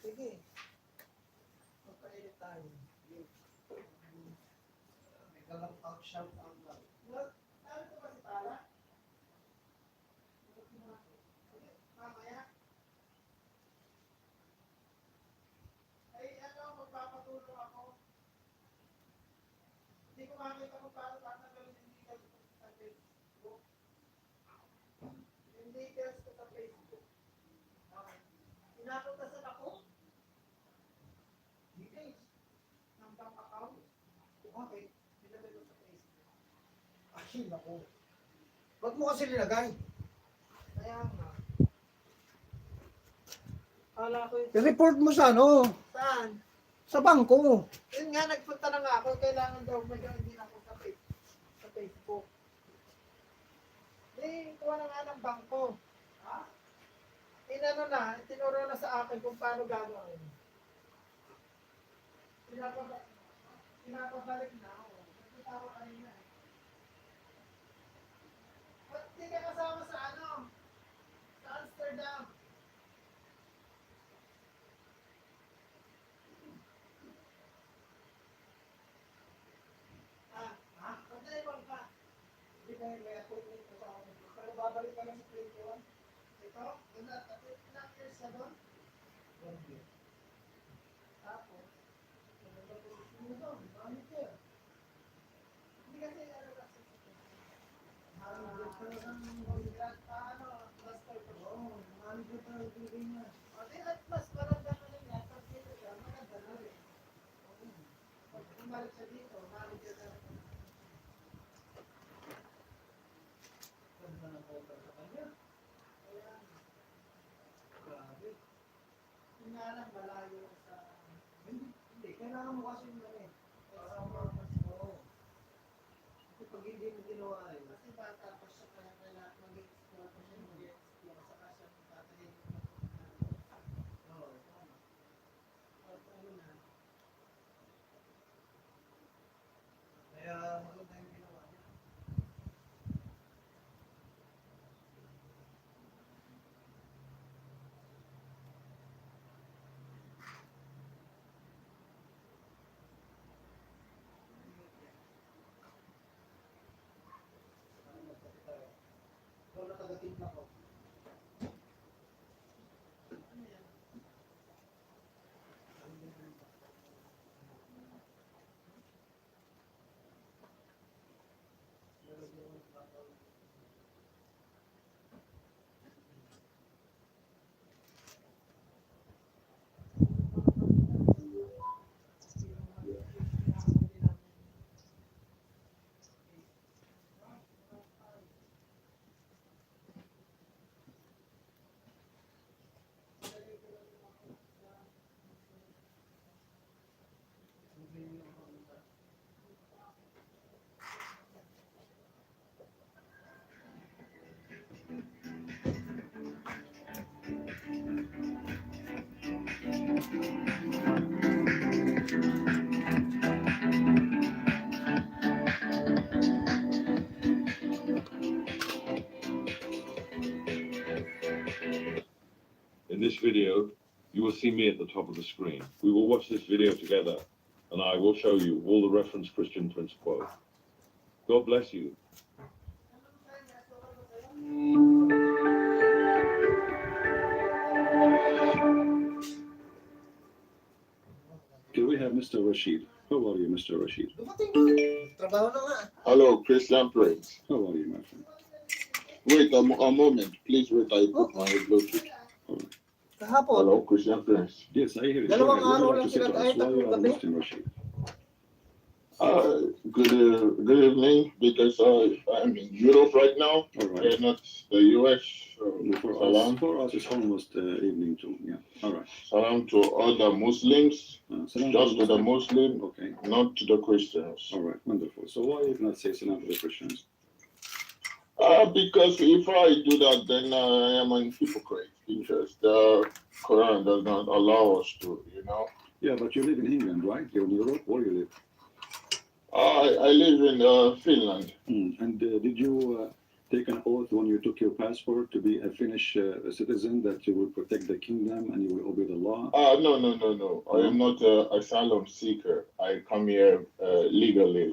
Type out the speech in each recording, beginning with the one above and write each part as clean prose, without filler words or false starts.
Sige. Magpainit tayo. May galang out shout out lang. Ano ito ba si Tala? Mamaya. Ay, ano, magpapatulong ako. Hindi ko makita kung paano tatanggalin yung details ko sa Facebook. Yung details ko sa Facebook. Pinaputasan ako. Details. Ng bank account. Okay. Nilagay ko sa Facebook. Ay, naku. Wag mo kasi nilagay. Kaya nga. Kala ko yung... I-report mo sa ano? Saan? Sa bangko. Yun nga, nagpunta na nga ako. Kailangan daw mag-join din ako sa Facebook. Eh, kuha na nga ng bangko. Ha? Inano na, tinuro na sa akin kung paano gagawin. Pinapabalik na ako. Nagpunta ako kanina. Ba't hindi ka kasama sa ano? Sa Amsterdam. Pagdaliwan ka. Hindi ka may appointment ko sa akin. Pero babalik ka lang sa 21. Ito, ilang years ka doon? 1 year. Tapos, manager. Hindi kasi ano kasi. Manager pa lang. Paano? Master ko. Oo, manager pa lang bigay niya. O, di at mas maganda na rin yan. Pag dito siya, maganda na rin. Pag umalik siya dito, manager na rin. Ganda ng photo sa kanya. Kaya, grabe. Yung nga lang, malayo sa... Hindi, kailangan mo kasi yung gano'n eh. Kasama mas mo. Kasi pag hindi mo ginawa yun. Kasi bata pa siya, kaya kailangan mag-explore pa siya, mag-explore. Saka siya tatayin yung oo, tama. At ano na. Kaya maganda yung ginawa niya. Doon nakagating ako. In this video, you will see me at the top of the screen. We will watch this video together, and I will show you all the reference Christian Prince quote. God bless you. Mr. Rashid. How are you, Mr. Rashid? Dumating na. Trabaho na nga. Hello, Christian Prince. How are you, my friend? Wait a moment, please wait. I put my Bluetooth. Kahapon. Hello, Christian Prince. Yes, I hear you. Dalawang Go ahead. araw What lang would you like to say to sila us? Why kahit you are gabi. Muslim, Rashid? Good evening, because I'm in Europe right now. All right. Not the US. So, salam. For us, it's almost evening too. Yeah. All right. Salam to all the Muslims, Salam just to the Muslim. Muslim, Okay. not to the Christians. All right. Wonderful. So why you not say salam to the Christians? Because if I do that, then I am an hypocrite, because the Quran does not allow us to, Yeah, but you live in England, right? You're in Europe. Where you live? I live in Finland. And did you take an oath when you took your passport to be a Finnish citizen that you will protect the kingdom and you will obey the law? No. I am not an asylum seeker. I come here legally,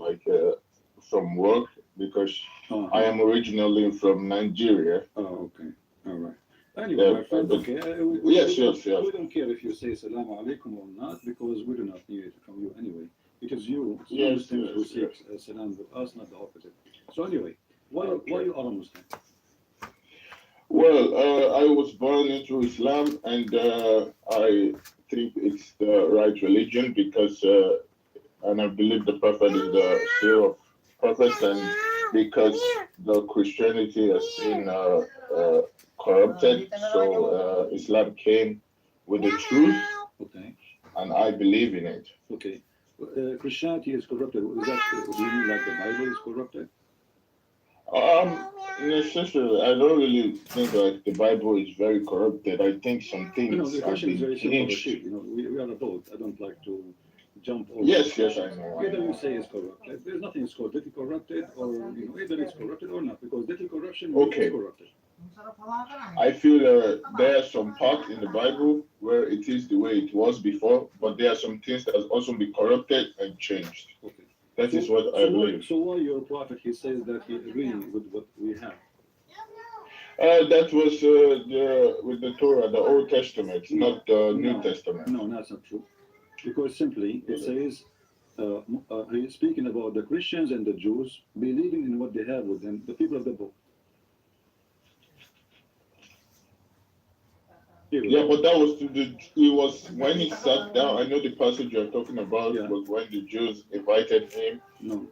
from work, because I am originally from Nigeria. Oh, okay. All right. Anyway, my friend, okay. Yes. We don't care if you say salam alaikum or not, because we do not need it from you anyway. It is you, Muslims, who seek salam with us, not the opposite. So anyway, why you are a Muslim? Well, I was born into Islam, and I think it's the right religion, because and I believe the Prophet is the seal of prophets, and because the Christianity has been corrupted, so Islam came with the truth, Okay. and I believe in it. Okay. Christianity is corrupted. Is that, do you mean like the Bible is corrupted? Necessarily, I don't really think like the Bible is very corrupted. I think some things No, the have question is been very simple. changed. Rashid. We are both. I don't like to jump over. Yes, I know. Either you say it's corrupted. There's nothing is called little corrupted, or either it's corrupted or not, because little corruption Okay. is corrupted. I feel there are some parts in the Bible where it is the way it was before, but there are some things that has also been corrupted and changed. Okay. That is what I believe. So why your prophet, he says that he agrees with what we have? That was with the Torah, the Old Testament, not the New Testament. No, that's not true. Because simply it says, he's speaking about the Christians and the Jews believing in what they have with them, the people of the book. Yeah, but that was it was when he sat down. I know the passage you're talking about was when the Jews invited him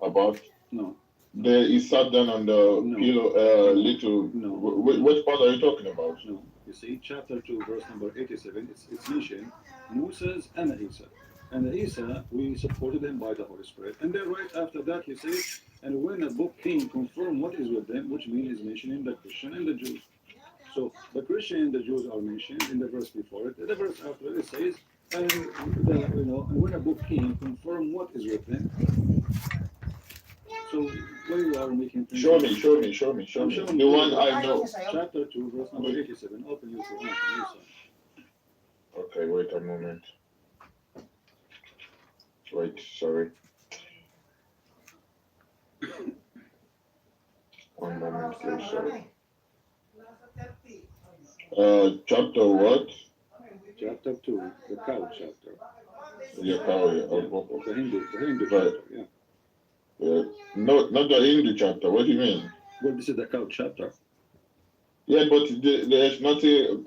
about. No. He sat down on the pillow, little. No. Which part are you talking about? No. You see, chapter 2, verse number 87, it's mentioned Moses and Isa. And Isa, we supported him by the Holy Spirit. And then right after that, he says, and when a book came, confirm what is with them, which means he's mentioning the Christian and the Jews. So the Christian and the Jews are mentioned in the verse before it. The verse after it says, and when a book came, confirm what is with them. So where you are making things. Show me. The one I know. Chapter 2, verse number 87. Open your Quran. Okay, wait a moment. Wait, sorry. One moment, please, sorry. Chapter what? Chapter 2, the cow chapter. The cow, yeah. The Hindu Right. chapter, yeah. Not the Hindu chapter. What do you mean? Well, this is the cow chapter. Yeah, but there's nothing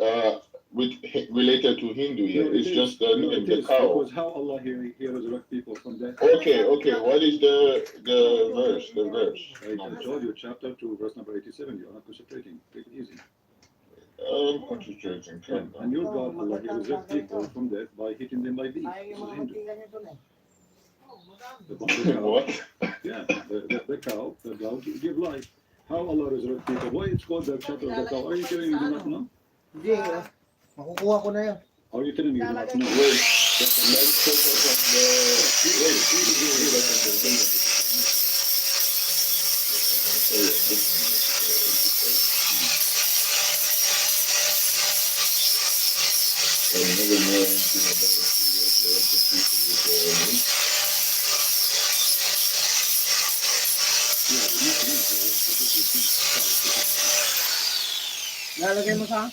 related to Hindu here. No, it's just the name, the cow. Because how Allah he resurrect people from death. Okay. What is the verse? The verse. I told you, chapter 2, verse number 87. You are not concentrating. Take it easy. I'm concentrating. Yeah. And your God, Allah, he resurrect people from death by hitting them by bees. This is Hindu. The cow. What? Yeah, the cow, the cow give life. How Allah resurrect people? Why it's called the chapter of the cow? Are you telling me you do not know? Hindi, makukuha ko na yun. Are you telling me you do not know? Wait. Let's focus on the. I never know anything about resurrecting people with meat. Lalagay mo sa?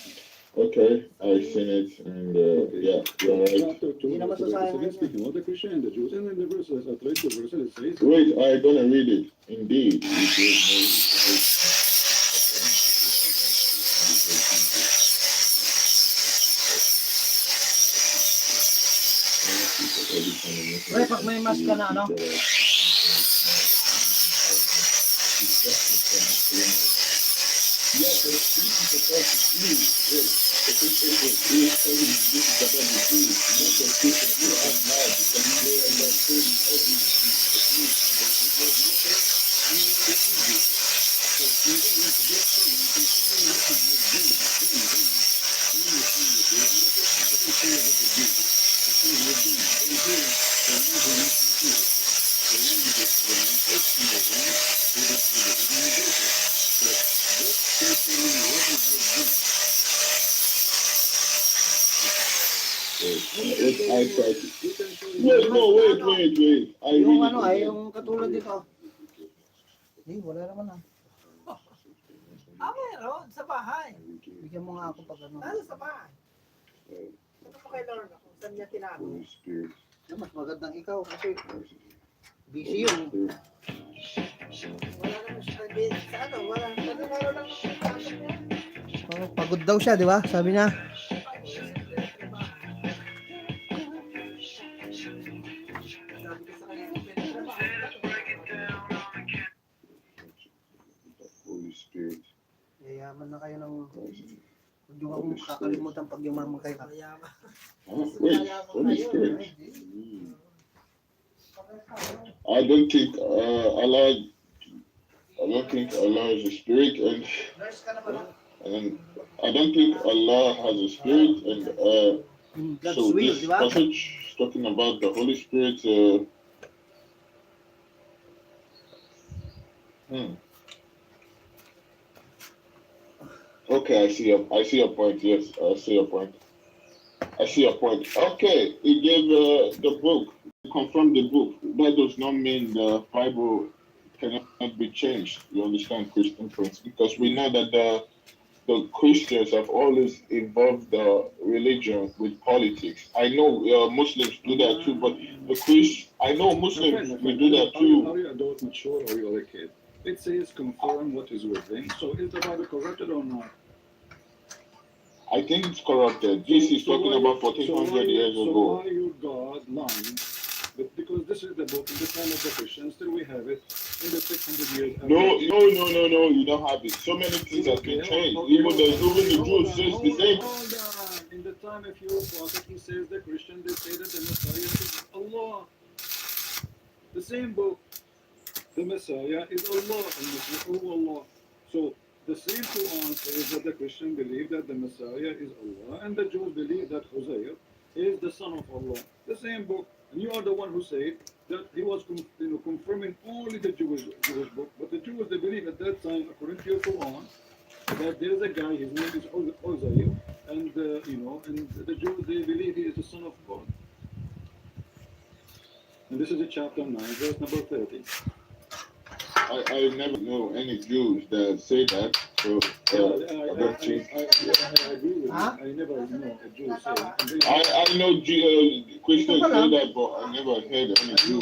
Okay, I've seen it, and yeah, you're right. Chapter 2, Hindi naman verse sasayang 37, speaking of the Christian and the Jews, and then the verses, I read the verses, it says, Wait, I'm gonna read it. Indeed, he gave Moses. Pre, pag may mas ka na, ano? Yeah, but this is the first Jews. The Christian is telling this is about the Jews, not the Christian who are mad because they are not saying all these Jews. The Jews and the Jews, and the Jews. So you don't need to get through. You can say this is the Jews. I try to. Wait, no, wait. I Yung read ano it ay, again. yung katulad dito. Hindi, wala naman ah. Meron, sa bahay. Bigyan mo nga ako pag ano. Nasa sa bahay. Ito po kay Lord kung saan niya tinago. Holy Spirit. Mas magandang ikaw kasi busy yun. Wala naman siya sa ano, wala lang pasok niya. Oh, pagod daw siya, di ba? Sabi niya. Sabi ko sa kanya, pinagtrabaho. Holy Spirit. Yayaman na kayo ng... Huwag niyo akong kakalimutan pag yumaman kayo. Mayaman. Wait, Holy Spirit. I don't think Allah is a spirit, and I don't think Allah has a spirit, and God's so will, this di ba? passage is talking about the Holy Spirit. Okay, I see your point. Yes, I see your point. Okay, he gave the book, confirmed the book. That does not mean the Bible cannot be changed. You understand, Christian friends? Because we know that the Christians have always involved the religion with politics. I know Muslims do that too, but I know Muslims will do that Are too. you adult, mature, or you a kid? It says confirm what is within. So is the Bible corrupted or not? I think it's corrupted. This is talking about 1400 years So ago. why your God lying? But because this is the book in the time of the Christians, still we have it in the 600 years. No, you don't have it. So many things have been changed. Even the Jews says the same. Hold on. In the time of your prophet, he says the Christian, they say that the Messiah is Allah. The same book. The Messiah is Allah. And Allah. So the same Quran says that the Christian believe that the Messiah is Allah, and the Jews believe that Hosea is the son of Allah. The same book. And you are the one who said that he was confirming only the Jewish book. But the Jews, they believe at that time, according to your Quran, that there is a guy, his name is Hosea, and and the Jews, they believe he is the son of God. And this is in chapter 9, verse number 30. I never know any Jews that say that. So I don't think. I agree with you. Huh? I never know a Jew say. I know Christians say that, but I never heard any Jew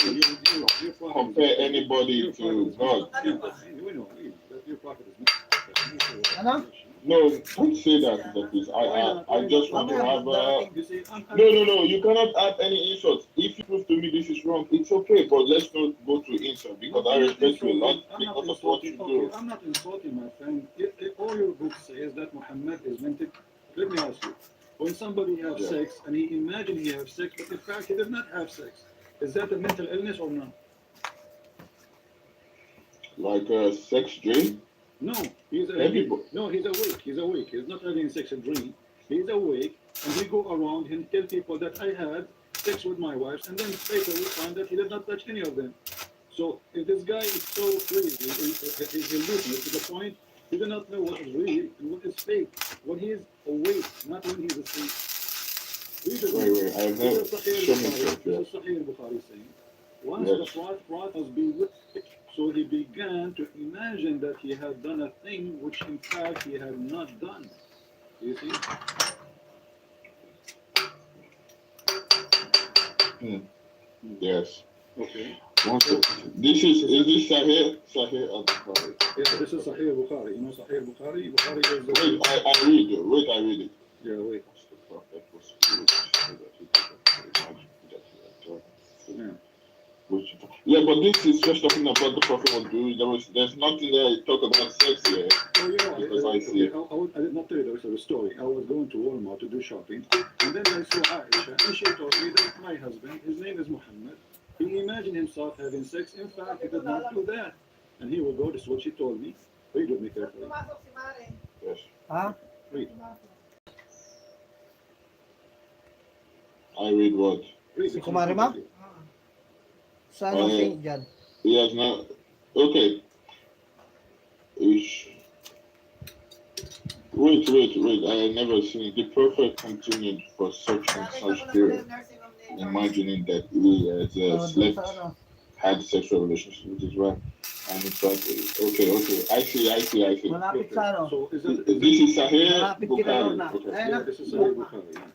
compare anybody to God. We know that your prophet is not. Ano? No, don't say that. I just want to have. No. You cannot add any insults. If you prove to me this is wrong, it's okay. But let's not go to insult because I respect you a lot because of what you do. I'm not insulting, my friend. If all your book says that Muhammad is meant to, let me ask you: when somebody has sex and he imagines he has sex, but in fact he did not have sex, is that a mental illness or not? Like a sex dream? No, he's awake. He's awake. He's not having sex a dream. He's awake, and he go around and tell people that I had sex with my wives, and then later we find that he did not touch any of them. So if this guy is so crazy, he's hallucinating to the point he does not know what is real and what is fake. When he is awake, not when he is asleep. Wait, I have never shown me that. This is Sahih Bukhari saying, once the prophet was bewitched, so he began to imagine that he had done a thing which in fact he had not done. You see? Yes. Okay. One second. Is this Sahih al-Bukhari? Yes, this is Sahih Bukhari. You know Sahih Bukhari? Bukhari is the... Wait, I read it. Yeah, wait. The Prophet was rich, so that he could imagine that he had Yeah. Yeah, but this is just talking about the Prophet was doing. There's nothing there to talk about sex here. Oh, you know, Because I see. I did not tell you the rest of the story. I was going to Walmart to do shopping, and then I saw Aisha, and she told me that my husband, his name is Muhammad, he imagined himself having sex. In fact, he did not do that. And he will go, this is what she told me. Read with me carefully. Pumasok si Mare. Yes. Ha? Read. I read what? Read. Si Kumari Ma? Saan ang Saint John? He has not. Okay. Ish. Wait. I never seen it. The Prophet continued for such and such period, imagining that he has slept, had sexual relations with his wife, and in fact, okay. I see. Malapit sa ano? So, This is Sahih Malapit kina Bukhari. Lorna. Okay. yeah, this is Sahih Bukhari. Yeah.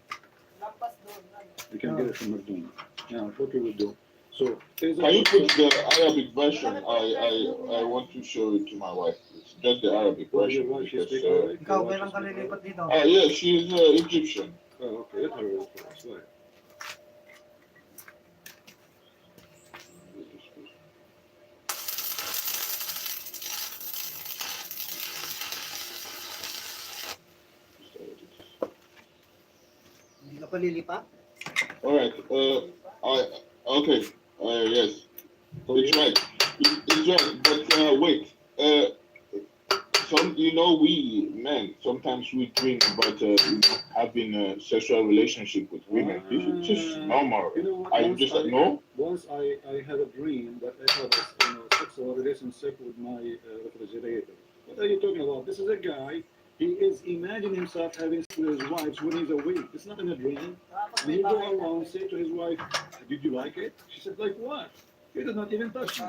Lampas doon. You can get it from McDonald's. Now, what we will do. So, there's Can you put the Arabic version? I want to show it to my wife. It's just the Arabic Well, version your wife, she's because. speaking, right? Ikaw, kailan ka lilipat dito? Yeah, she's Egyptian. Oh, okay. Let her read for us. Go ahead. Hindi ka pa lilipat? All right. Okay. Yes. It's right. It's right. But wait. We men sometimes we dream about having a sexual relationship with women. This is just normal. You know what? I just no. Once I had a dream that I had a sexual relationship with my refrigerator. What are you talking about? This is a guy. He is imagining himself having sex with his wife when he's awake. It's not in a dream. And he go around say to his wife, "Did you like it?" She said, "Like what? He did not even touch me."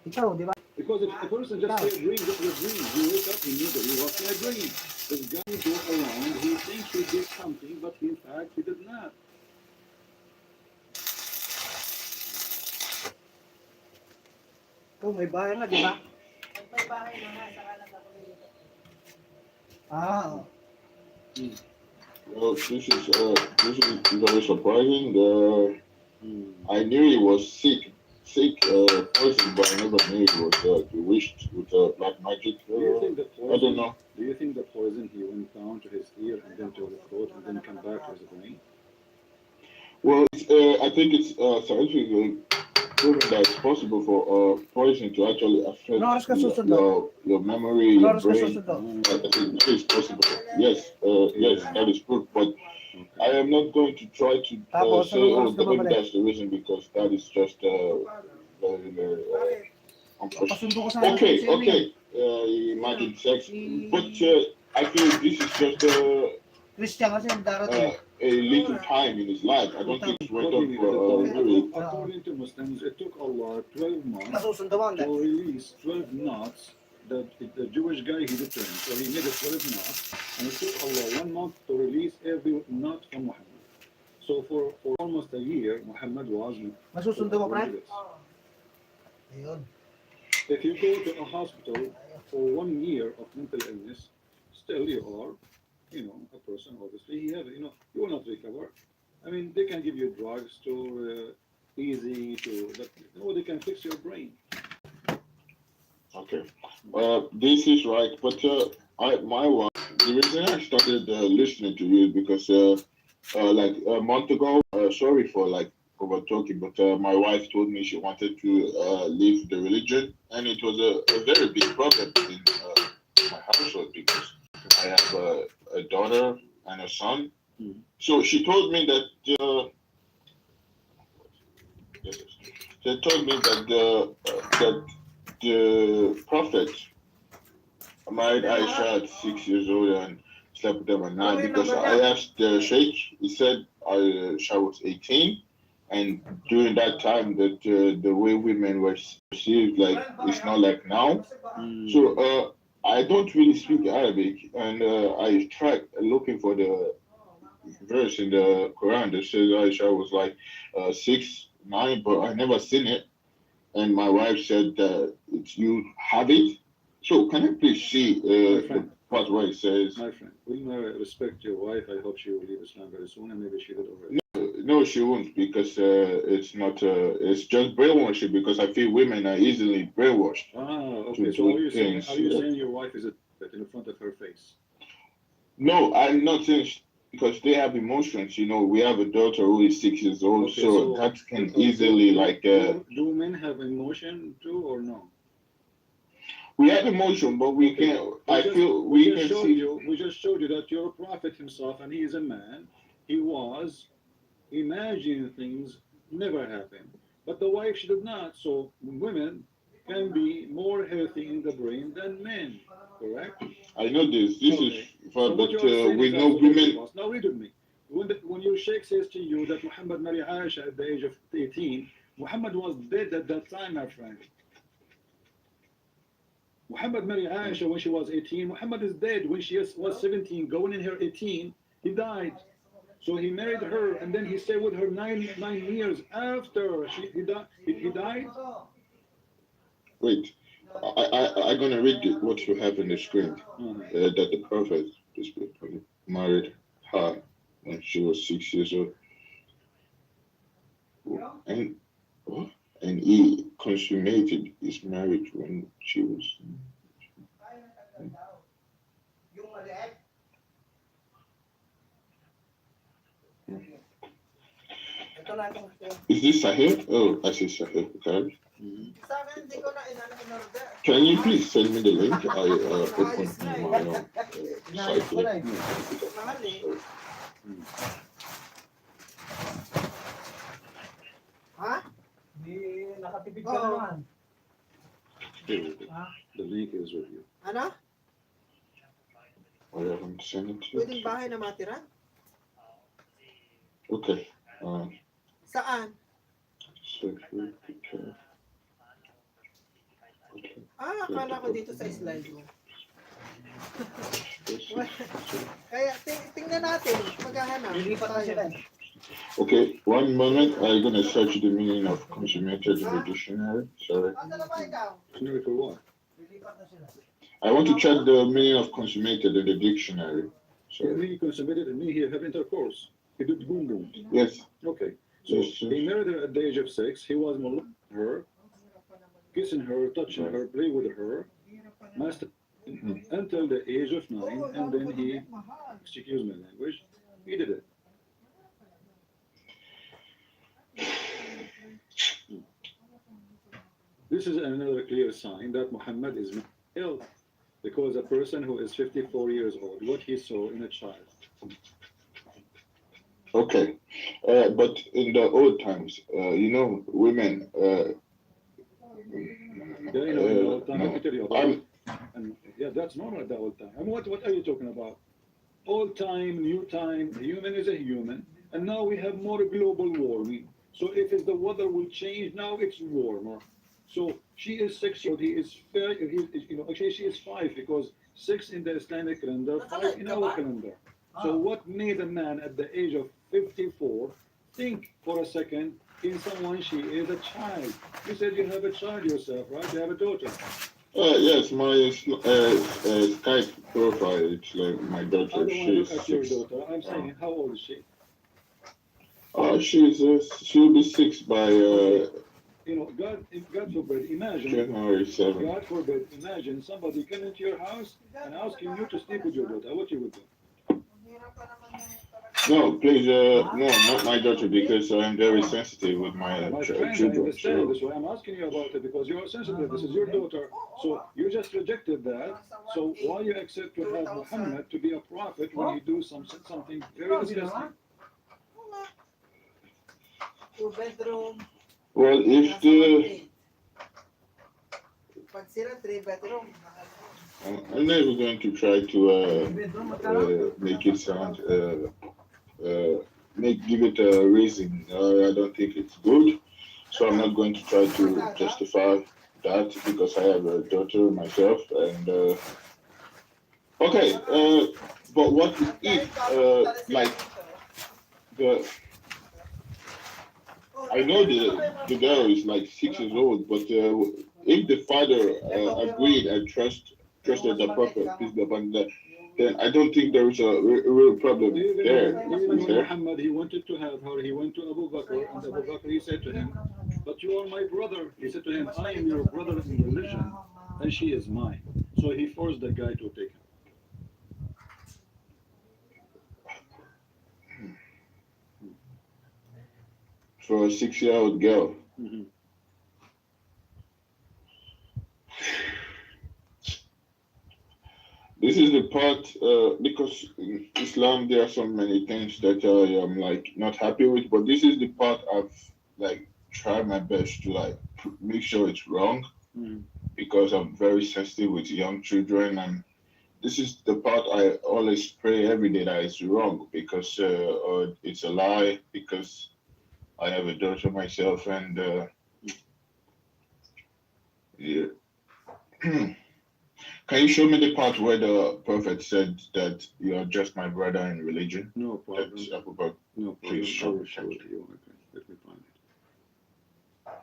Ikaw, di ba? Because if a person just say a dream, just a dream. He wake up, he knew that he was in a dream. This guy go around, he thinks he did something, but in fact he did not. Ikaw, may bahay na, di ba? May bahay na nga, saka lang ako lilipat. Ah, Well, this is very surprising. I knew he was sick poison, but I never knew he was bewitched with black magic. Do you think the I don't poison? know. Do you think the poison he went down to his ear and then to the throat and then come back to his brain? Well, I think it's scientifically proven that it's possible for poison to actually affect Ano oras ka susunod? your memory, Ano your oras ka brain. susunod? I think it is possible. Yes, that is proof. But I am not going to try to Tapos, say, anong oras ka maybe babalik? that's the reason, because that is just very, unfortunate. Pasundo ko sa Okay. Imagine sex, but I feel this is just Christian kasi darating. a little time in his life. I don't think it went on for very. According to Muslims, it took Allah 12 months Masusundo mo, to release 12 knots. The Jewish guy, he returned. So he made a 12 knots, and it took Allah 1 month to release every knot from Muhammad. So for almost a year, Muhammad was Masusundo mo, friend? Ayun. If you go to a hospital for 1 year of mental illness, still you are, a person, obviously, you will not recover. I mean, they can give you drugs to but they can fix your brain. Okay. This is right, but my wife. The reason I started listening to you is because like a month ago. Sorry for like over talking, but my wife told me she wanted to leave the religion, and it was a very big problem in my household because I have a daughter and a son. Mm. So she told me that. They told me that the prophet married Aisha at 6 years old and slept with them at 9, because I asked the sheikh. He said Aisha was 18, and during that time that the way women were perceived, like it's not like now. So I don't really speak Arabic, and I tried looking for the verse in the Quran that says Aisha was like 6'9", but I never seen it. And my wife said that you have it. So can I please see My the friend. part where it says? My friend, will you respect your wife? I hope she will leave Islam very soon, and maybe she did already. No, she won't because it's not. It's just brainwashing because I feel women are easily brainwashed. Okay. To So do are you saying things, your wife is a threat in front of her face? No, I'm not saying because they have emotions. You know, we have a daughter who is 6 years old, Okay, so that can easily like. Do men have emotion too, or no? We have emotion, but we can. I feel we can see. We just showed you that your prophet himself, and he is a man. He was imagining things never happened, but the wife she did not. So women can be more healthy in the brain than men. Correct? I know this. This is, So but what you are saying we is know absolutely women. false. Now read with me. When your sheikh says to you that Muhammad married Aisha at the age of 18, Muhammad was dead at that time, my friend. Muhammad married Aisha when she was 18. Muhammad is dead when she was 17, going in her 18. He died. So he married her, and then he stayed with her nine years after he died. Wait, I'm gonna read what you have in the screen. That the prophet, this people, married her when she was 6 years old, and what? And he consummated his marriage when she was. Ito na itong Is this Sahih? Oh, I see Sahih. Okay. Sa akin, hindi ko na in-order. Can you please send me the link? I opened my Inayos ko na site. eh. Mahal eh. Ha? Di nakatipid ka Oo. naman. The link is with you. Ano? I haven't sent it Pwedeng yet. bahay na matira? Okay. Saan? Sahih. Okay. Okay. Akala ko dito sa slide mo. Kaya tingnan natin, maghahanap. Lilipat na sila eh. Okay, one moment. I'm gonna search the meaning of consummated in the dictionary. Sorry. Asa na ba ikaw? Dictionary for what? Lilipat na sila. I want to check the meaning of consummated in the dictionary. So Sorry. he consummated and me here have intercourse. He did boom boom. Yes. Okay. So Yes, he married her at the age of 6. He was molesting her, kissing her, touching her, play with her, master until the age of 9, and then he, excuse my language, he did it. This is another clear sign that Muhammad is ill, because a person who is 54 years old, what he saw in a child. Okay. But in the old times, women. Yeah, in the old time, let me tell you about I'm, it. And yeah, that's normal at the old time. I mean, what are you talking about? Old time, new time, human is a human, and now we have more global warming. So if the weather will change, now it's warmer. So she is 6 years old, he is 5, actually she is 5 because 6 in the Islamic calendar, 5 in our calendar. So what made a man at the age of 54 think for a second in someone she is a child? You said you have a child yourself, right? You have a daughter. yes, my Skype profile, it's like my I daughter. don't want to look She's at your 6. daughter. I'm saying, how old is she? She'll be 6 by God forbid, imagine, January 7th. God forbid, imagine somebody come into your house and asking you to sleep with your daughter. What you would do? No, please, no, not my daughter, because I'm very sensitive with my My friend, I children. understand. So, That's why I'm asking you about it, because you are sensitive. This is your daughter. So you just rejected that. So why you accept to have Muhammad to be a prophet when he do something very disgusting? 2-bedroom. well, if Nasa the 1.8. Pag sila 3-bedroom, I'm never going to try to make it sound give it a reason. I don't think it's good, so I'm not going to try to justify that because I have a daughter myself. And okay, but what if like the I know the girl is like 6 years old, but if the father agreed and trusted the prophet, peace be upon him, then I don't think there is a real problem there. Even Is there? Muhammad, he wanted to have her, he went to Abu Bakr, and Abu Bakr, he said to him, but you are my brother. He said to him, I am your brother in religion, and she is mine. So he forced the guy to take her. For a 6-year-old girl. Mhm. This is the part because in Islam there are so many things that I am like not happy with, but this is the part I've like tried my best to like make sure it's wrong Mhm. because I'm very sensitive with young children, and this is the part I always pray every day that it's wrong because or it's a lie because I have a daughter myself, and yeah. Can you show me the part where the prophet said that you are just my brother in religion? No problem. That's Abu Bakr. No problem. Please I show will me. show it to you. Okay, let me find it.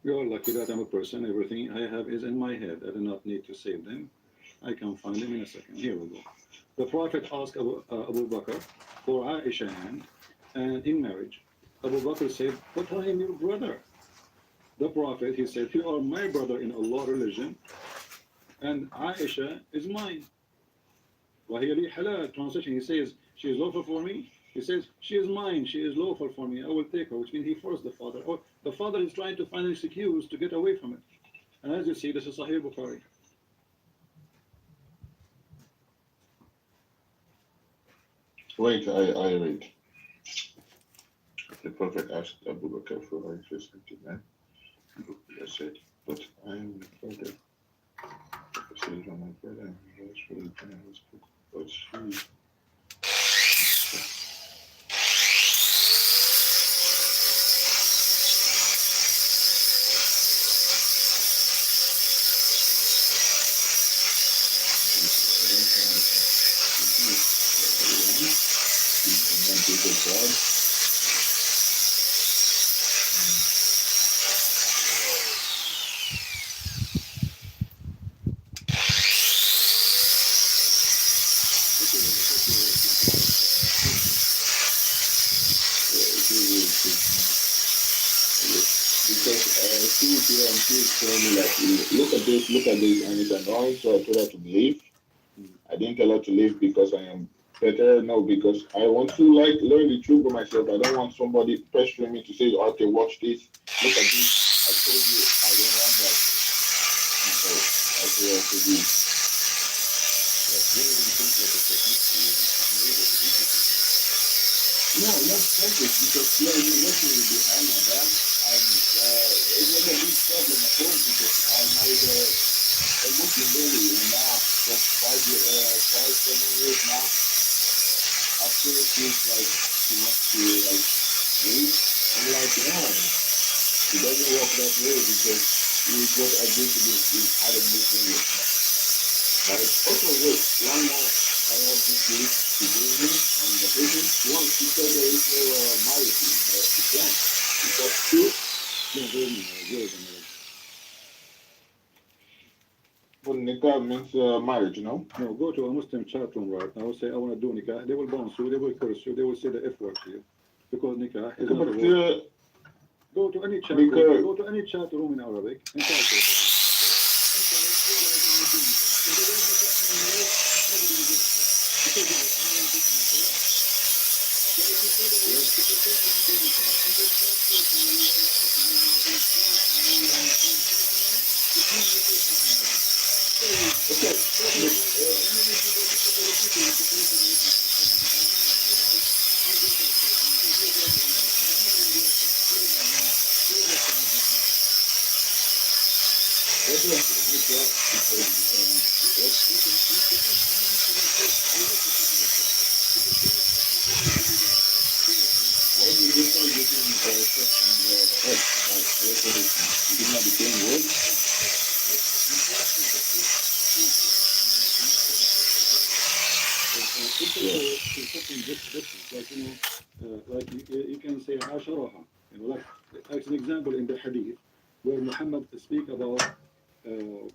You are lucky that I'm a person. Everything I have is in my head. I do not need to save them. I can find them in a second. Here we go. The Prophet asked Abu Bakr for Aisha hand and in marriage. Abu Bakr said, but I am your brother. The Prophet, he said, you are my brother in Allah religion, and Aisha is mine. وَهِيَ لِي حَلَالٌ. Translation, he says, she is lawful for me. He says, she is mine, she is lawful for me, I will take her, which means he forced the father. Or the father is trying to find an excuse to get away from it. And as you see, this is Sahih Bukhari. Wait, I read. The prophet asked Abu Bakr for Aisha something, I said, but I am your brother. I said, you are my brother, and he was really but she. Look at this, and it's annoying, so I told her to leave. I didn't tell her to leave because I am better, no, because I want to like learn the truth for myself. I don't want somebody pressuring me to say, okay, watch this, look at this. I told you I don't want that. So I told her to leave. No, not selfish, because you're working behind my back, and it was a big problem at home because I made a Muslim lady now, just 7 years now. After she's like, she wants to like leave, I'm like, no, it doesn't work that way because we both agree to this, we had a Muslim lady. Right? Also, wait, one more, I have this week to do this, and the patient, one, she said there is no marriage in Islam. Is that true? Well, nikah means marriage, no? No, go to a Muslim chat room right now, say, I want to do nikah. They will bounce you, they will curse you, they will say the F word to you. Because nikah is not a word. Go to any chat room, go to any chat room in Arabic and talk to it. something different. Like, you know, like you can say asharaha. You know, like as an example in the hadith where Muhammad speak about 3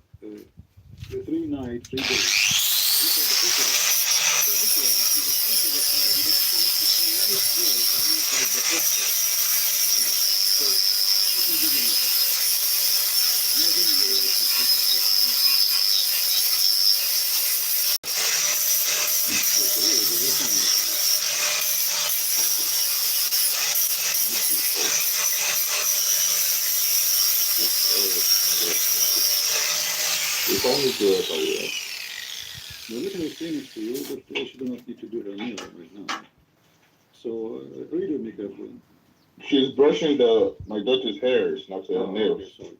nights, 3 days. This is the Isra. So Isra is speaking of somebody that is a nice word, is not like the Isra. So let me give you an example. I'm not giving you a way to speak of it. It's only good, by the way. Now let me explain it to you, but she does not need to do her nail right now. So read with me carefully. She's brushing my daughter's hair, it's not her nails. Okay, sorry.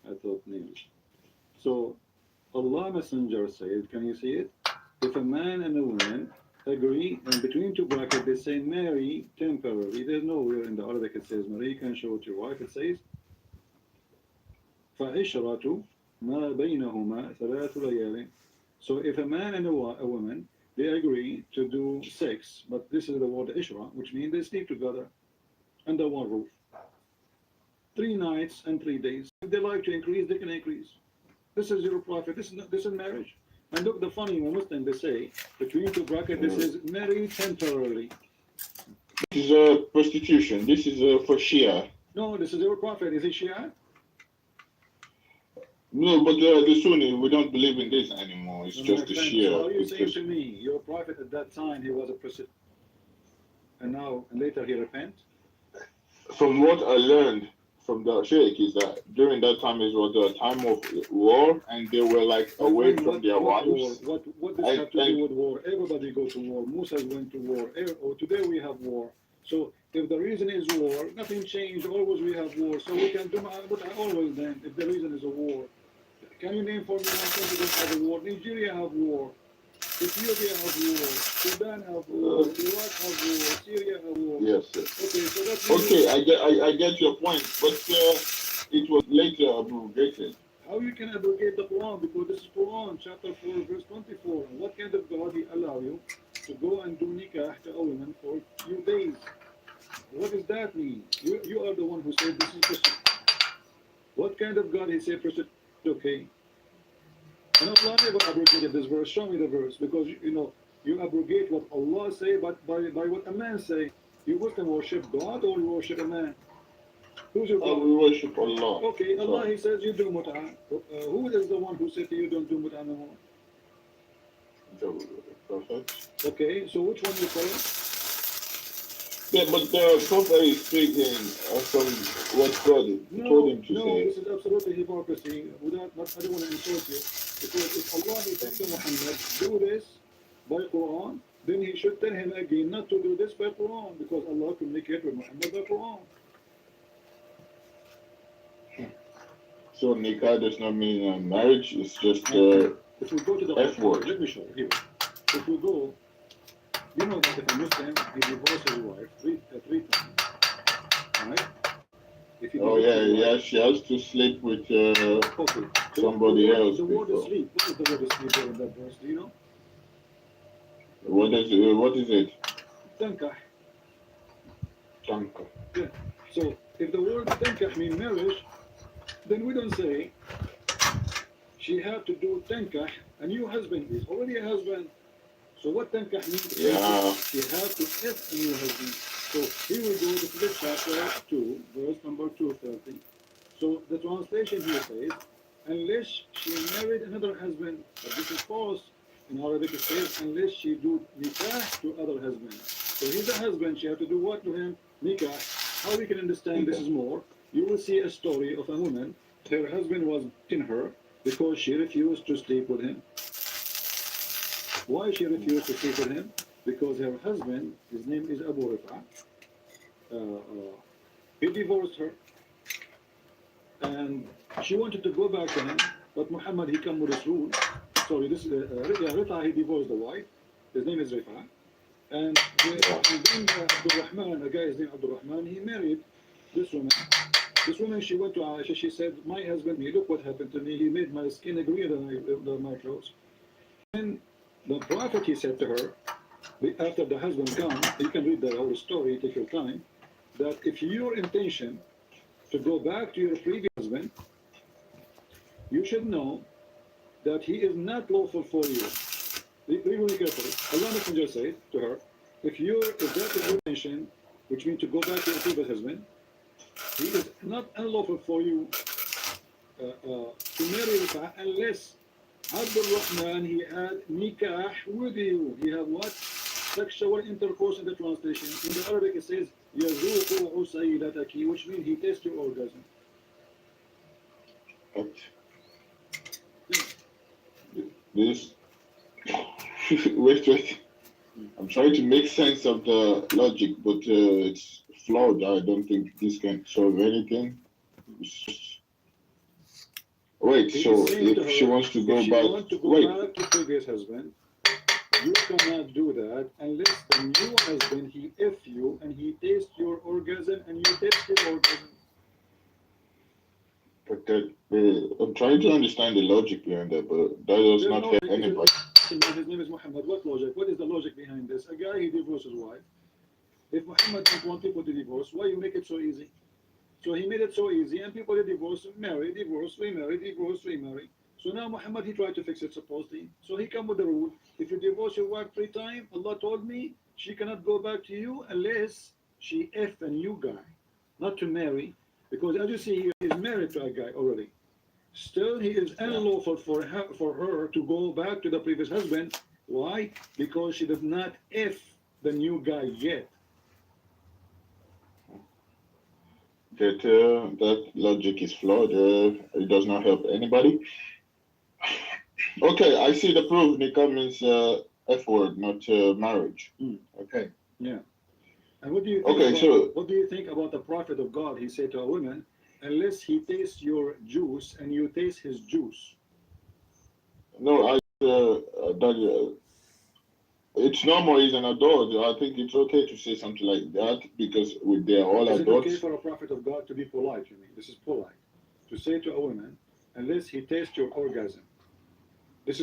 I thought nails. So Allah Messenger said, can you see it? If a man and a woman agree, and between two brackets they say marry temporarily, there's nowhere in the Arabic it says marry, you can show it to your wife, it says فَعِشْرَةُ مَا بَيْنَهُمَا ثَلَاثُ لَيَالٍ. So if a man and a woman, they agree to do sex, but this is the word ishra, which means they sleep together under one roof. 3 nights and 3 days. If they like to increase, they can increase. This is your prophet. This is marriage. And look, the funny in Muslim, they say, between two brackets, this is marry temporarily. This is prostitution. This is for Shia. No, this is your prophet. Is he Shia? No, but the Sunni, we don't believe in this anymore. It's just the Shia. So are you It's saying just- to me, your prophet at that time, he was a prostitute, and now, and later he repent? From what I learned from the Sheikh is that during that time it was a time of war and they were like away from their wives. What does it have to do with war? Everybody goes to war. Musa went to war. Today we have war. So if the reason is war, nothing changed. Always we have war. So we can do what always then, if the reason is a war. Can you name for me one country that have a war? Nigeria have war. Ethiopia have war. Sudan have war. Iraq have war. Syria have war. Yes, yes. Okay, so that's Okay, I get your point, but it was later abrogated. how you can abrogate the Quran, because this is Quran, chapter 4, verse 24. What kind of God he allow you to go and do nikah to a woman for a few days? What does that mean? You are the one who said this is Christian. What kind of God he said prostitute? Okay. And Allah never abrogated this verse. Show me the verse, because you abrogate what Allah say, but by what a man say. You Muslim worship God or you worship a man? Who's your God? We worship Allah. Okay, Allah, he says you do mut'ah. Who is the one who said to you don't do mut'ah no more? The Prophet. Okay, so which one you follow? Yeah, but the Prophet is speaking from what God told him to No, say. this is absolutely hypocrisy. I don't want to insult you. Because if Allah he said to Muhammad, do this by Quran, then he should tell him again not to do this by Quran, because Allah communicated with Muhammad by Quran. So nikah does not mean marriage, it's just If we go to the F word. let me show you here. If we go, you know that if a Muslim he divorces his wife three times, right? If he oh divorces yeah, his yeah, wife- she has to sleep with Okay. So somebody the word- else The word before. is sleep. What is the word is sleep there in that verse? Do you know? what is it? Tankah. Tanka. So if the word tankah means marriage, then we don't say she have to do tankah. A new husband is already a husband. So what tankah means? Yeah. She have to F a new husband. So here we go to the chapter 2, verse number 230. So the translation here says, unless she married another husband, but this is false. In Arabic it says, unless she do nikah to other husband. So he's a husband, she have to do what to him? Nikah. How we can understand this is more? You will see a story of a woman. Her husband was in her because she refused to sleep with him. Why she refused to sleep with him? Because her husband, his name is Abu Rifa, he divorced her. And she wanted to go back to him, but Muhammad, he come with this rule. Sorry, this is Rifa, he divorced the wife. His name is Rifa. And then Abdul Rahman, a guy is named Abdul Rahman, he married this woman. This woman, she went to Aisha, she said, my husband, look what happened to me. He made my skin greener than my clothes. And the Prophet, he said to her, after the husband comes, you can read the whole story, take your time, that if your intention to go back to your previous husband, you should know that he is not lawful for you. Read really carefully. Allah Messenger said to her, if that is your intention, which means to go back to your previous husband, he is not unlawful for you to marry Rifa'ah unless Abdul Rahman, he had nikah with you. He have what? Sexual intercourse in the translation. In the Arabic it says, يَذُوقُ عُسَيْلَتَكِ, which means he tastes your orgasm. But this, wait. I'm trying to make sense of the logic, but it's flawed. I don't think this can solve anything. It's just... Wait, He so is saying to if her, she wants to go if she back, wants to go back to previous husband, you cannot do that unless the new husband, he F you and he tastes your orgasm and you taste his orgasm. but I'm trying to understand the logic behind that, but that does There's not no help logic. anybody. His name is Muhammad. What logic? What is the logic behind this? A guy, he divorced his wife. If Muhammad didn't want people to divorce, why you make it so easy? So he made it so easy, and people divorce, marry, divorce, remarry, divorce, remarry. So now Muhammad, he tried to fix it supposedly. So he come with the rule, if you divorce your wife 3 times, Allah told me she cannot go back to you unless she F a new guy, not to marry. Because as you see here, he's married to a guy already. Still, he is unlawful for her to go back to the previous husband. Why? Because she did not F the new guy yet. That logic is flawed. It does not help anybody. Okay, I see the proof. Nikah means F word, not marriage. Okay. Yeah. And what do you think? Okay, what do you think about the prophet of God? He said to a woman, unless he tastes your juice and you taste his juice. No, it's normal. He's an adult. I think it's okay to say something like that because they're all Is adults. it okay for a prophet of God to be polite? You mean this is polite to say to a woman, unless he tastes your orgasm.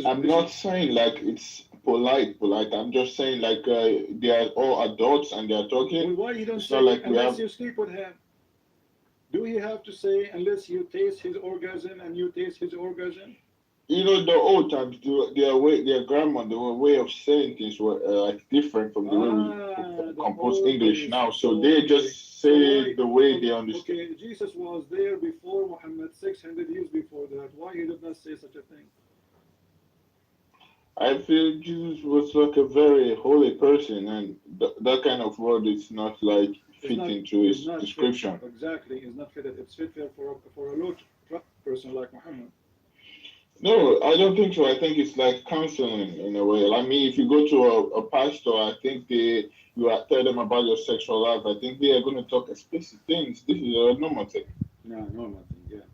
I'm not saying like it's polite. I'm just saying like they are all adults and they are talking. Well, why you don't it's say not like unless you sleep with him? Do you have to say unless you taste his orgasm and you taste his orgasm? You know, the old times, their grammar, the way of saying things were like different from the way we compose English now. So they just say the way they understand. Okay, Jesus was there before Muhammad, 600 years before that. Why he did not say such a thing? I feel Jesus was like a very holy person, and that kind of word is not like fitting to his description. Fit. Exactly, it's not fitted. It's fit for a low person like Muhammad. No, I don't think so. I think it's like counseling in a way. I mean, if you go to a pastor, I think you tell them about your sexual life. I think they are going to talk explicit things. This is a normal thing. Yeah, normal thing, yeah.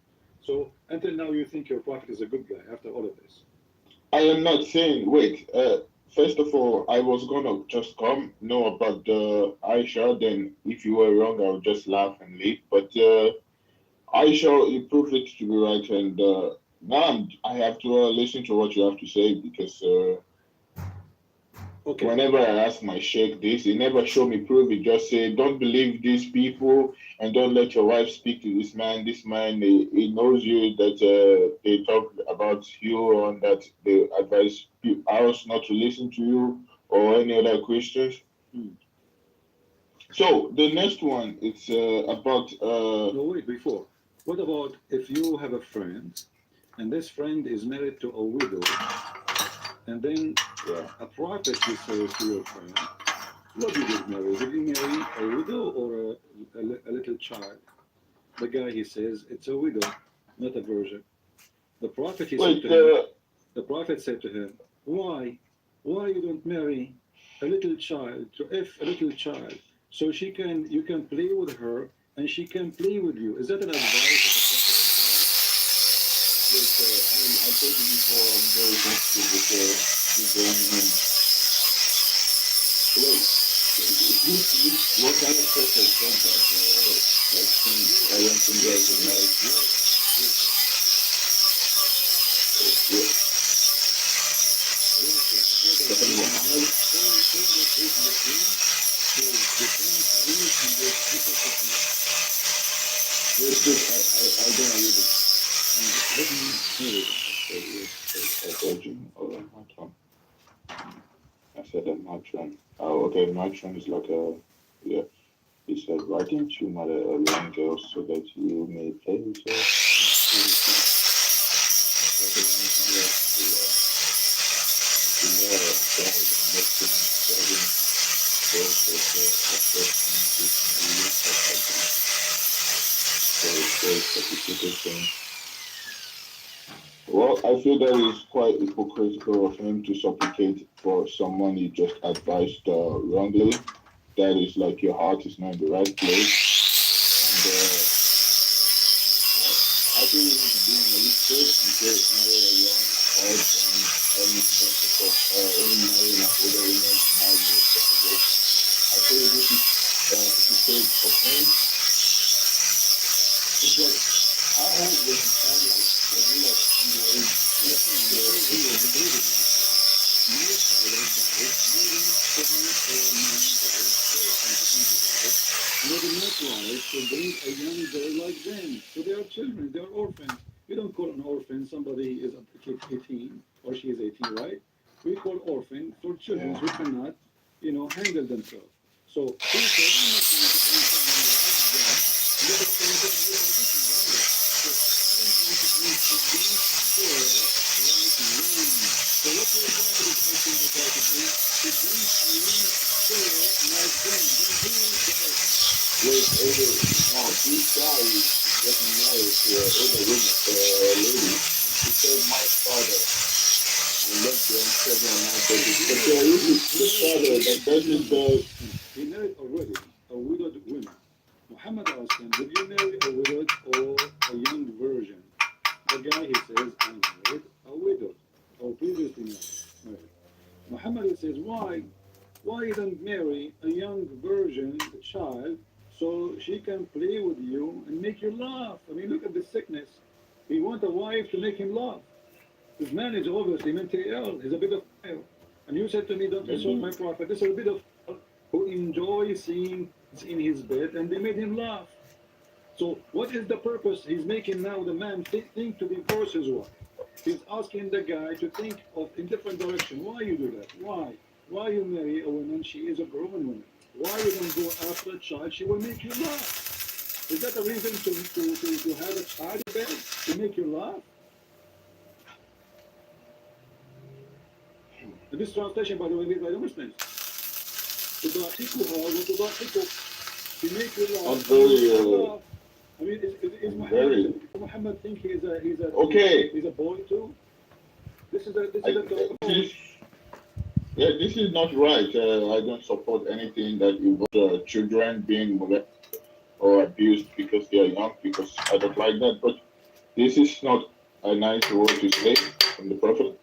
So until now, you think your prophet is a good guy after all of this? I am not saying, wait, first of all, I was going to just know about Aisha. Then if you were wrong, I would just laugh and leave. But Aisha, you proved it to be right. And now I have to listen to what you have to say because whenever I ask my sheikh this, he never show me proof. He just say, don't believe these people and don't let your wife speak to this man. This man, he knows you, that they talk about you and that they advise us not to listen to you or any other questions. So the next one, it's about... No, wait, before. What about if you have a friend and this friend is married to a widow and then a prophet says to your friend, what did you marry? Did you marry a widow or a little child? The guy, he says, it's a widow, not a virgin. The prophet, the prophet said to him, why you don't marry a little child, a little child, so you can play with her and she can play with you? Is that an advice of the prophet of God? I told you before, I'm very sensitive with what kind of person said that? I don't think there's a marriage. Verse 15. I don't read it. Let me read it. I told you. Oh, my turn. I said that my turn. Oh, okay. My turn is like a, yeah. He said, why didn't you mother a young girl so that you may play with her? Well, I feel that is quite hypocritical of him to supplicate for someone he just advised wrongly. That is like your heart is not in the right place. And I feel he needs to be in a mistake because now you're a young child and almost don't support only marrying an older woman now you're separate. I feel this is hypocrite of him. It's like, how old was the child like? Was he like underage? Like underage? To bring a young girl like them. So they are children, they are orphans. We don't call an orphan somebody is 18 or she is 18, right? We call orphan for children who cannot, handle themselves. So he said, I'm not going to bring someone like them. And that is going to be this is right. So I don't want to bring a young girl like them. So what we're going to be asking the guy to bring a young girl like them. Then who is the orphan? Wait, no, this guy is getting married to an older lady. He said, my father, and left them 7 and 9 days. But there is the father that doesn't He married already a widowed woman. Muhammad asked him, did you marry a widowed or a young virgin? The guy, he says, I married a widowed or previously married. Muhammad says, why? Why you don't marry a young virgin, a child, so she can play with you and make you laugh? I mean, look at the sickness. He wants a wife to make him laugh. This man is obviously mentally ill. He's a pedophile. And you said to me, don't insult my prophet. This is a pedophile who enjoys seeing in his bed, and they made him laugh. So what is the purpose? He's making now the man think to divorce his wife. He's asking the guy to think of in different direction. Why you do that? Why? Why you marry a woman? She is a grown woman. Why you don't go after a child? She will make you laugh. Is that a reason to have a child in bed to make you laugh? And this translation, by the way, made by the Muslims. تضاحكها وتضاحكك. To make you laugh. very, I mean, is very. Muhammad think he's Okay. a boy too? This is this is not right. I don't support anything that involves children being molested or abused because they are young, because I don't like that. But this is not a nice word to say from the Prophet.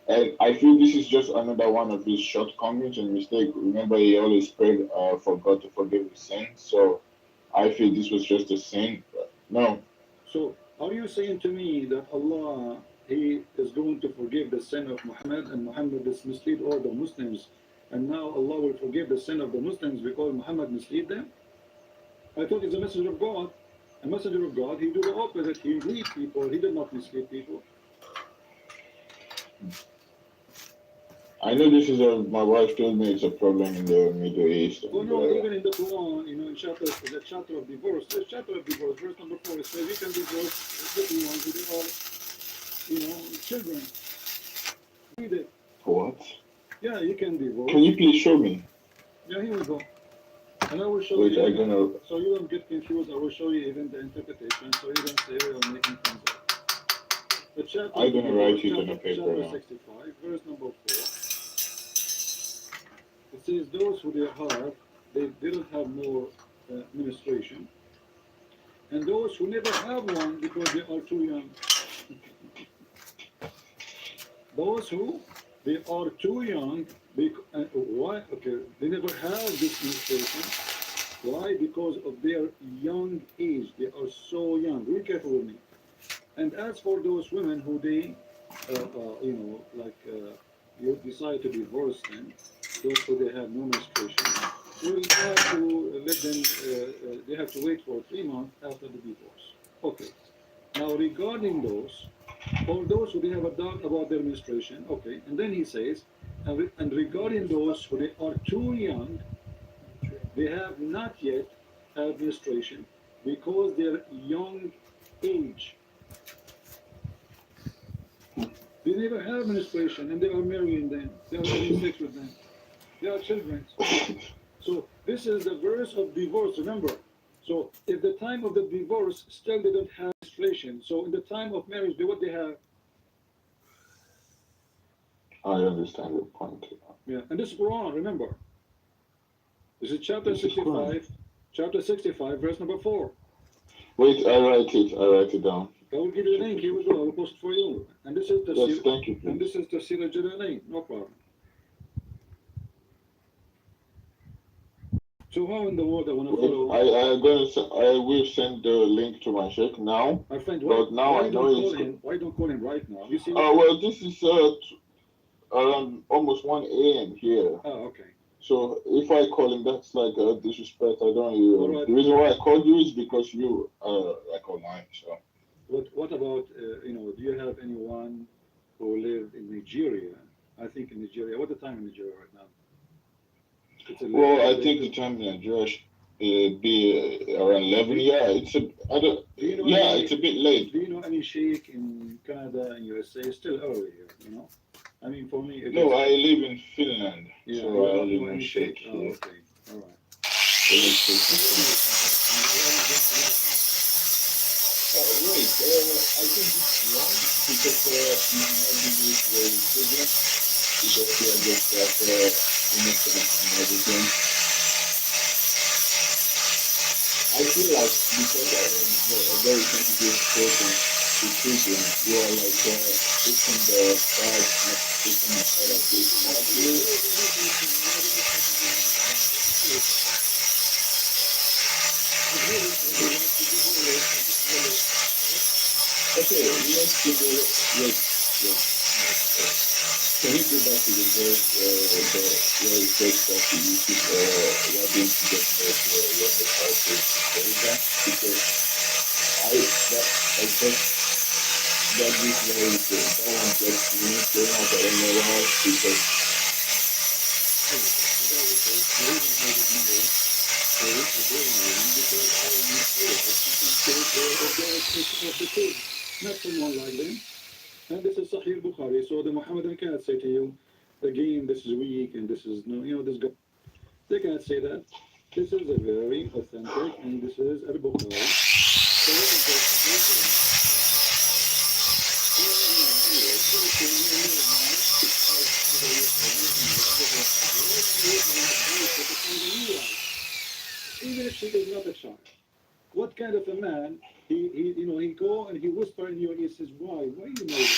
And I feel this is just another one of his shortcomings and mistakes. Remember, he always prayed for God to forgive his sins. So I feel this was just a sin. No. So are you saying to me that Allah, He is going to forgive the sin of Muhammad, and Muhammad is mislead all the Muslims, and now Allah will forgive the sin of the Muslims because Muhammad mislead them? I thought he's a messenger of God. A messenger of God, he do the opposite. He lead people. He did not mislead people. I know this is my wife told me it's a problem in the Middle East. Oh no, even in the Quran, in the chapter of divorce, there's chapter of divorce, verse number 4, it says you can divorce the ones who are, children. Read it. What? Yeah, you can divorce. Can you please show me? Yeah, here we go. And I will show Wait, you. I'm gonna. So you don't get confused. I will show you even the interpretation, so you don't say we are making things up. The chapter. I'm gonna write it on a paper chapter now. 65, verse number 4. It says those who they have, they didn't have more administration, and those who never have one because they are too young. Those who they are too young. Why? Okay, they never have this administration. Why? Because of their young age. They are so young. Be careful with me. And as for those women who they, you decide to divorce them, those who they have no menstruation, we'll have to let them they have to wait for 3 months after the divorce. Okay. Now regarding those, all those who they have a doubt about their menstruation, okay, and then he says, and regarding those who they are too young, they have not yet had menstruation because they're young age. They never have menstruation and they are marrying them. They are having sex with them. They are children. So this is the verse of divorce, remember. So if the time of the divorce still they don't have menstruation, so in the time of marriage, what they have? I understand your point. Yeah, and this is Quran, remember. This is chapter This is Quran. 65, verse number 4. Wait, I write it down. I will give you the link, here we go, I will post it for you. And this is the Yes, thank you, and please. this is the Sirah Jalalain, no problem. So how in the world I want to Wait, follow? I will send the link to my sheikh now. My friend, But now why I know don't it's call him? Why don't call him right now? You see? well, this is around almost 1 a.m. here. Oh, okay. So if I call him, that's like a disrespect. I don't. All right. The reason why I called you is because you like online. So. What about do you have anyone who live in Nigeria? I think in Nigeria. What the time in Nigeria right now? It's Well, I think the time in Nigeria should be around 11. Yeah, it's a. I don't. It's a bit late. Do you know any sheikh in Canada and USA? It's still early here, you know. I mean, for me, No, I live in Finland, yeah, so you I don't only know know any sheikh sheikh. Oh, here. okay, all right. Only sheikh in Finland. Wait, I think this is wrong because you might be used to a children because they are just like innocent and everything. I feel like because I am a very sensitive person to children, you are like taking the side, not taking the side of this. And I feel okay, let's do the wait. Can you go back to the verse where it says that you should why didn't you get married to a younger person? What is that? Because I thought that this very that one gets to me so much. I don't know why because Not someone like them. And this is Sahih Bukhari. So the Muhammadan cannot say to you, again, this is weak and this is no, this guy. They cannot say that. This is a very authentic, and this is Al Bukhari. So this is even if she is not a child. What kind of a man, he go and he whisper in your ear, says, why you know this?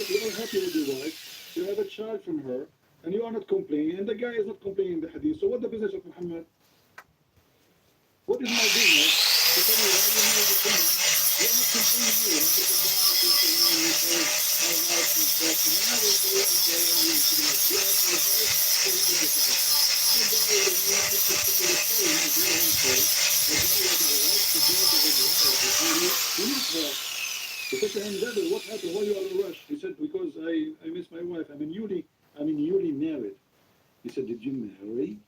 You are happy with your wife, you have a child from her, and you are not complaining, and the guy is not complaining in the hadith. So what the business of Muhammad? What is my business to tell you why you know the thing? You are not complaining here. You have to go down to my wife is broken. Now we do it again, and we do it. You have to advise, so we do it again. And the guy is not just to put it aside, and do it again. The guy has the right to do it again. You need that. Because to him, Jabir, what happened? Why you are in a rush? He said, because I miss my wife. I'm newly married. He said, did you marry?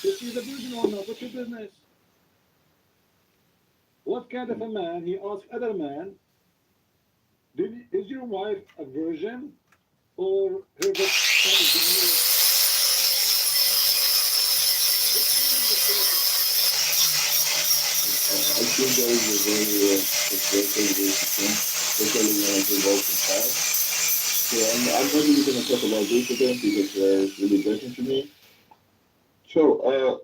If she's a virgin or not, what's your business? What kind of a man? He asked other man, is your wife a virgin or her I think there is a very frustrating thing, especially when it involves the child. So I'm not really going to talk about this again because it's really getting to me. So,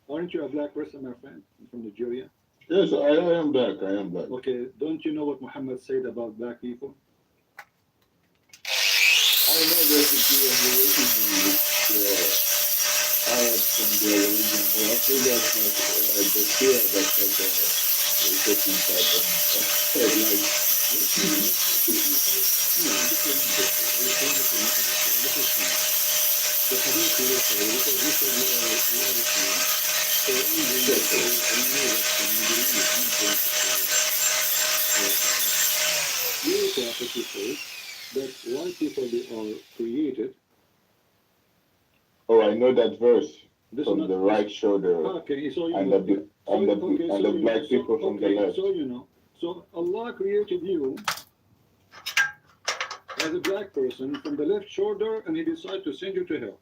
Aren't you a black person, my friend, from Nigeria? yes, I am black. I am black. Okay, don't you know what Muhammad said about black people? I know there's a deal of racism with Arabs and their religion, but I feel that's like the fear that the Egyptians had said, like, Your prophecy says that white people they are created. oh, I know that verse This from is the not right shoulder okay. So you and know, the and the okay, and so the you black know, people from the okay, left. so you know, so Allah created you as a black person from the left shoulder, and He decided to send you to hell.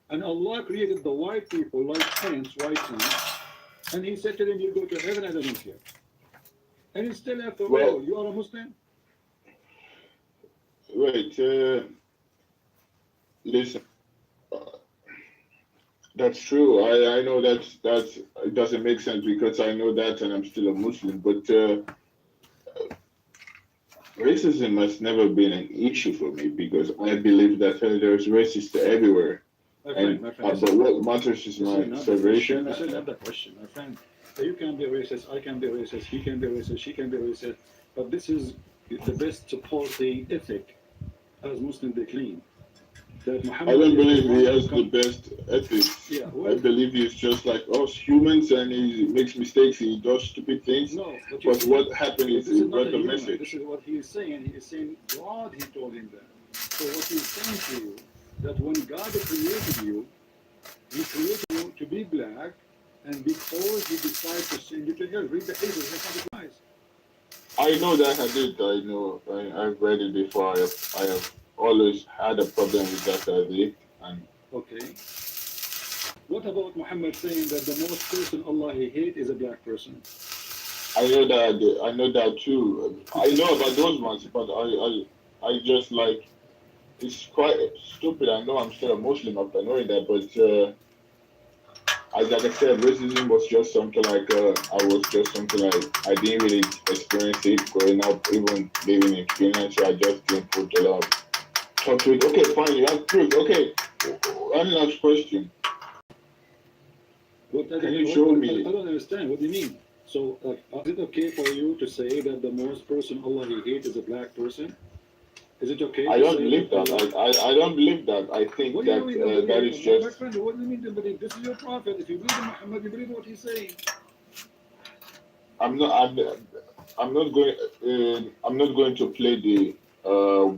And Allah created the white people like ants, white ants, and He said to them, "You go to heaven, I don't care." And still, after Well- all, you are a Muslim. Wait, listen. That's true. I know that's it doesn't make sense because I know that and I'm still a Muslim. But racism has never been an issue for me because I believe that there's racists everywhere. My friend, And my friend, but what matters is this my is not the salvation. question. This is not the question, my friend. You can be racist, I can be racist, he can be racist, she can be racist, but this is the best supporting ethic as Muslim they claim. That I Muhammad don't is the believe one he who has the come- best ethics. Yeah, I well, believe he's just like us humans and he makes mistakes, he does stupid things. no, but But what happened is this he is not brought a the human. message. This is what he is saying. He is saying God, he told him that. So what he's saying to you, that when God created you, he created you to be black, and because he decided to send you to hell, read the Hebrew, that's how it applies. I know that hadith. I know. I've read it before. I have always had a problem with that hadith. And Okay. What about Muhammad saying that the most person Allah he hates is a black person? I know that. I know that too. I know about those ones, but I just like it's quite stupid. I know I'm still a Muslim after knowing that, but like I said, racism was just something like I was just something like I didn't really experience it growing up, even living in Finland, so I just didn't put a lot of thought to it. Okay, fine, you have proof. Okay, one last question. Can you show me? I don't understand. What do you mean? So, is it okay for you to say that the most person Allah he hates is a black person? Is it okay? I to don't say believe that. I don't believe that. I think What do you mean you don't that believe? is My just. friend, what do you mean to believe? This is your prophet. If you believe in Muhammad, you believe what he's saying. I'm not going to play the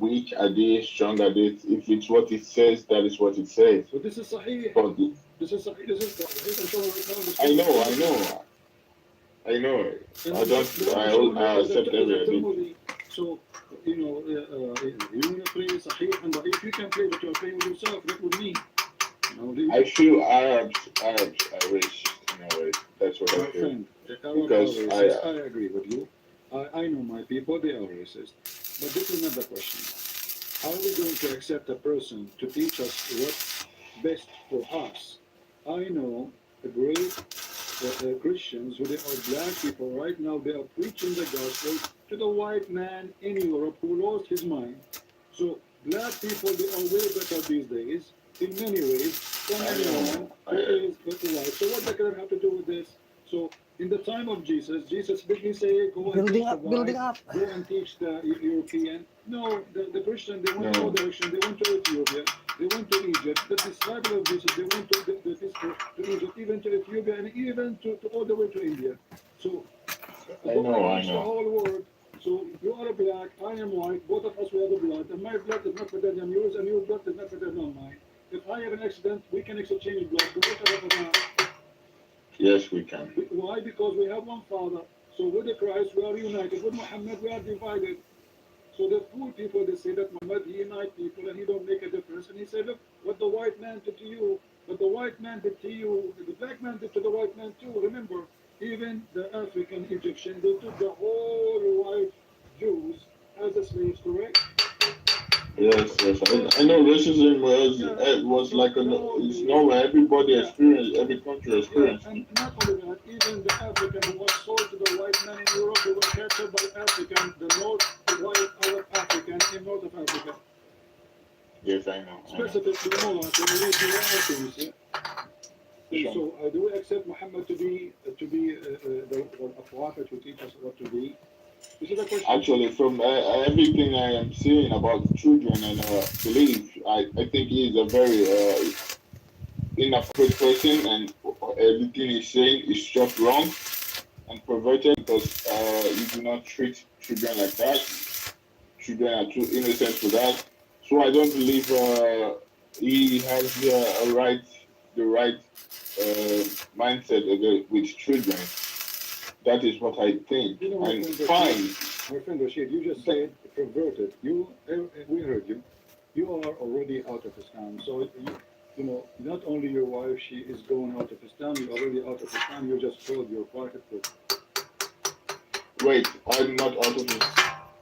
weak hadith, strong hadith. If it's what it says, that is what it says. But this is Sahih. But This is Sahih. This is Sahih. I'm showing right now. I know. And I don't. I accept every hadith. So, you know, you want to play Sahih and if you can play what you're playing with yourself, that would mean. You know, I feel Arabs are racist in a way. That's what my I feel. friend, the Arabs Because are racist. I agree with you. I know my people, they are racist. But this is not the question. Are we going to accept a person to teach us what's best for us? I know a great Christians who they are black people right now, they are preaching the gospel to the white man in Europe who lost his mind. So black people, they are way better these days in many ways than anyone who is white. So what does that have to do with this? So in the time of Jesus didn't say go and teach the white, go and teach the European. No, the Christian, they went No. all direction. They went to Ethiopia. They went to Egypt. The disciple of Jesus, they went to Egypt, even to Ethiopia, and even to all the way to India. So I know. the whole world. So you are black, I am white, both of us we have the blood, and my blood is not better than yours, and your blood is not better than mine. If I have an accident, we can exchange blood. But what about now? Yes, we can. Why? Because we have one Father. So with the Christ, we are united. With Muhammad, we are divided. So the fool people, they say that Muhammad, he unites people and he don't make a difference. And he said, look, what the white man did to you, what the white man did to you, the black man did to the white man too. Remember, even the African Egyptian, they took the whole white Jews as the slaves, correct? Yes, yes. I know racism was like it's nowhere. Everybody experience, every country Yeah, experience. and not only that, even the African who was sold to the white man in Europe, they were captured by African, the North, white Arab African in North of Africa. Yes, I know. Specifically, Mullah, so we need to learn things. Yeah? Sure. So, do we accept Muhammad to be the prophet who teach us what to be? This is the question. Actually, from everything I am seeing about children and belief, I think he is a very inappropriate person, and everything he's saying is just wrong and perverted because you do not treat children like that. Children are too innocent for that. So I don't believe he has the right mindset with children. That is what I think. You know, my And friend fine, my friend Rashid, you just said perverted. We heard you. You are already out of Islam. So you know, not only your wife, she is going out of Islam. You're already out of Islam. You just told your private book. wait, I'm not out of it.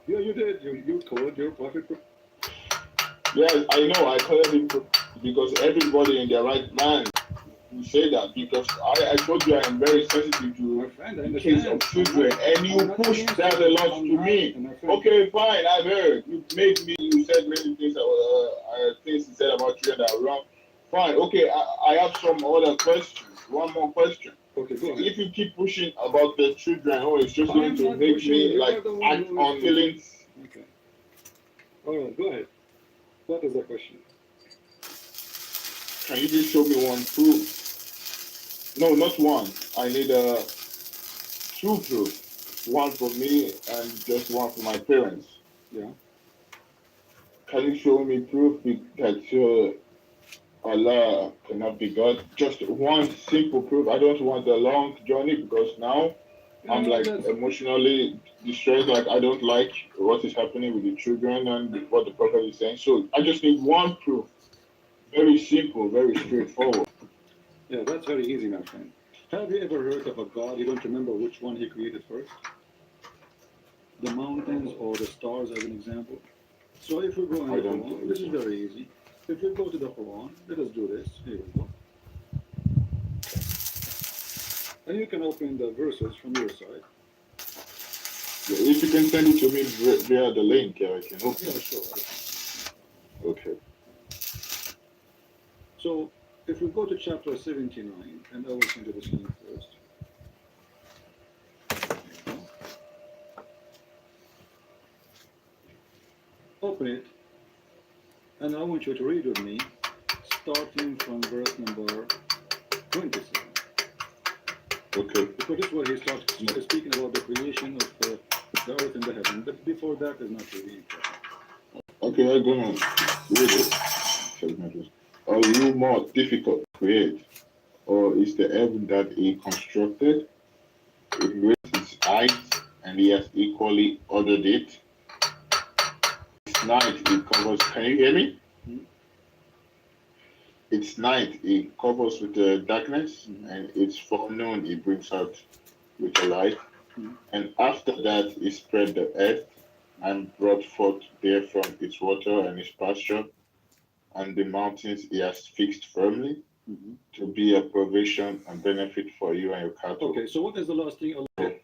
Yeah, you did. You told your private book. Yes, I know. I call it because everybody in their right mind will say that because I told you I am very sensitive My to friend, I the case understand. of children, and you I'm not pushed against that you. a lot I'm to not, me. my friend. Okay, fine, I've heard. You said many things, things you said about children that are wrong. Fine, okay, I have some other questions. One more question. Okay, go ahead. If you keep pushing about the children, oh, it's just going I'm to not make pushing. me You like are the one act who on is feelings. Okay. All right, go ahead. What is the question? Can you just show me one proof? No, not one. I need two proof. One for me and just one for my parents. Yeah. Can you show me proof that Allah cannot be God? Just one simple proof. I don't want a long journey because now I'm like That's emotionally distressed. Like I don't like what is happening with the children and what the prophet is saying. So I just need one proof. Very simple, very straightforward. yeah, that's very easy, my friend. Have you ever heard of a God? You don't remember which one he created first? The mountains or the stars, as an example. So if we go in I the don't Quran, think this so. is very easy. If we go to the Quran, let us do this. Here we go. And you can open the verses from your side. If you can send it to me via the link, I can open Yeah, it. sure. Okay. So if we go to chapter 79, and I will send you this link first. Open it, and I want you to read with me, starting from verse number 27. Okay. Because this is where he starts speaking about the creation of the earth and the heaven. But before that is not really important. Okay, I'm gonna read it. Are you more difficult to create, or is the heaven that he constructed? It raised its height, and he has equally ordered it. Its night it covers. Can you hear me? Its night it covers with the darkness, and its forenoon it brings out with the light. And after that he spread the earth and brought forth therefrom its water and its pasture, and the mountains he has fixed firmly to be a provision and benefit for you and your cattle. Okay, so what is the last thing Allah did?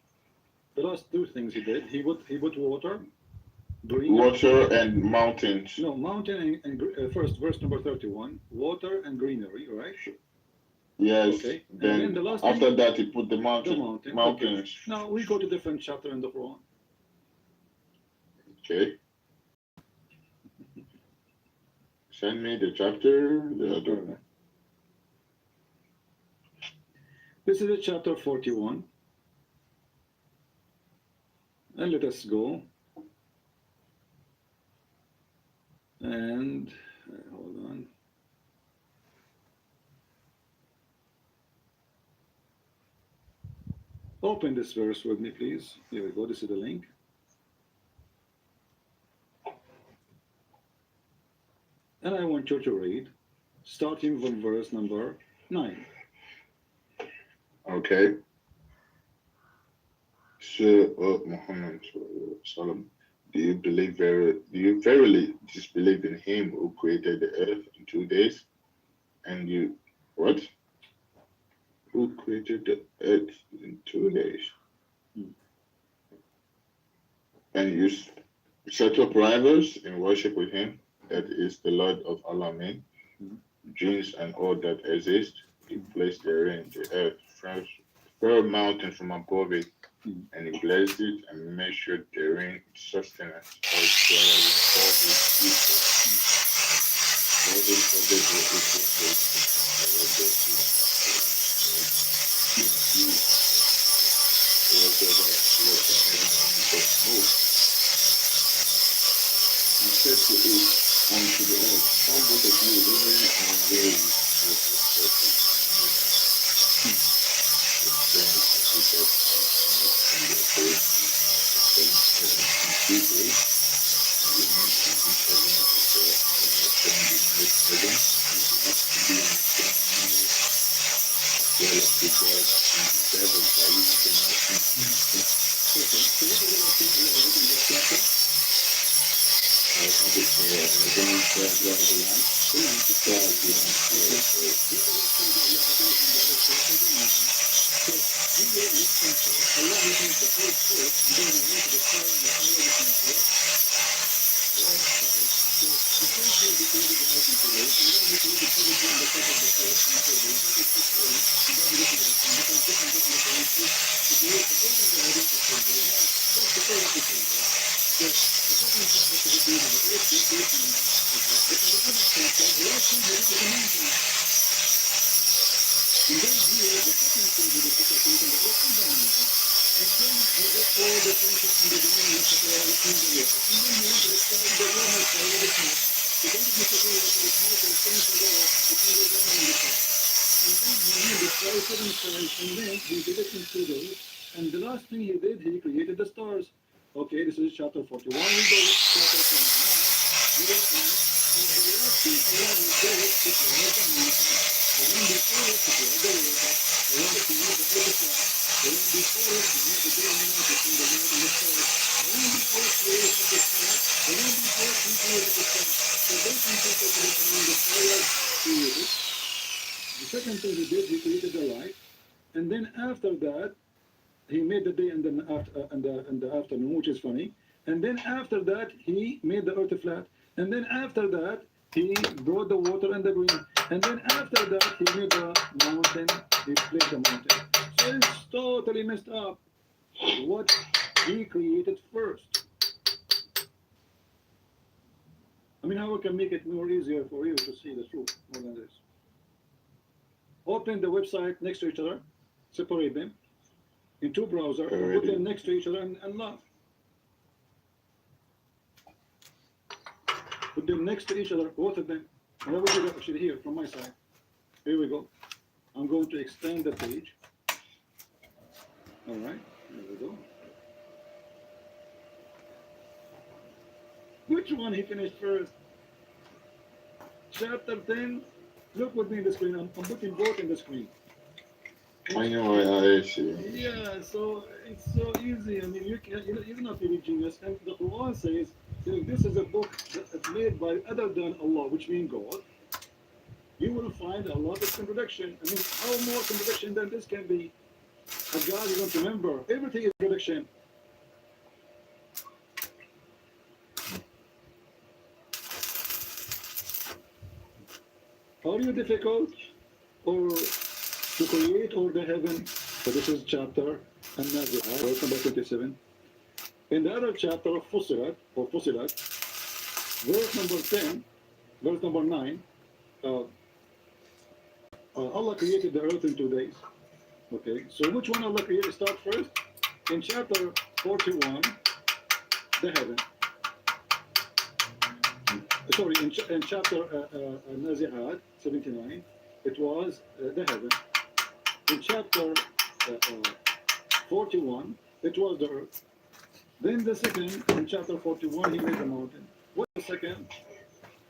The last two things he did. He put water, green. Water and mountains. No, mountain and first verse number 31. Water and greenery, right? Yes. Okay. Then, and then the last after thing, that he put the the mountains. Okay. Now we go to different chapter in the Quran. Okay. Send me the chapter. This is chapter 41. And let us go. And hold on. Open this verse with me, please. Here we go. This is the link. And I want you to read, starting from verse number 9. Okay. So, Muhammad, Do you verily disbelieve in him who created the earth in 2 days? And you, what? Who created the earth in 2 days? Hmm. And you set up rivals in worship with him, that is the Lord of Alamin, Hmm. dreams and all that exist. He placed therein the earth, firm mountain from above it, Hmm. and he blessed it and measured therein its sustenance, also in 4 days equal. 4 days, 4 days were equal days. And what days is whatever heaven move. He said to it unto the earth, come both of you wherein and where you will go forth and know me. Then he completed and the operation of 7 heaven in 3 days. And the meat in each heaven of the four, and the seven divided heaven, and the earth to be in the dominant as well as the God and the devil by using them as instruments. Okay, so what is it that Allah has written in this chapter? I have it here, heaven, stars, and the land, The land, the stars, stars, the land, land. yeah, Okay. so What are the things that Allah has written in the other chapter? The mountain. So we read in this chapter, Allah has made the earth first, and then He went to the sky and the fire and the sun, correct? yeah. Okay. So the first year He created the earth in 2 days, and then He created everything on the top of the earth in 4 days. That is 6 days, and that is the rest. And because different book in the Quran says He created everything in the heaven in 4 days. Now, that's the first He created. So the second time after He created the earth, He created the mountain. Okay. But in the other chapter, the last thing He did was the mountain. And then here, the second thing He did after creating the earth is the mountain. And then He did all the things in the beginning of the Quran in the water. And then He went to the sky and the warmer sky with the smoke. So then He separated the smoke and things in the earth between the heaven and the sky. And then He made the sky 7 skies, and then He did it in 2 days. And the last thing He did, He created the stars. Okay, this is chapter 41. We go to chapter 79. We will find that the last thing Allah will do is to create the mountain. The one before it to create the water. The one that He made the earth flat. The one before it He made the day and the night between the world and the stars. The one before it created the sky. The one before it He created the stars. So based on chapter 39, the sky was created. The second thing He did, He created the light. And then after that, He made the day and the afternoon, which is funny. And then after that, He made the earth flat. And then after that, He brought the water and the green. And then after that, He made the mountain. He placed the mountain. So it's totally messed up. What He created first. I mean, how we can make it more easier for you to see the truth more than this. Open the website next to each other, separate them in 2 browsers, and put them next to each other and laugh. Put them next to each other, both of them. And I will do that actually here from my side. Here we go. I'm going to extend the page. All right, there we go. Which one he finished first? Chapter 10. Look with me in the screen. I'm putting both in the screen. I know, I see. Yeah, so it's so easy. I mean, you're not really genius. And the Quran says, this is a book that's made by other than Allah, which means God. You will find a lot of contradiction. I mean, how more contradiction than this can be? A God you don't remember. Everything is contradiction. Are you difficult or to create or the heaven? So this is chapter An-Nazi'at, verse number 27. In the other chapter of Fussilat, verse number 10, verse number 9, Allah created the earth in 2 days. Okay, so which one Allah created? Start first. In chapter 41, the heaven. Sorry, in chapter Nazi'at 79, it was the heaven. In chapter 41, it was the earth. Then the second, in chapter 41, he made the mountain. What's the second?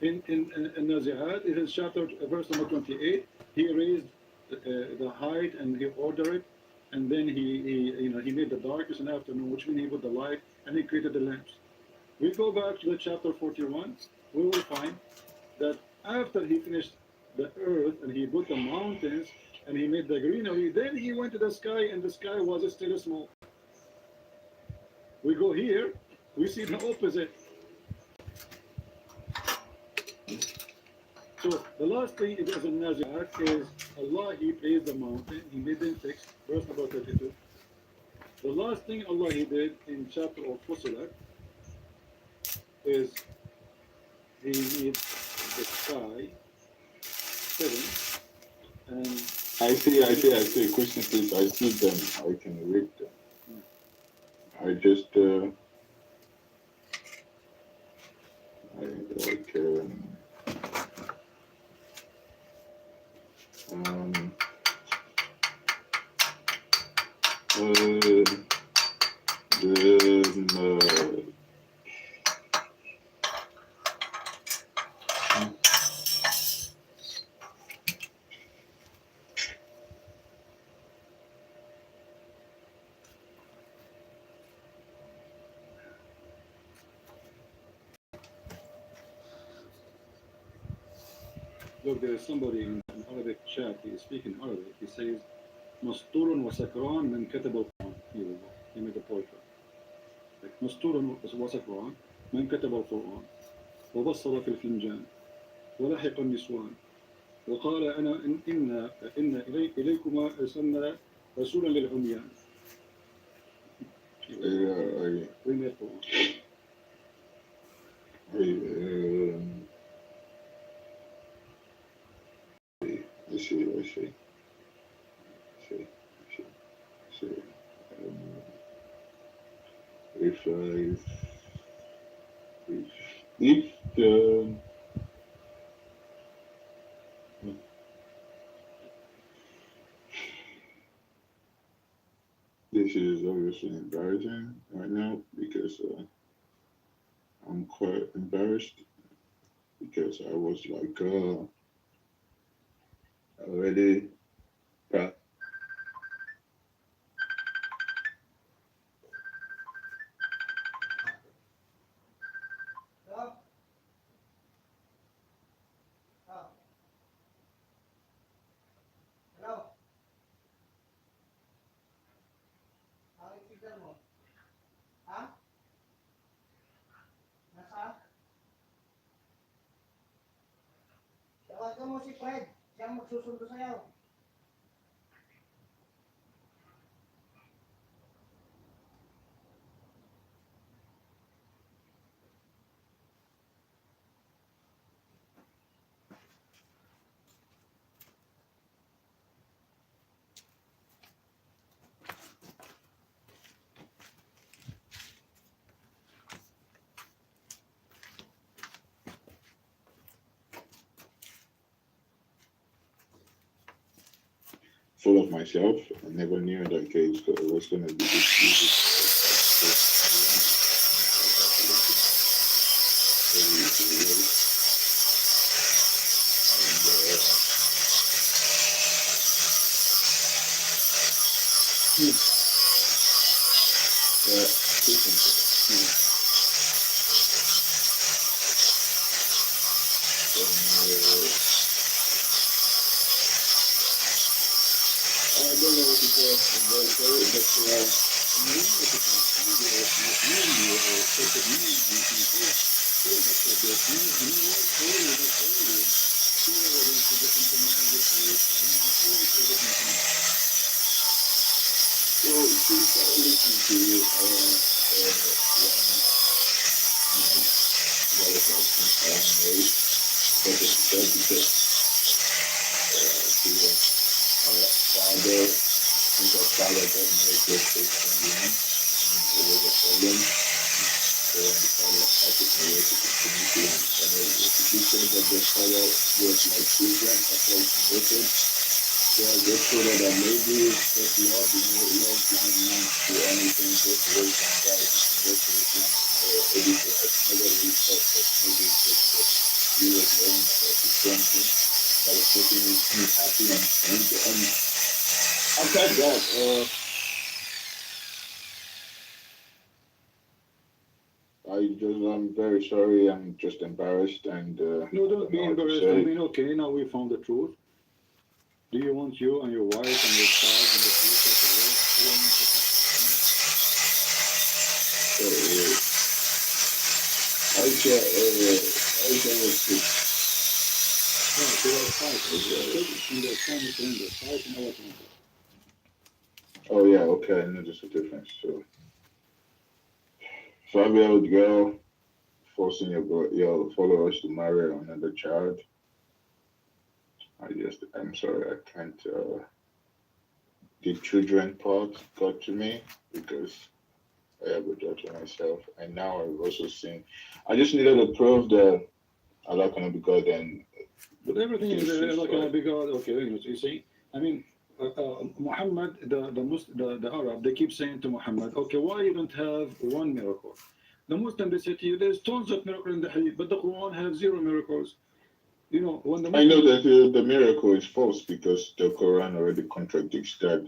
In Nazi'at, it is chapter verse number 28. He raised the height and he ordered it, and then he made the darkness and afternoon, which means he put the light, and he created the lamps. We go back to the chapter 41, we will find that after he finished the earth and he put the mountains and he made the greenery, then he went to the sky and the sky was still small. We go here, we see the opposite. So the last thing it is in Nazir is Allah, He placed the mountain, He made them fixed, verse number 32. The last thing Allah He did in chapter of Fusilat is He made the sky 7 and I see. Question please, I see them. I can read them. I just, I like, the, look, there is somebody in Arabic chat, he is speaking Arabic, he says, مسطور وسكران من كتب القرآن. Here we go. He made a poetry. Like, مسطور وسكران من كتب القرآن وبصر في الفنجان ولحق النسوان وقال أنا إن إليكما أرسلنا رسولا للعميان. We made Quran. I see. If this is obviously embarrassing right now because I'm quite embarrassed because I was like already. Hello? Nakikita mo? Ha? Nasa? Tawagan mo si Fred. Siya ang magsusundo sa'yo. Full of myself. I never knew that it was going to be this easy. I don't know what to say about it, but well, since I listened to what is that? But it's because father, since our father got married to a Christian woman, and it was a problem. So the father had to marry to continue to and father. She said that the father was like Christian after he converted. So I just thought that maybe that love, love blind man to anything, just wait on God to convert to Islam. Maybe so I never really thought that maybe it's just that he was learning about Christianity. I was making me happy and outside that, I I'm very sorry. I'm just embarrassed and No, don't be I don't know what to embarrassed. I say. mean, okay, now we found the truth. Do you want you and your wife and your child in the future to live? Aisha was sick. No, she was fighting. In the Islamic calendar, fighting our calendar. Oh yeah, okay, I know there's a difference. So 5-year-old girl forcing your followers to marry another child. I'm sorry, I can't. The children part got to me because I have a daughter myself, and now I've also seen. I just needed to prove that Allah cannot be God, and But everything is This is like right. a big God. Okay, you see, I mean, Muhammad, the Arab, they keep saying to Muhammad, okay, why you don't have one miracle? The Muslim, they say to you, there's tons of miracles in the Hadith, but the Quran has 0 miracles. You know, when the I know Muslim, that the miracle is false because the Quran already contradicts that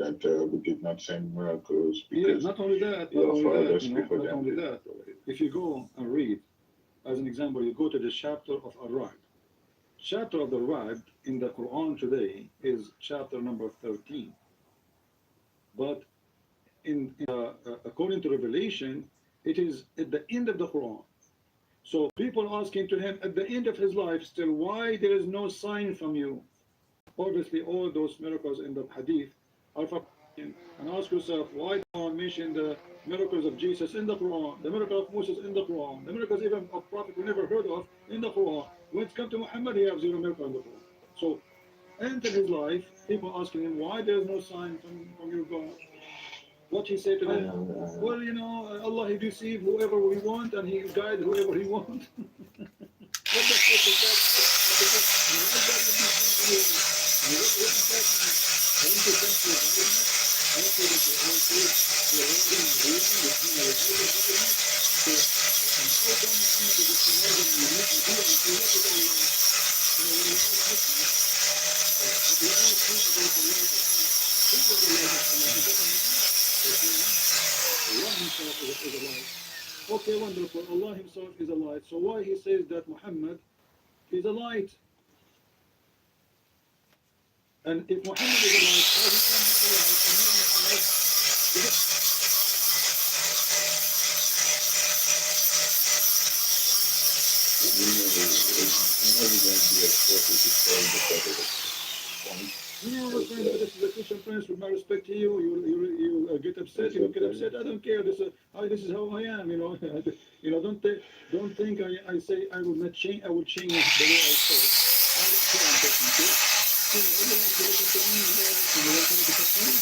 we did not send miracles yeah, because not only that, your you fathers know, before not them only did. that. If you go and read, as an example, you go to the chapter of Ar-Ra'd. Chapter of the Ra'd in the Quran today is chapter number 13. But according to Revelation, it is at the end of the Quran. So people asking to him at the end of his life still, why there is no sign from you? Obviously, all those miracles in the Hadith are from him. And ask yourself, why don't mention the miracles of Jesus in the Quran, the miracle of Moses in the Quran, the miracles even of Prophet we never heard of in the Quran? When it's come to Muhammad, he has 0 miracle in the Quran. So, end of his life, people asking him, why there is no sign from your God? What he said to them, well, you know, Allah, he deceive whoever he want and he guide whoever he want. What the fuck is that? Why God would deceive anyone? What does that mean? I want to thank you very much. I want you to answer the holding and reading between the Republic government. So, how come Muhammad is describing you and he and he what is Allah? You know, when you ask Muslims, if you ask who is Allah, who is Allah? Is that a man? Allah himself is a light. Okay, wonderful. Allah himself is a light. So why he says that Muhammad is a light? And if Muhammad is a light, how he can be a light and he himself is a... No, my friend, this is a Christian prince. With my respect to you, you get upset. You get upset. I don't care. This is how I am. You know, you know. Don't think I say I will not change. I will change the way I talk. I don't care. I'm talking to you. You know, you like to listen to me. You like me to talk to you.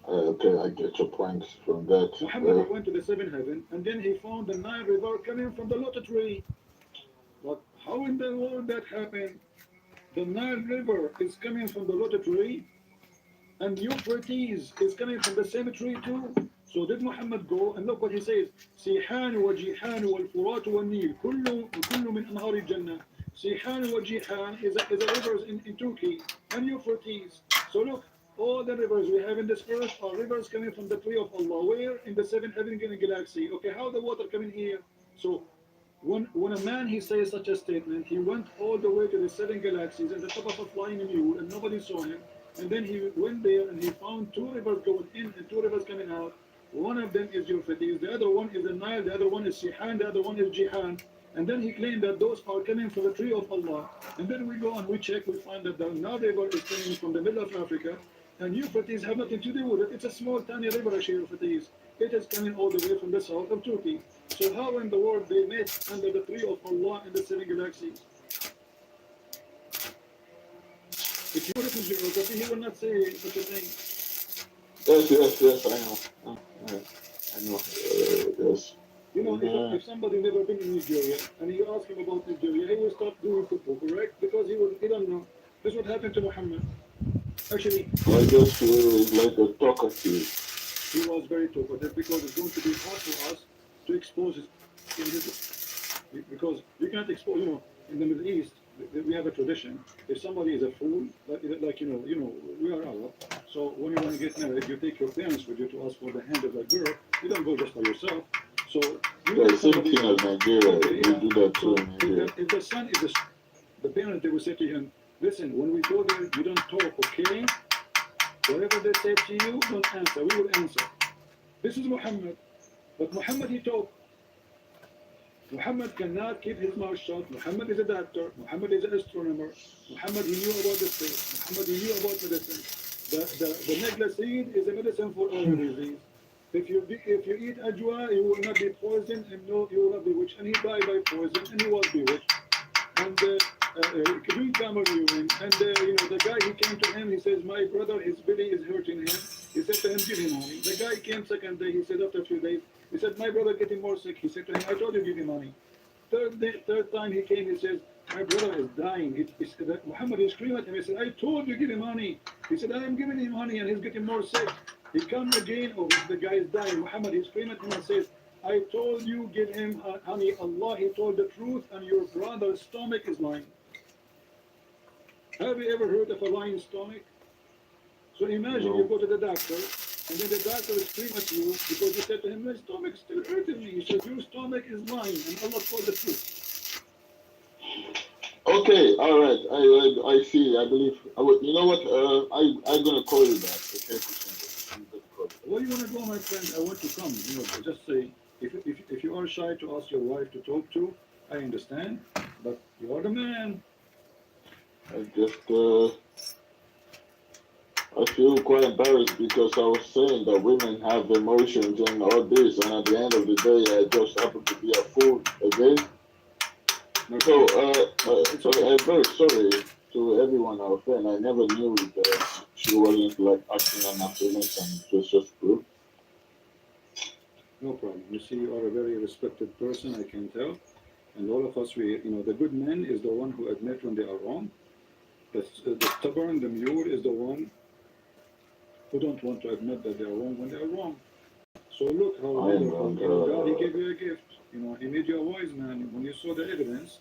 Okay, I get your point from that. Muhammad went to the 7th heaven and then he found the Nile River coming from the lotus tree. But how in the world that happened? The Nile River is coming from the lotus tree and Euphrates is coming from the same tree too. So did Muhammad go and look what he says: سيحان وجيحان والفرات والنيل كل من أنهار الجنة. سيحان وجيحان is a rivers in Turkey and Euphrates. So look, all the rivers we have in this earth are rivers coming from the tree of Allah. Where? In the 7th heaven galaxy. Okay, how the water coming here? So when a man he says such a statement, he went all the way to the 7 galaxies at the top of a flying mule and nobody saw him. And then he went there and he found 2 rivers going in and 2 rivers coming out. One of them is Euphrates, the other one is the Nile, the other one is Sihan, the other one is Jihan. And then he claimed that those are coming from the tree of Allah. And then we go and we check, we find that the Nile River is coming from the middle of Africa. And Euphrates have nothing to do with it. It's a small tiny river, actually, Euphrates. It is coming all the way from the south of Turkey. So how in the world they met under the tree of Allah in the 7 galaxies? If you listen to geography, he will not say such a thing. Yes, I know. I know. Yes. You know, if somebody never been in Nigeria and you ask him about Nigeria, he will start doing football, correct? Because he don't know. This is what happened to Muhammad. Actually, I just like a talkative. he was very talkative because it's going to be hard for us to expose because you can't expose, in the Middle East, we have a tradition. If somebody is a fool, like we are Arab. So when you want to get married, you take your parents with you to ask for the hand of the girl. You don't go just by yourself. So The same thing as Nigeria. We do that too in Nigeria. if the son is the parent, they will say to him, listen, when we go there, you don't talk, okay? Whatever they say to you, don't answer. We will answer. This is Muhammad. But Muhammad, he talked. Muhammad cannot keep his mouth shut. Muhammad is a doctor. Muhammad is an astronomer. Muhammad, he knew about the space. Muhammad, he knew about medicine. The necklace seed is a medicine for all your disease. If you eat ajwa, you will not be poisoned, and no, you will not be bewitched. And he died by poison, and he was bewitched. And Kabir Kamar Yuan, and the guy, he came to him, he says, my brother, his belly is hurting him. He said to him, give him money. The guy came second day, he said after a few days, he said, my brother getting more sick. He said to him, I told you, give him money. Third time he came, he says, my brother is dying. Muhammad, he screamed at him, he said, I told you, give him money. He said, I am giving him money, and he's getting more sick. He comes again, the guy is dying. Muhammad, he screamed at him and says, I told you, give him honey. Allah, he told the truth, and your brother's stomach is lying. Have you ever heard of a lying stomach? So imagine you go to the doctor, and then the doctor will scream at you because you said to him, my stomach is still hurting me. He said, your stomach is lying, and Allah told the truth. Okay, all right. I see. I believe. You know what? I'm gonna call you back. Okay. I'm gonna call you. Where you want to go, my friend? I want to come. Just say, if you are shy to ask your wife to talk to, I understand, but you are the man. I feel quite embarrassed because I was saying that women have emotions and all this, and at the end of the day, I just happen to be a fool again. So, I'm very sorry to everyone out there, and I never knew that she wasn't like acting on her feelings, and it was just good. No problem. You see, you are a very respected person, I can tell. And all of us, the good man is the one who admit when they are wrong. The stubborn, the mule is the one who don't want to admit that they are wrong when they are wrong. So look how wonderful God, he gave you a gift. He made you a wise man. When you saw the evidence,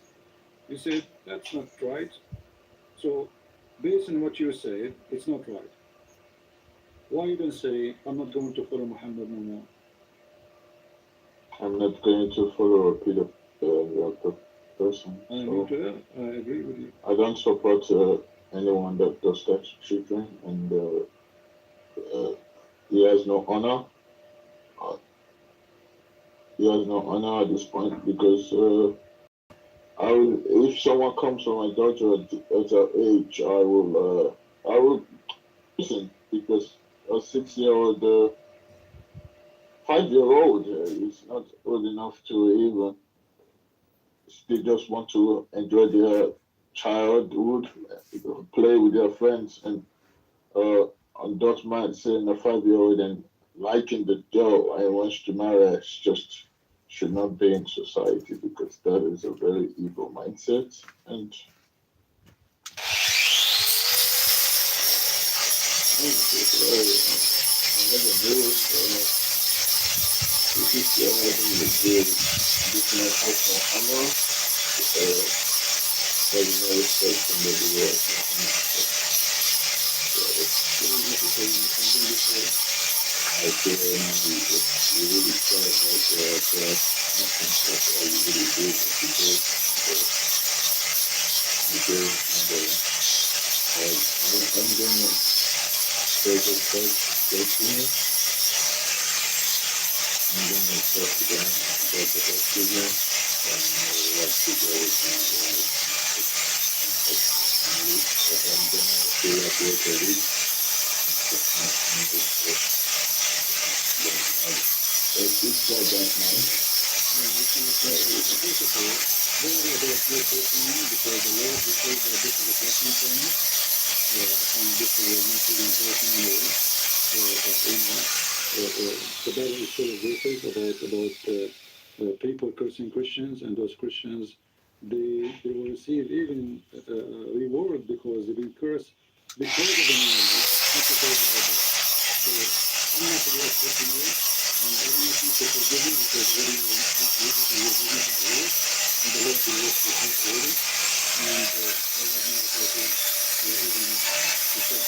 you said, that's not right. So based on what you said, it's not right. Why you don't say, I'm not going to follow Muhammad no more? I'm not going to follow a Peter person. I agree with you. I don't support anyone that does that cheating, and he has no honor. He has no honor at this point because if someone comes from my daughter at her age, I will listen, because a 6-year-old, 5-year-old is not old enough to even. They just want to enjoy their childhood, play with their friends, and adult man saying a 5-year-old and liking the girl I wants to marry just should not be in society, because that is a very evil mindset. And I never knew this is the business of Muhammad. Having no respect from the world. I feel you really try nothing, that's all you really do is you do, I'm gonna say the first statement. I'm gonna talk to them about the oxygen, and I would like to go with I'm gonna stay up with the week. It's so that nice. Because the Lord declared that this is a blessing for me, and this will not even hurt me anyway. The Bible is full of verses about people cursing Christians, and those Christians, they will receive even reward because they will curse because of the name of God, not because of others. So not expecting you. And I don't know if you should forgive me because very and the Lord will work with you already. And I have no authority to even accept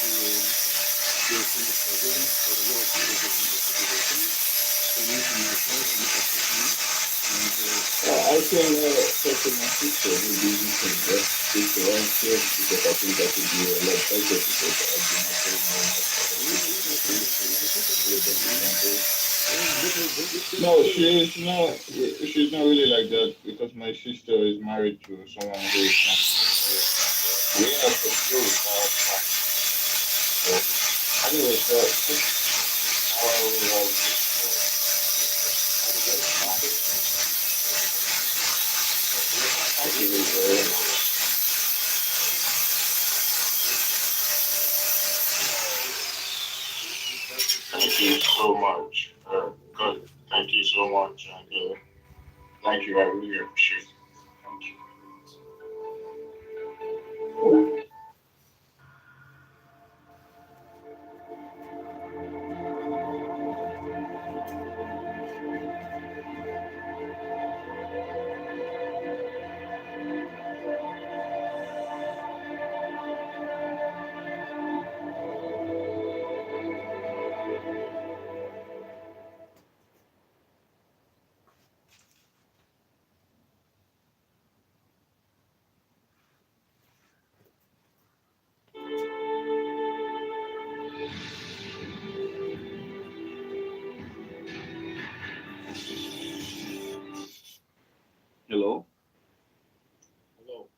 your sin of forgiveness, for the Lord will give you the forgiveness. So me and myself, and Pastor Sam, and I can talk to my sister. Maybe we can just speak to her here because I think that would be a lot better because I do not very No, she's not really like that because my sister is married to someone who is not. We have to do it. Anyway, thank you very much. Thank you so much. Good. Thank you so much. And thank you. I really appreciate it. Thank you. hello? Hello.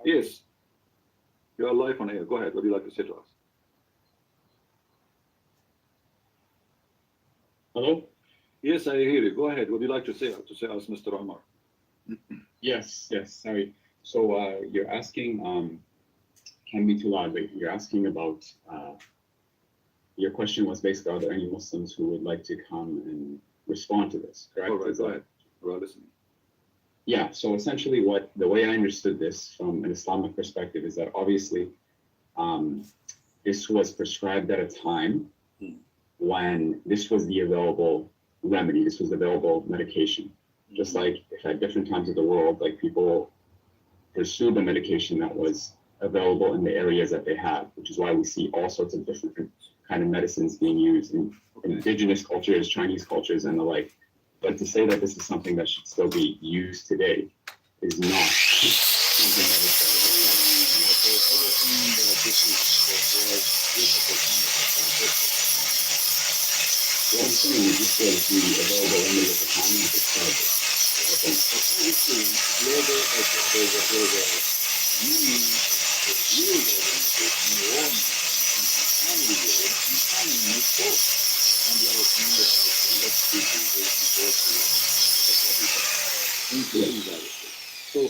Yes. You are live on air. Go ahead. What do you like to say to us? Hello? Yes, I hear you. Go ahead. What do you like to say us, Mr. Omar? Yes, sorry. So you're asking, can be too loud, but you're asking about, your question was basically, are there any Muslims who would like to come and respond to this, correct? All right, go ahead. We're listening. Yeah, so essentially the way I understood this from an Islamic perspective is that obviously this was prescribed at a time when this was the available remedy, this was the available medication. Just like if at different times of the world, like people pursued the medication that was available in the areas that they have, which is why we see all sorts of different kind of medicines being used in indigenous cultures, Chinese cultures, and the like. But to say that this is something that should still be used today is not something that is what I'm saying is this was the available remedy at the time and it's private. So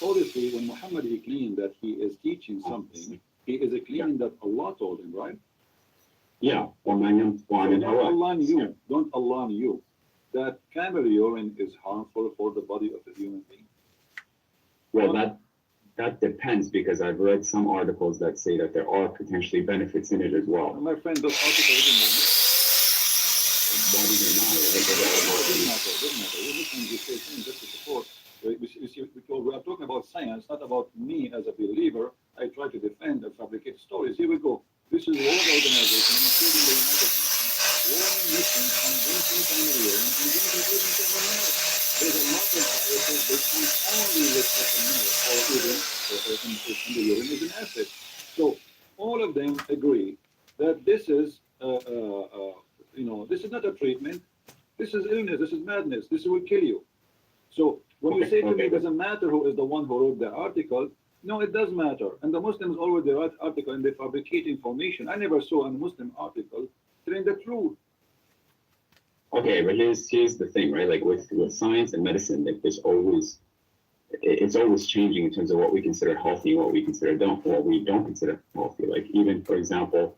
obviously, when Muhammad he claimed that he is teaching something, he is claiming that Allah told him, right? Yeah, So don't align you. Don't align you. That camel urine is harmful for the body of a human being. Well, that depends because I've read some articles that say that there are potentially benefits in it as well. My friend, those articles don't Why does it matter? doesn't matter. You listen to say things just to support. You see, because we are talking about science, not about me as a believer. I try to defend and fabricate stories. Here we go. This is World Organization, including the United Nations, warning nations on drinking camel urine and drinking even camel milk. There's a lot of viruses they can only look at the milk or even in the urine is an acid. So all of them agree that this is, this is not a treatment. This is illness. This is madness. This will kill you. So when you say to me, it doesn't matter who is the one who wrote the article, no, it does matter. And the Muslims always write article and they fabricate information. I never saw a Muslim article telling the truth. Okay, but here's the thing, right? Like with science and medicine, like it's always changing in terms of what we consider healthy and what we don't consider healthy. Like even, for example,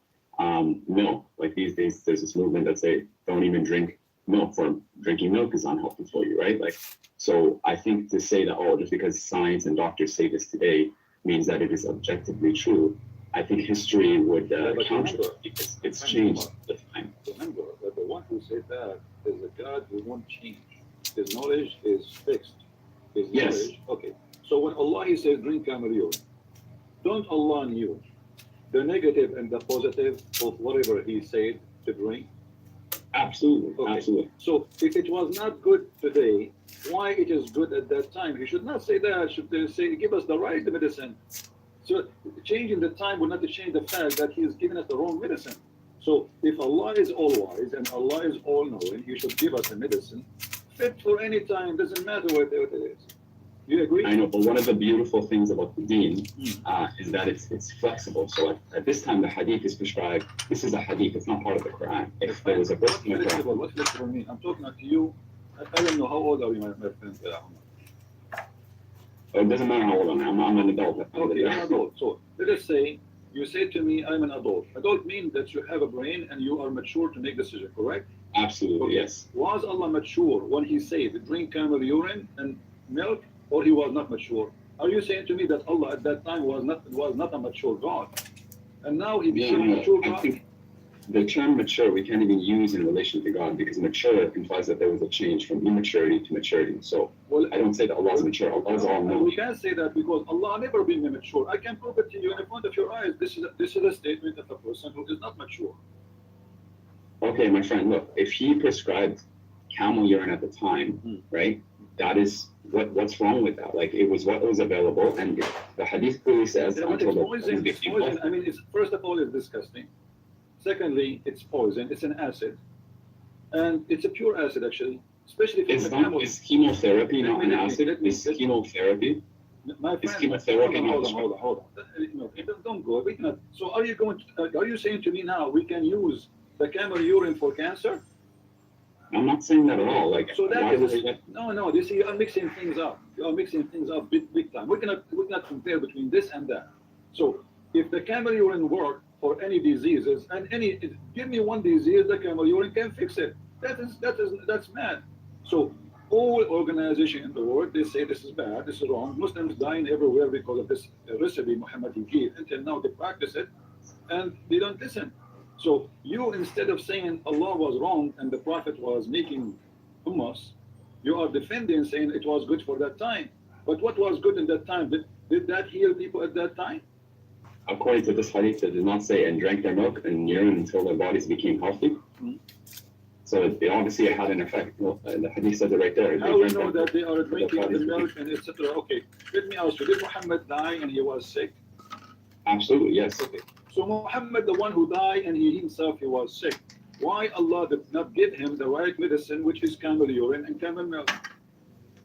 milk. Like these days, there's this movement that say don't even drink milk, for drinking milk is unhealthy for you, right? Like, so I think to say that, just because science and doctors say this today means that it is objectively true, I think history would counter it because it's changed with time. Remember, said that is a God who won't change. His knowledge is fixed. His Yes. knowledge, okay. So when Allah he says drink camel urine, don't Allah knew the negative and the positive of whatever he said to drink? Absolutely, Okay. absolutely. So if it was not good today, why it is good at that time? He should not say that. Should say give us the right medicine. So changing the time will not change the fact that he is giving us the wrong medicine. So if Allah is all wise and Allah is all knowing, He should give us a medicine fit for any time. Doesn't matter what it is. You agree? I know, but one of the beautiful things about the deen Hmm. is that it's flexible. So at this time, the hadith is prescribed. This is a hadith. It's not part of the Quran. If there was a verse What in the Quran, flexible? What flexible mean? I'm talking to you. I don't know how old are you, my friend. it doesn't matter how old I am. I'm an adult. Okay, I'm an adult. So let us say you say to me, I'm an adult. Adult means that you have a brain and you are mature to make decisions, correct? Absolutely, yes. Was Allah mature when He said drink camel urine and milk, or He was not mature? Are you saying to me that Allah at that time was not a mature God, and now He Yeah, became a no, mature I God? think the term mature we can't even use in relation to God because mature implies that there was a change from immaturity to maturity. So Well, I don't say that Allah is mature. Allah is all we knowing. can't say that because Allah never been mature. I can prove it to you in front of your eyes. This is a statement of a person who is not mature. Okay, my friend, look, if He prescribed camel urine at the time, right? That is what's wrong with that? Like it was what was available, and the hadith clearly says Yeah, but until it's the poison. It's poison. I mean, it's first of all, it's disgusting. Secondly, it's poison. It's an acid, and it's a pure acid actually, especially from the camel. Is chemotherapy not an Let me- acid? let me- Is chemotherapy? My Is friend, chemotherapy hold not on. No, don't go. We cannot. So are you going? Are you saying to me now we can use the camel urine for cancer? I'm not saying that at all. Like So that why is would I get- no. You see, you are mixing things up. You are mixing things up big time. We cannot compare between this and that. So if the camel urine work for any diseases and give me one disease, the camel urine can fix it. That's mad. So all organization in the world they say this is bad, this is wrong. Muslims dying everywhere because of this recipe Muhammad gave. Until now they practice it and they don't listen. So you, instead of saying Allah was wrong and the Prophet was making hummus, you are defending saying it was good for that time. But what was good in that time? Did that heal people at that time? according to this hadith, it did not say and drank their milk and urine until their bodies became healthy. So it obviously had an effect. Well, the hadith says it right there. How we know that they are drinking the milk and etc. Okay, let me ask you, did Muhammad die and he was sick? Absolutely, yes. Okay. So Muhammad, the one who died and he himself, he was sick. Why Allah did not give him the right medicine, which is camel urine and camel milk?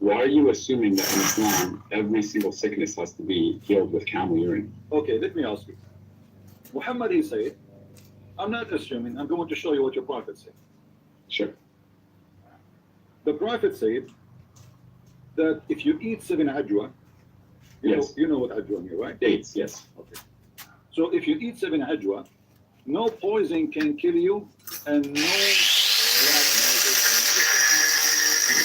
Why are you assuming that in Islam, every single sickness has to be healed with camel urine? Okay, let me ask you. Muhammad, he said, I'm not assuming, I'm going to show you what your prophet said. Sure. The prophet said that if you eat 7 ajwa, Yes. you know what ajwa means, right? Dates, yes. Okay. So if you eat 7 ajwa, no poison can kill you and no black magic can kill you.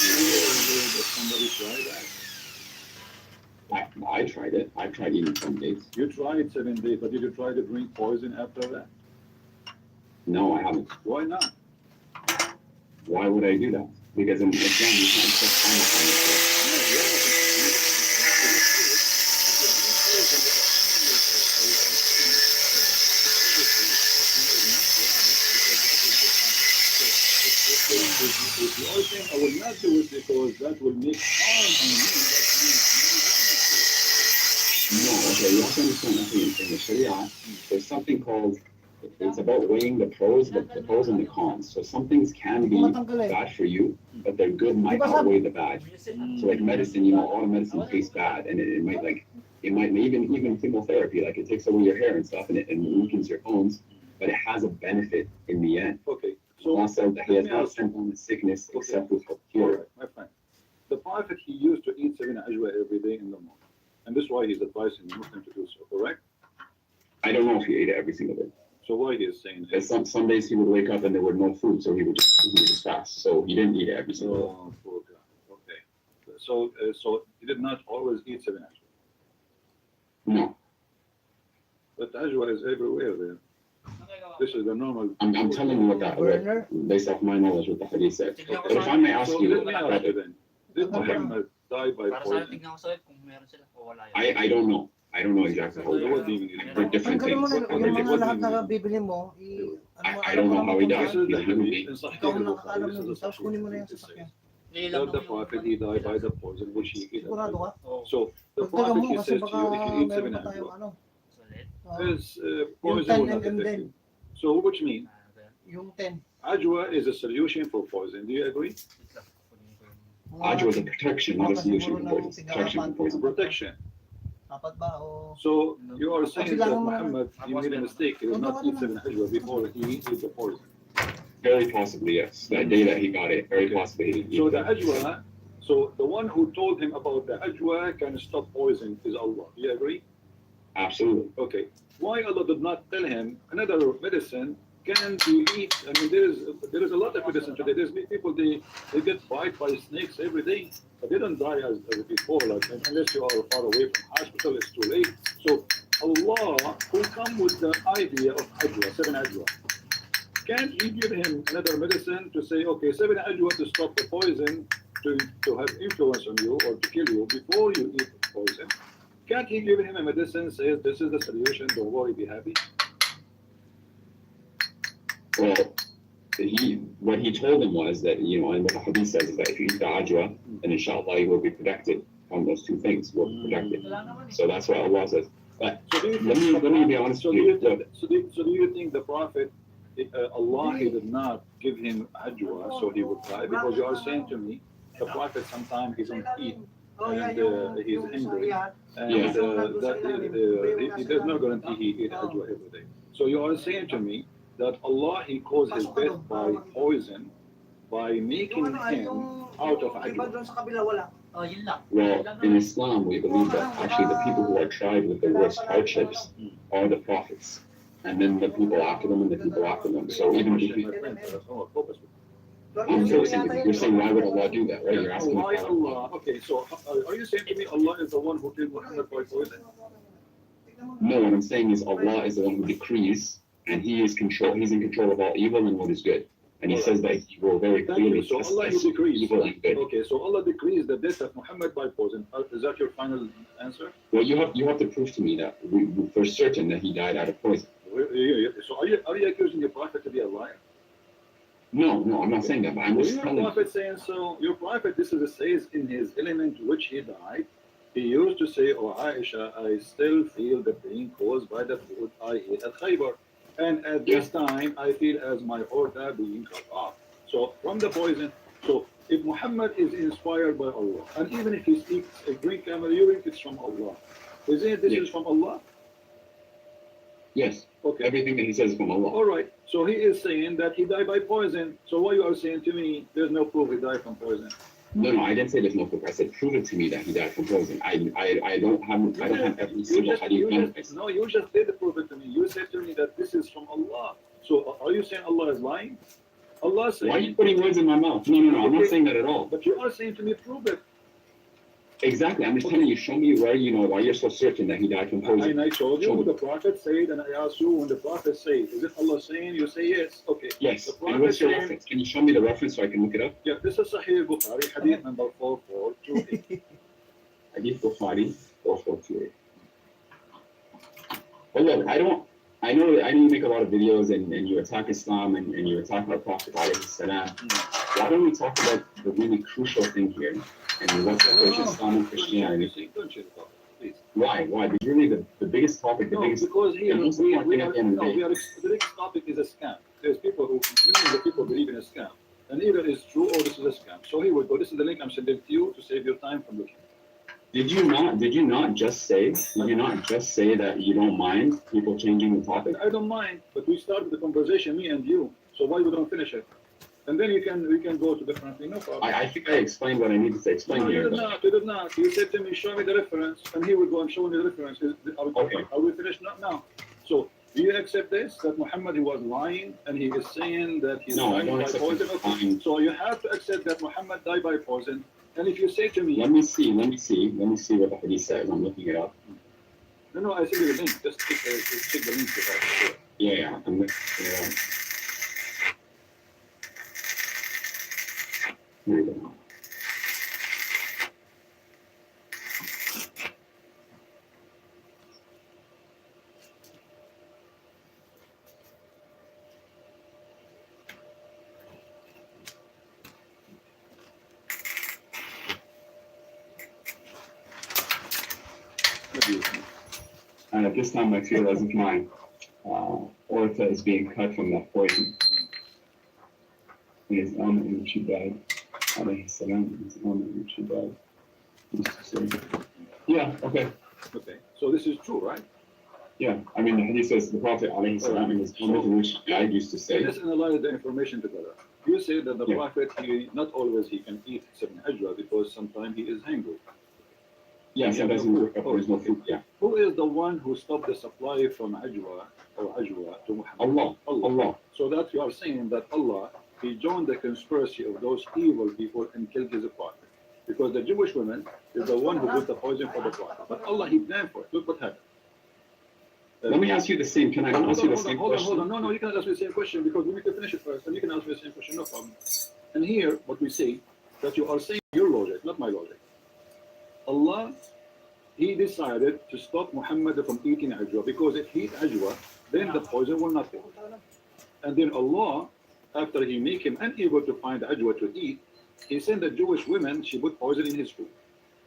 Somebody try that. I tried it. I tried eating some dates. You tried 7 days, but did you try to drink poison after that? No, I haven't. Why not? Why would I do that? Because in Islam, you can't put time on it. If you are saying I will not do it because that will make harm on me, No, okay, you have to understand that in the Sharia, there's something called, it's about weighing the pros and the cons. So some things can be bad for you, but their good might outweigh the bad. So like medicine, all the medicine tastes bad, and it might even chemotherapy, like it takes away your hair and stuff, and it weakens your bones, but it has a benefit in the end. okay. Allah So said that He has not sent on the sickness except with a all cure. right, my friend. The Prophet, he used to eat 7 ajwa every day in the morning. And this is why he's advising the Muslim to do so, correct? I don't know if he ate it every single day. So why he is saying Because some days he would wake up and there were no food, so he would just fast. So he didn't eat it every single day. Oh, poor guy. Okay. So he did not always eat 7 ajwa. No, But ajwa is everywhere there. This is the normal. I'm telling you what Burner? based off my knowledge, what the hadith said. But if I may ask So you, let me ask you then. Did Muhammad die by Para sa akin, poison? tingnan ko sa web kung meron sila o wala yun. I don't know. I don't know exactly how. So what do you mean? They're different Tanggalin mo things. na They're yung mga different lahat things. na bibili mo. I don't know how he died. This is the He didn't hadith eat. in Sahih Ikaw ang al-Bukhari. nakakaalam This nun. is the Tapos kunin mo na yung hadith. It sasakyan. says, Hindi lang That the yung- prophet he died by the poison which he ate. Sigurado ka? Oo. So the Pagtaga prophet mo he kasi says to baka you if you eat 7 meron pa tayong ajwa, ano. Sulit. this Yung poison 10 will not mm affect din. you. So which means Ah, okay. Yung 10. ajwa is a solution for poison. Do you agree? Wait lang, kunin ko yung- Ajwa was a protection, not a solution for poison. Protection for poison. Protection. Apat ba o... So you are saying that Kailangan mo- Muhammad he made a mistake. He did not eat 7 ajwa before he ate the poison. Very possibly, yes. That day that he got it, very possibly he didn't eat So it. the ajwa, so the one who told him about the ajwa can stop poison is Allah. Do you agree? Absolutely. Okay. Why Allah did not tell him another medicine can you eat? I mean, there is a lot of medicine today. There's people they get bite by snakes every day, but they don't die as before. Like unless you are far away from hospital, it's too late. So Allah who come with the idea of ajwa, 7 ajwa. Can't He give him another medicine to say, okay, 7 ajwa to stop the poison to have influence on you or to kill you before you eat the poison? Can't He give him a medicine says this is the solution? Don't worry, be happy. Well, what he told him was that, and what the hadith says is that if you eat the ajwa, then inshallah you will be protected from those two things. You will be protected. Wala naman eh. So that's what Allah says. But So do you let me be honest So with do you. you think, so do you think the Prophet, Allah, He did not give him ajwa so he would die? Because you are saying to me, the Prophet sometimes he don't eat Oh, yeah, and yung... he's yung angry. sa and Yeah. there's no guarantee he eat ajwa every day. So you are saying to me that Allah, He caused his death by poison by making Yung ano ay him yung... out of Diba ajwa. doon sa kabila wala? Oh, yun lang. Well, in Islam, we believe that actually the people who are tried with the worst hardships are the prophets, and then the people after them and the people after them. So even if you, I'm you're saying why would Allah do that, right? You're asking Why why Allah? Okay, so are you saying to me Allah is the one who killed Muhammad by poison? No, what I'm saying is Allah is the one who decrees, and He's in control of all evil and what is good. And He says that He will very Thank you. clearly So test Allah us He decrees. evil and good. Okay, so Allah decrees the death of Muhammad by poison. Is that your final answer? Well, you have to prove to me that for certain that he died out of poison. So are you accusing your prophet to be a liar? No, I'm not saying that, but I'm Well, just your telling you. prophet saying so. Your prophet, this is says in his element which he died. He used to say, "Oh Aisha, I still feel the pain caused by the food I ate at Khaybar, and at this time I feel as my order being cut off." So from the poison. So if Muhammad is inspired by Allah, and even if he speaks a drink camel urine, it's from Allah. Isn't it? This Yeah. is from Allah. Yes, Okay. everything that he says is from Allah. All right. So he is saying that he died by poison. So why you are saying to me there's no proof he died from poison? No, I didn't say there's no proof. I said prove it to me that he died from poison. I don't have every single hadith manifest. No, you just did prove it to me. You said to me that this is from Allah. So are you saying Allah is lying? Allah Why are you saying, putting words in my mouth? No, I'm not saying that at all. but you are saying to me, prove it. Exactly, I'm just telling you, show me where why you're so certain that he died from poison. And I told Show you me. the Prophet said, and I asked you when the Prophet said, is it Allah saying? You say yes. Okay. Yes, The and Prophet what's your saying, reference? Can you show me the reference so I can look it up? yeah, this is Sahih Bukhari, hadith number 4428. Hadith Bukhari, 4428. But look, I know you make a lot of videos and you attack Islam and you attack our Prophet alayhi salam. Why don't we talk about the really crucial thing here and what separates Islam and Christianity? Don't you talk, please. Why? Because really the biggest topic, the No, biggest because here the most we important are, thing at the end of the no, day. we are, the next topic is a scam. There's people who, millions of people believe in a scam. And either it's true or this is a scam. So here we go. This is the link I'm sending to you to save your time from looking. Did you not just say that you don't mind people changing the topic? I don't mind, but we started the conversation, me and you. So why we don't finish it? And then we can go to different thing, no problem. I think I explained what I needed to explain No, you here. did but- not. You did not. You said to me, show me the reference, and he would go and show me the reference. Are we finished? Not now. So do you accept this, that Muhammad he was lying and he is saying that he's No, I dying don't by accept poison? it. Okay. So you have to accept that Muhammad died by poison. And if you say to me, Let me see what the hadith says. I'm looking it up. no, I send you the link. Just check the link. Yeah, I'm looking it up. Here we go. And at this time, I feel as if my aorta is being cut from that poison. His element in which he died. Alayhi salam, his element in which he died. Yeah, okay. Okay. So this is true, right? Yeah, I mean, the hadith says the Prophet alayhi salam in his element in which he died used to say. Let's analyze the information together. You say that the Yeah. Prophet, he not always he can eat certain ajwa because sometimes he is hungry. Yeah, sometimes he wake up, there's no food. Yeah. Who is the one who stopped the supply from ajwa to Muhammad? Allah. So that you are saying that Allah, he joined the conspiracy of those evil people and killed his prophet. Because the Jewish woman is the one who put the poison for the prophet. But Allah, he planned for it. Look what happened. Let me ask you the same. Can I ask you the same Hold question? on. No, you can ask me the same question because we need to finish it first, and you can ask me the same question, no problem. And here, what we say, that you are saying your logic, not my logic. Allah, he decided to stop Muhammad from eating ajwa because if he eat ajwa, then the poison will not go. And then Allah, after he make him unable to find ajwa to eat, he sent the Jewish women, she put poison in his food.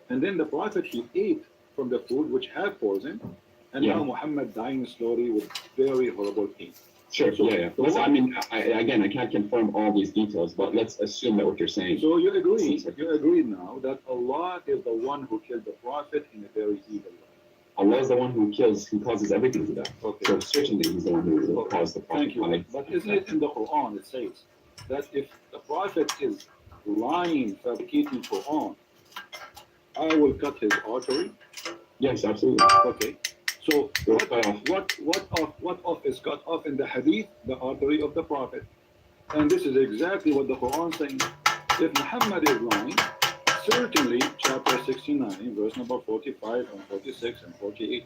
And then the Prophet, he ate from the food which had poison, and Yeah. now Muhammad dying slowly with very horrible pain. Sure, So- yeah. I mean, again, I can't confirm all these details, but let's assume that what you're saying. So you agree now that Allah is the one who killed the Prophet in a very evil way. Allah is the one who causes everything to die. Okay. So certainly he's the one who Okay. caused the Prophet. Thank you. But isn't it in the Quran, it says that if the Prophet is lying, fabricating Quran, I will cut his artery. Yes, absolutely. Okay. So It was cut off. what off is cut off in the hadith, the artery of the Prophet. And this is exactly what the Quran is saying. If Muhammad is lying, certainly chapter 69, verse number 45 and 46 and 48.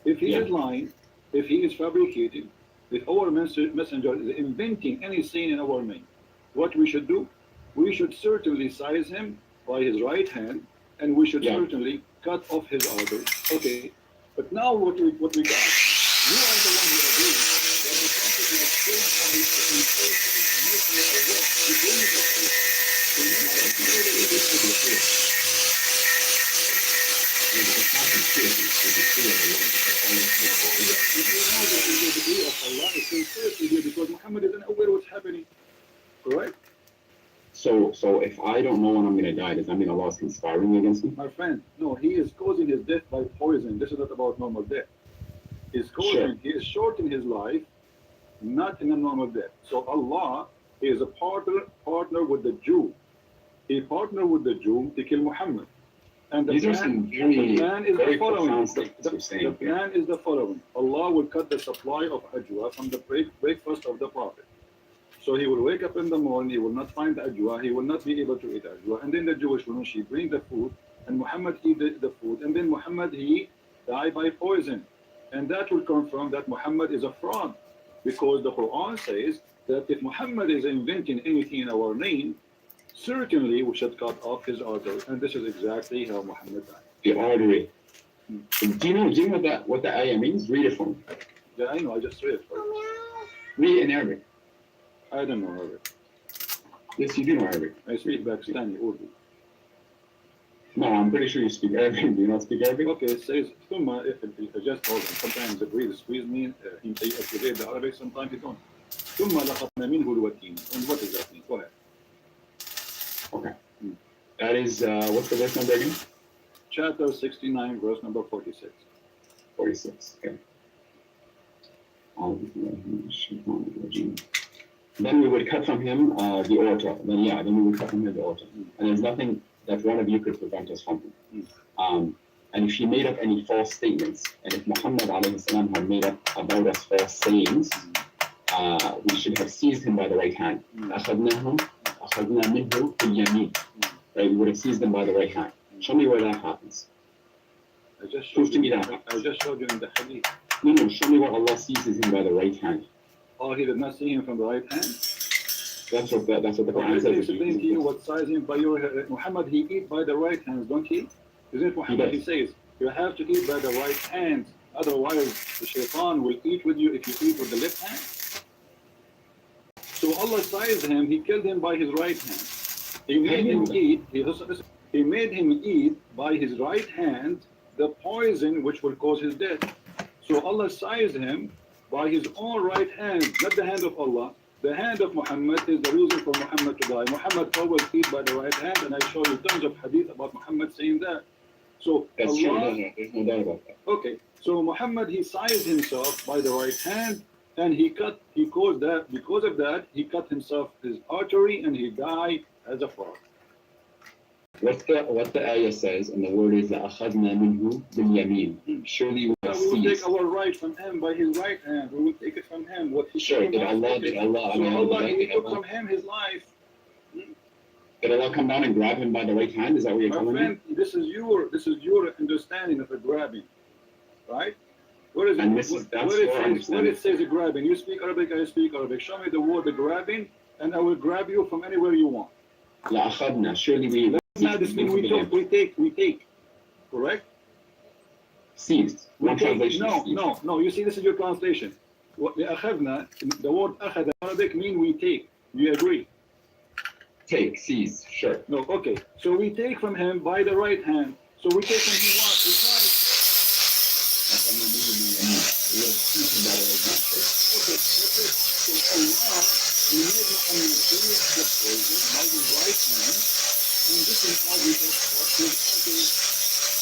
If he Yeah. is lying, if he is fabricating, if our messenger is inventing any sin in our name, what we should do? We should certainly seize him by his right hand, and we should Yeah. certainly cut off his artery. Okay. But now what we got? You are the one who agrees that the Prophet was killed for his nuclear arrest. He brings us to it. So you have to know that it is a mistake. It's not conspiracy, it's the decree of Allah. You know that the decree of Allah is conspiracy here because Muhammad isn't aware what's happening. Correct? So if I don't know when I'm going to die, does that mean Allah is conspiring against me? My friend, no, he is causing his death by poison. This is not about normal death. He is shortening his life, not in a normal death. So Allah is a partner with the Jew. He partnered with the Jew to kill Muhammad. And the These are some plan is the very following. profound statements you're saying. The plan is the following. Allah will cut the supply of ajwa from the breakfast of the Prophet. So he will wake up in the morning, he will not find the ajwa, he will not be able to eat ajwa. And then the Jewish woman, she bring the food, and Muhammad eat the food. And then Muhammad, he die by poison. And that will confirm that Muhammad is a fraud. Because the Quran says that if Muhammad is inventing anything in our name, certainly we should cut off his artery. And this is exactly how Muhammad died. The artery. Do you know what the ayah means? Read it for me. Yeah, I know, I just read it for you. Read it in Arabic. I don't know Arabic. Yes, you do know Arabic. I speak Pakistani Urdu. No, I'm pretty sure you speak Arabic. Do you not speak Arabic? Okay, it says, ثم if just hold on. Sometimes the breeze squeeze me, he activate the Arabic, sometimes he don't. ثم لقطنا منه الوتين. And what does that mean? Go ahead. Okay. That is, what's the verse number again? Chapter 69, verse number 46. 46. Okay. Then we would cut from him the aorta. Then we would cut from him the aorta. And there's nothing that one of you could prevent us from. And if he made up any false statements, and if Muhammad alayhi salam had made up about us false sayings, we should have seized him by the right hand. أخذنا منه باليمين. Right, we would have seized him by the right hand. Show me where that happens. I just Prove showed to me you. that. I just showed you in the hadith. No, show me where Allah seizes him by the right hand. Oh, he did not see him from the right hand. That's what the Quran Let me says. explain to you what size him by your Muhammad. He eat by the right hands, don't he? Isn't it Muhammad? He does. says you have to eat by the right hand. Otherwise, the shaitan will eat with you if you eat with the left hand. So Allah sized him. He killed him by his right hand. He made him eat. He made him eat by his right hand the poison which will cause his death. So Allah sized him by his own right hand, not the hand of Allah. The hand of Muhammad is the reason for Muhammad to die. Muhammad always eat by the right hand, and I show you tons of hadith about Muhammad saying that. So That's Allah, true. There's no doubt about that. okay. So Muhammad, he sized himself by the right hand, and because of that, he cut himself his artery, and he died as a frog. What the ayah says, and the word is أخذنا منه باليمين. Surely we have We will take seized. our right from him by his right hand. We will take it from him. What he Sure, took did from us, Allah, okay. did Allah, So Allah, he did took Allah, from him his life. did Allah come down and grab him by the right hand? Is that what you're My telling me? friend, this is your understanding of a grabbing, right? Where is it? And this is- that's where it your says, understanding. where it says a grabbing. You speak Arabic, I speak Arabic. Show me the word the grabbing, and I will grab you from anywhere you want. لأخذنا. Surely we Now this means we take, correct? seized. We One take, translation. is seized. no. You see, this is your translation. أخذنا, the word أخذ in Arabic mean we take. You agree? Take, seize, sure. No, okay. So we take from him by the right hand. So we take from him what? His right. أخذنا منه باليمين. We have seized him by the right hand. Sure. Okay, that's it. So Allah, He made Muhammad take the poison by his right hand, and this is how we get what his artery.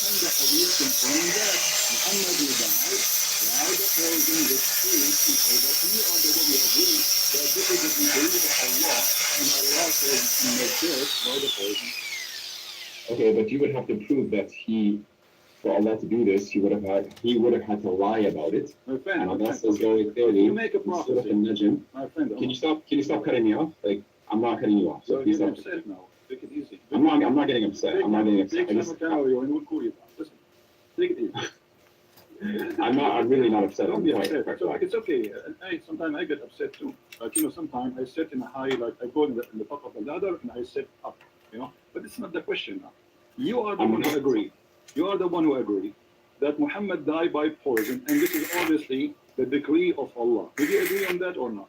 And the hadith confirm that Muhammad will die by the poison with food in order to you are the one who agree that this is the belief of Allah, and Allah says he made death by the poison. Okay, but you would have to prove that for Allah to do this, he would have had to lie about it. My friend, And my Allah friend, says very clearly, you make a in Surah prophecy. An-Najm, My friend, can you stop cutting me off? Like, I'm not cutting you off. So you're please getting stop. upset now. Take it easy. I'm not getting upset. I'm not getting upset. Take some calorie and we'll cool you down. Listen, take it easy. I'm really not upset. Don't I'm be quite upset. relaxed. It's okay. Sometimes I get upset too. Like, sometimes I sit in a high, like I go in the top of the ladder and I sit up, But it's not the question now. You are the one who agree. You are the one who agree that Muhammad died by poison, and this is obviously the decree of Allah. Did you agree on that or not?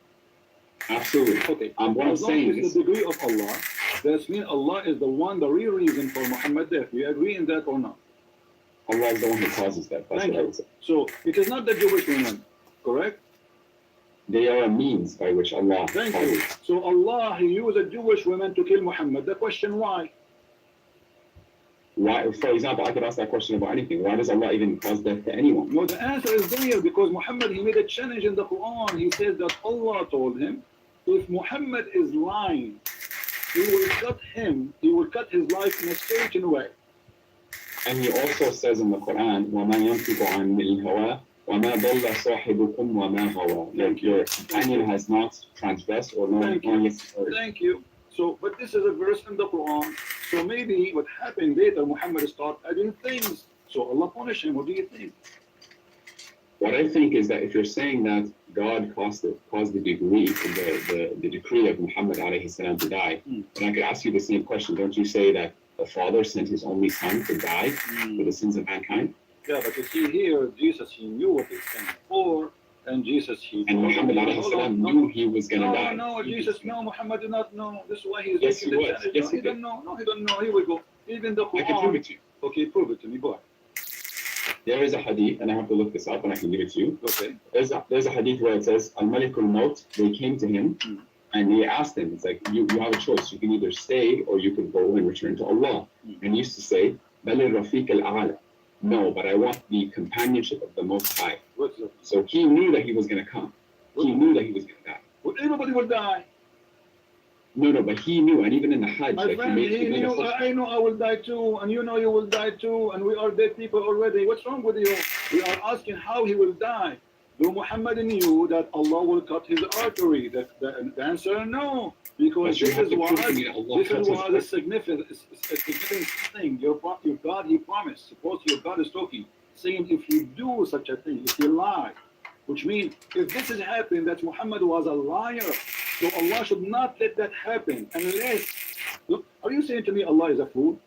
Absolutely. Okay. What I'm As long saying as is, the degree of Allah, that means Allah is the one, the real reason for Muhammad's death. Do you agree in that or not? Allah is the one who causes that. That's Thank what I you. would say. So it is not the Jewish women, correct? They are a means by which Allah Thank causes. you. So Allah, He used a Jewish woman to kill Muhammad. The question why? Why, for example, I could ask that question about anything. Why does Allah even cause death to anyone? No, the answer is there because Muhammad, he made a challenge in the Quran. He says that Allah told him, if Muhammad is lying, he will cut his life in a certain way. And he also says in the Quran, وَمَا يَنْطِقُ عَنِ الْهَوَىٰ وَمَا ضَلَّ صَاحِبُكُمْ وَمَا غَوَىٰ. Like your companion has not transgressed or no Thank you. Thank you. So, but this is a verse in the Quran. So maybe what happened later, Muhammad started adding things. So Allah punished him. What do you think? What I think is that if you're saying that God caused the degree, the decree of Muhammad alayhi salam to die, then I could ask you the same question. Don't you say that the Father sent his only Son to die for the sins of mankind? Yeah, but you see here, Jesus, he knew what he sent for, and Jesus, he And Muhammad alayhi salam knew he was going to die. No, Jesus, no, Muhammad did not know. This is why he's Yes, making he the was. challenge. Yes, No, he he did. don't know. No, he don't know. Here we go. Even the Quran. I can prove it to you. Okay, prove it to me. Go ahead. There is a hadith, and I have to look this up, and I can give it to you. Okay. There's a hadith where it says, Al-Malik al-Maut, they came to him, and they asked him, it's like, you have a choice. You can either stay, or you can go and return to Allah. And he used to say, Bal al-Rafiq al-A'la. No, but I want the companionship of the Most High. What's that? So he knew that he was going to come. He knew that he was going to die. Well, everybody will die. No, but he knew, and even in the Hajj, My like friend, he made a knew, khutbah. I know I will die too, and you know you will die too, and we are dead people already. What's wrong with you? We are asking how he will die. Do Muhammad knew that Allah will cut his artery? The answer, no. Because But you this have is to prove what to me that Allah this cuts is his what a significant thing. Your God, He promised. Suppose your God is talking, saying if you do such a thing, if you lie, which means if this is happening, that Muhammad was a liar. So Allah should not let that happen unless. Look, are you saying to me Allah is a fool?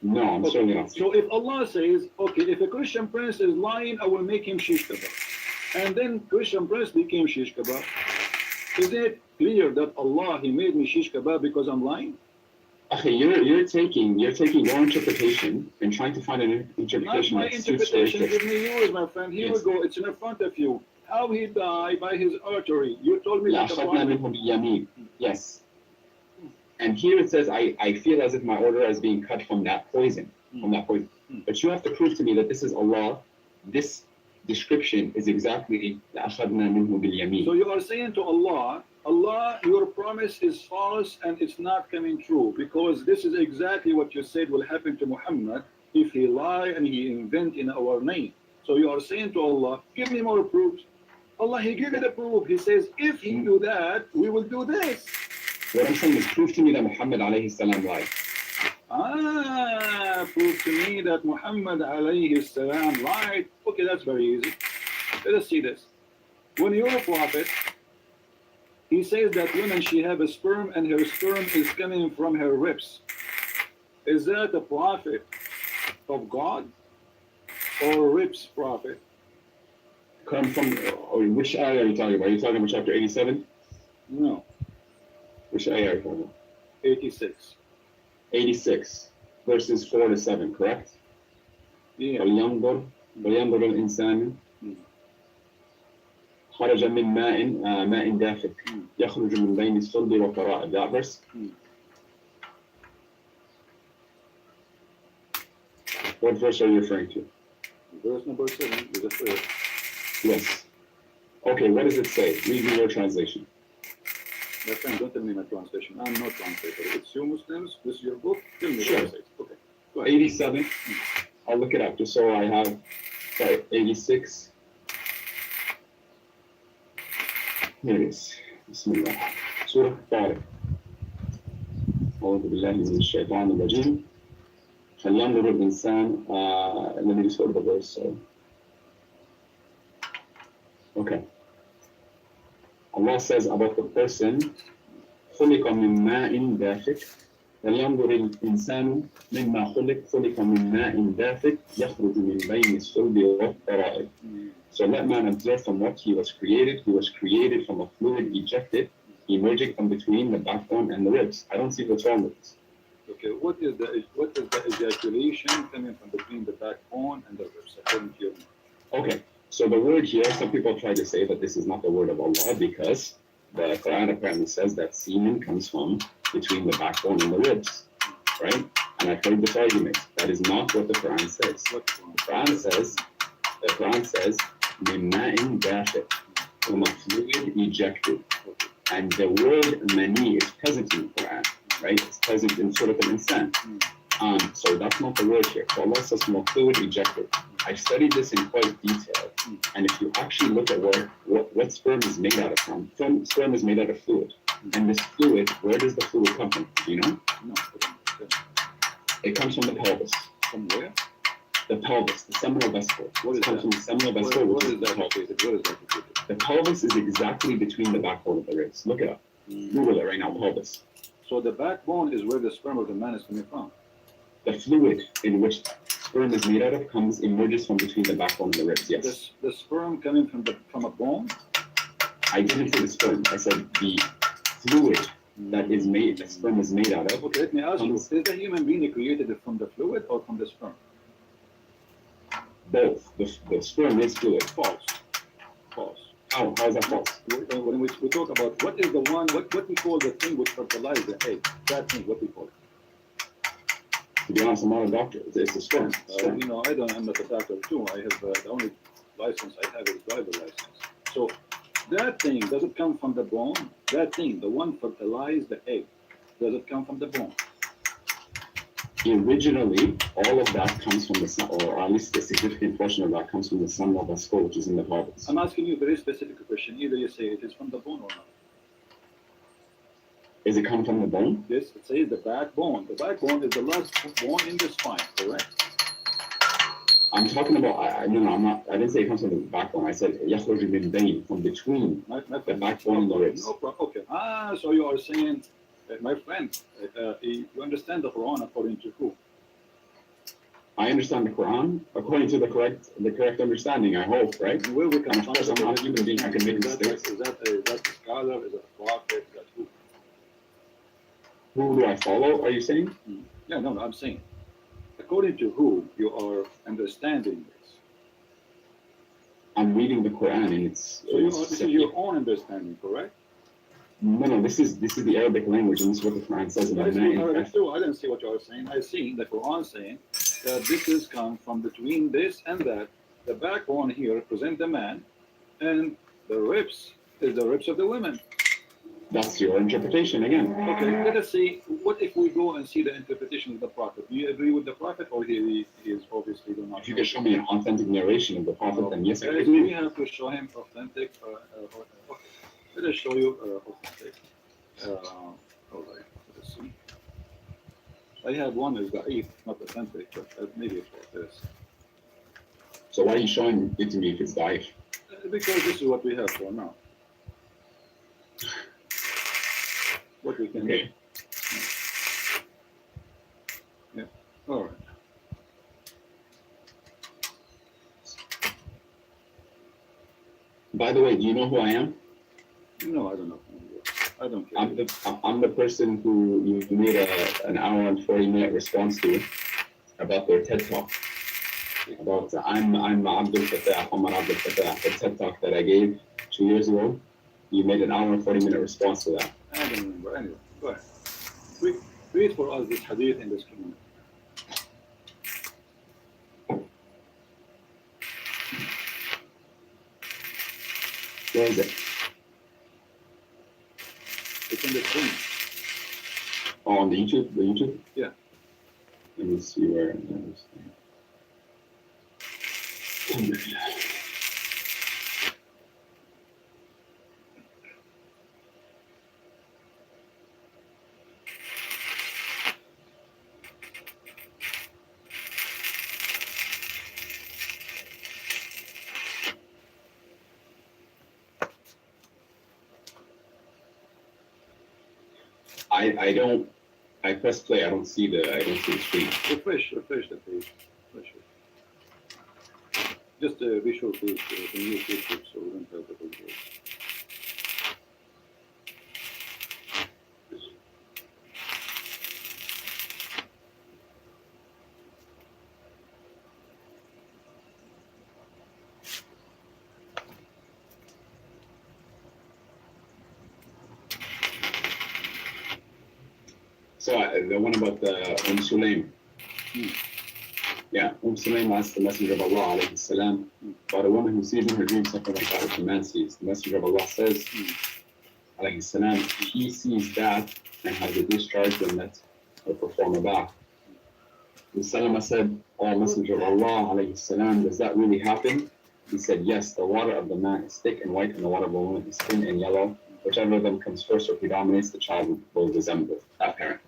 No, I'm certainly not. So if Allah says, okay, if a Christian prince is lying, I will make him shish kebab, and then Christian prince became shish kebab, is it clear that Allah He made me shish kebab because I'm lying? Okay, you're taking your interpretation and trying to find an Not interpretation my that suits their interpretation. Give me yours, my friend. Here Yes. we go. It's in front of you. How he died by his artery. You told me that the لأخذنا prophet. منه باليمين. Yes. And here it says, I feel as if my order is being cut from that poison. From that poison. But you have to prove to me that this is Allah. This description is exactly لأخذنا منه باليمين. So you are saying to Allah, Allah, your promise is false and it's not coming true, because this is exactly what you said will happen to Muhammad if he lie and he invent in our name. So you are saying to Allah, give me more proofs. Allah, He gave you the proof. He says, if he do that, we will do this. What I'm saying is prove to me that Muhammad alayhi salam lied. Prove to me that Muhammad alayhi salam lied. Okay, that's very easy. Let us see this. When you're a prophet, he says that women, she have a sperm and her sperm is coming from her ribs. Is that a prophet of God or ribs prophet? Come from, which ayah are you talking about? Are you talking about chapter 87? No, Which ayah are you talking about? 86. 86, verses 4 to 7, correct? Yeah. فلينظر الإنسان خرج من ماء دافق يخرج من بين الصلب والترائب. That verse? What verse are you referring to? Verse number 7 is a prayer. Yes. Okay, what does it say? Read me your translation. My friend, don't tell me my translation. I'm not translator. It's you Muslims. This is your book. Tell me Sure. what it says. Okay. Go ahead. 87. I'll look it up just so I have. Sorry, 86. Here it is. Bismillah. Surah Tariq. أعوذ بالله من الشيطان الرجيم. فلينظر الإنسان. Let me just go to the verse. Okay. Allah says about the person خلق من ماء دافق فلينظر الإنسان مما خلق من ماء دافق يخرج من بين الصلب والترائب. So let man observe from what he was created. He was created from a fluid ejected, emerging from between the backbone and the ribs. I don't see what's wrong with this. Okay, what is the ejaculation coming from between the backbone and the ribs, according to your mind? Okay, so the word here, some people try to say that this is not the word of Allah because the Quran apparently says that semen comes from between the backbone and the ribs, right? And I've heard this argument. That is not what the Quran says. The Quran says, من ماء دافق, from a fluid ejected. And the word mani is present in the Quran, right? It's present in Surah Al-Insan. So that's not the word here. So Allah says from a fluid ejected. I studied this in quite detail. And if you actually look at what sperm is made out of from, sperm is made out of fluid. And this fluid, where does the fluid come from? Do you know? No. It comes from the pelvis. From where? The pelvis, the seminal vesicle. What is It comes that? from the seminal vesicle, What which is the that pelvis. located? Where is that located? The pelvis is exactly between the backbone of the ribs. Look it up. Google it right now, pelvis. So the backbone is where the sperm of the man is coming from. The fluid in which sperm is made out of emerges from between the backbone and the ribs, yes. The sperm coming from a bone? I didn't say the sperm. I said the fluid that sperm is made out of. Okay, let me ask you, is the human being created from the fluid or from the sperm? Both. The sperm is fluid. False. How is that false? When we talk about what is the one, what we call the thing which fertilizes the egg, that thing, what we call it? To be honest, I'm not a doctor. It's the sperm. I'm not a doctor too. I have the only license I have is driver license. So That thing, does it come from the bone? That thing, the one fertilized the egg, does it come from the bone? Originally, all of that comes from the sun, or at least a significant portion of that comes from the son of Vasco, which is in the province. I'm asking you a very specific question. Either you say it is from the bone or not. Is it come from the bone? Yes, it says the backbone. The backbone is the last bone in the spine, correct? I'm talking about, no, I'm not, I didn't say it comes from the backbone. I said, يخرج من بين, from between the backbone and the ribs. No problem. Okay. So you are saying, my friend, you understand the Quran according to who? I understand the Quran according to the correct understanding, I hope, right? Where we And of course, I'm not a human being, I can make mistakes. Is that a scholar? Is that a prophet? Is that who? Who do I follow, are you saying? Yeah, no, I'm saying, according to who you are understanding this. I'm reading the Quran and it's... So this is your own understanding, correct? No, this is the Arabic language, and this is what the Quran says about That is man. what Arabic too. I didn't see what you are saying. I see the Quran saying that this is come from between this and that. The backbone here represent the man, and the ribs is the ribs of the women. That's your interpretation again. Okay, let us see. What if we go and see the interpretation of the Prophet? Do you agree with the Prophet, or he is obviously do not? If you can show me an authentic narration of the Prophet, then yes, I Do agree. we have to show him authentic? Okay. Let us show you authentic. All right, let's see. I have one is da'if, not authentic, but maybe it's like this. So why are you showing it to me if it's daif? Because this is what we have for now. What we can do. Okay. Yeah. All right. By the way, do you know who I am? No, I don't know. I don't care. I'm the person who you made an hour and 40-minute response to about their TED Talk. About I'm Abdul Fattah, Omar Abdul Fattah, the TED Talk that I gave 2 years ago. You made an hour and 40-minute response to that. I don't remember. Anyway, go ahead. Read for us this hadith in this community. Where is it? It's in the screen. Oh, on the YouTube? Yeah. Let me see where it is. I press play, I don't see the screen. Refresh the page. Refresh it. Just be sure to mute YouTube so we don't have the whole page. So the one about the Sulaim. Yeah, Sulaim asked the Messenger of Allah alayhi salam about a woman who sees in her dream something like that which a man sees. The Messenger of Allah says, alayhi salam, he sees that and has a discharge and let her perform a bath. And Salama said, oh Messenger of Allah alayhi salam, does that really happen? He said, yes, the water of the man is thick and white and the water of the woman is thin and yellow. Whichever of them comes first or predominates, the child will resemble that parent.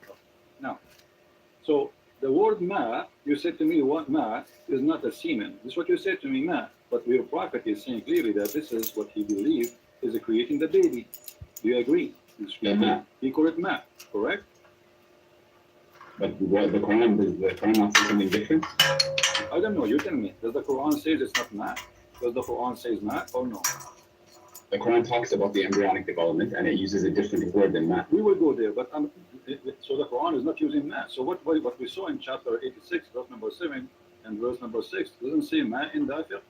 So the word ma, you said to me, what ma is not a semen. This is what you said to me, ma. But your prophet is saying clearly that this is what he believed is creating the baby. Do you agree? Yeah, ma. He called it ma, correct? But what, the Quran not say something different? I don't know. You tell me. Does the Quran say it's not ma? Does the Quran say ma or no? The Quran talks about the embryonic development and it uses a different word than ma. We will go there, but so the Quran is not using ma. So what we saw in chapter 86, verse number 7 and verse number 6, doesn't say ma in Dafiq.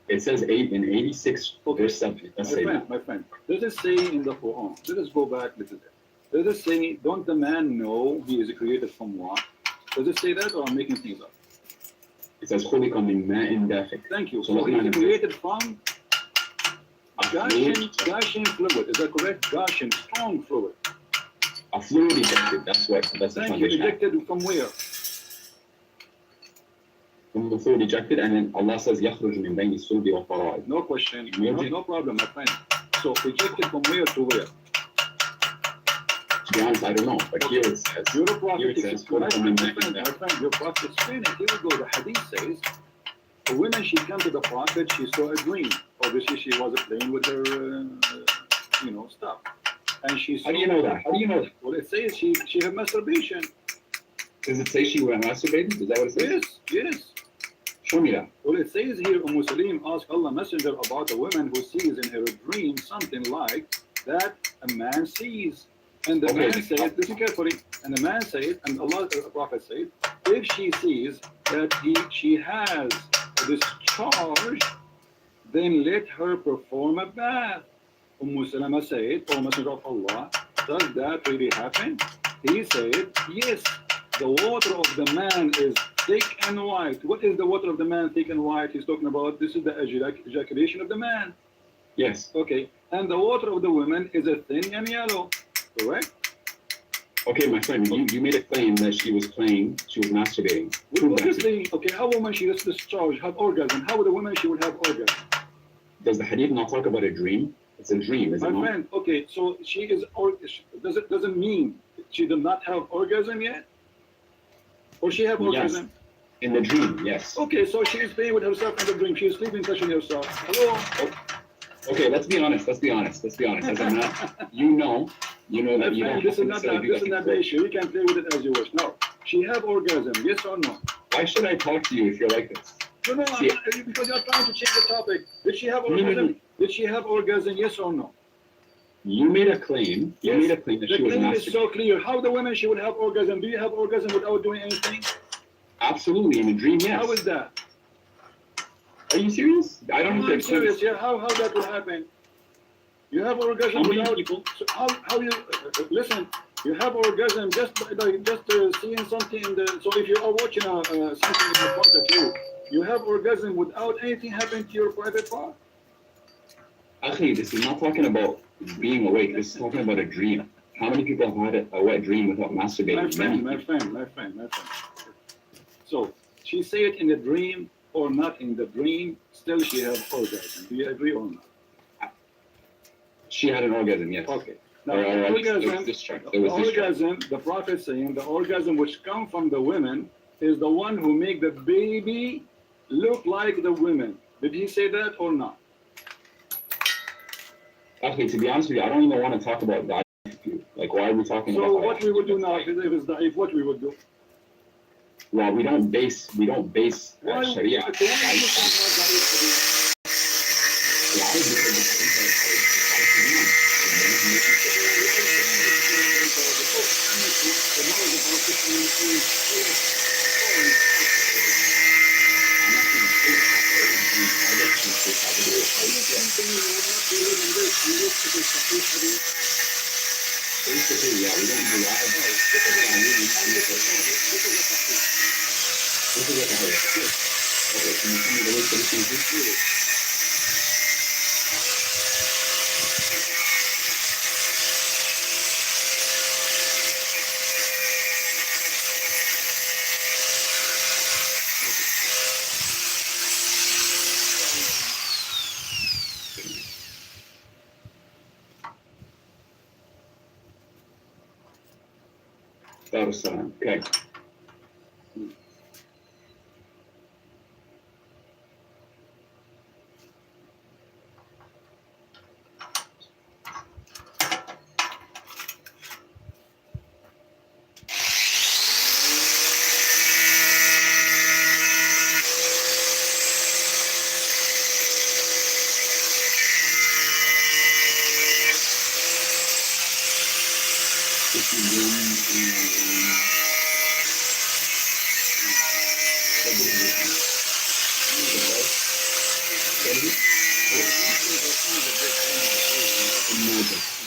It says 8 in 86, verse 7. Let's say that. My friend, does it say in the Quran? Let us go back a little bit. Does it say, don't the man know he is created from what? Does it say that or I'm making things up? It says خُلِقَ مِن مَاءٍ دَافِقٍ. Thank you. So So what he man is is created from Gashing fluid, is that correct? Gashing, strong fluid. A fluid ejected. That's the Thank you. translation. Ejected from where? From the fluid ejected, and then Allah says يخرج من بين الصلب والترائب. No question. No problem, my friend. So ejected from where to where? To be honest, I don't know, but here it says. Your prophet says, my friend, your prophet explained it. Here we go. The hadith says, a woman, she came to the prophet, she saw a dream. Obviously, she was playing with her, stuff. And she saw. How do you know that? How do you know that? Well, it says she had masturbation. Does it say she went masturbating? Is that what it says? Yes. Show me that. Well, it says here, Salim asked Allah Messenger about a woman who sees in her dream something like that a man sees. And the man said, listen carefully, and the man said, and Allah, the Prophet said, if she sees that she has this charge, then let her perform a bath. Salama said, O Messenger of Allah, does that really happen? He said, yes, the water of the man is thick and white. What is the water of the man thick and white? He's talking about, this is the ejaculation of the man. Yes. Okay, and the water of the woman is a thin and yellow. Correct? Okay, my friend, you made a claim that she was masturbating. Well, obviously, okay, how a woman she gets discharged, have orgasm. How would a woman she would have orgasm? Does the hadith not talk about a dream? It's a dream, is it not? My friend, okay, so she is, doesn't mean she did not have orgasm yet? Or she have orgasm? Yes. In the dream, yes. Okay, so she is playing with herself in the dream. She is sleeping, touching herself. Hello? Okay, let's be honest. As a man, you know that you don't. This is not the issue. You can play with it as you wish. No, she have orgasm. Yes or no? Why should I talk to you if you're like this? No, because you're trying to change the topic. Did she have orgasm? No. Did she have orgasm? Yes or no? You made a claim. You made a claim that she was masturbating. The claim is so masturbating. clear. How the women she would have orgasm? Do you have orgasm without doing anything? Absolutely, in a dream, yes. How is that? Are you serious? I don't I'm serious. Yeah, how that will happen? You have orgasm How many without. people? So how you listen? You have orgasm just seeing something in the. So if you are watching something in front of you, you have orgasm without anything happening to your private part. Actually, this is not talking about being awake. This is talking about a dream. How many people have had a wet dream without masturbating? My friend. So she say it in the dream or not in the dream, still she have orgasm. Do you agree or not? She had an orgasm, yes. Okay. Now, Or orgasm, discharge. the orgasm, the Prophet saying the orgasm which come from the women is the one who make the baby look like the women. Did he say that or not? Actually, to be honest with you, I don't even want to talk about that. Like, why are we talking about So that? what we would do now, if it's da'if, what we would do? Well, we don't base Sharia. Why would you talk about da'if? Why? Basically, yeah, we don't derive. This is like a hadith. Okay, can you tell me the way to the hadith? Darussalam. Okay.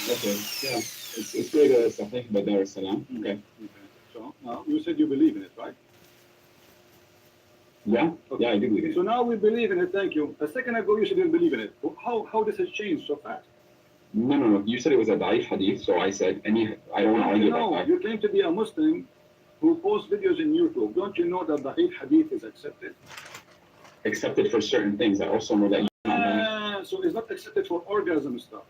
Okay, yeah. It's great Sahih by Darussalam. Okay. So now you said you believe in it, right? Yeah, Okay. yeah, I do believe So it. now we believe in it. Thank you. A second ago, you didn't believe in it. How this has changed so fast? No. You said it was a da'if hadith, so I said I don't want to argue about No, that. you claim to be a Muslim who posts videos in YouTube. Don't you know that the hadith is accepted? Accepted for certain things. I also know that you So it's not accepted for orgasm stuff.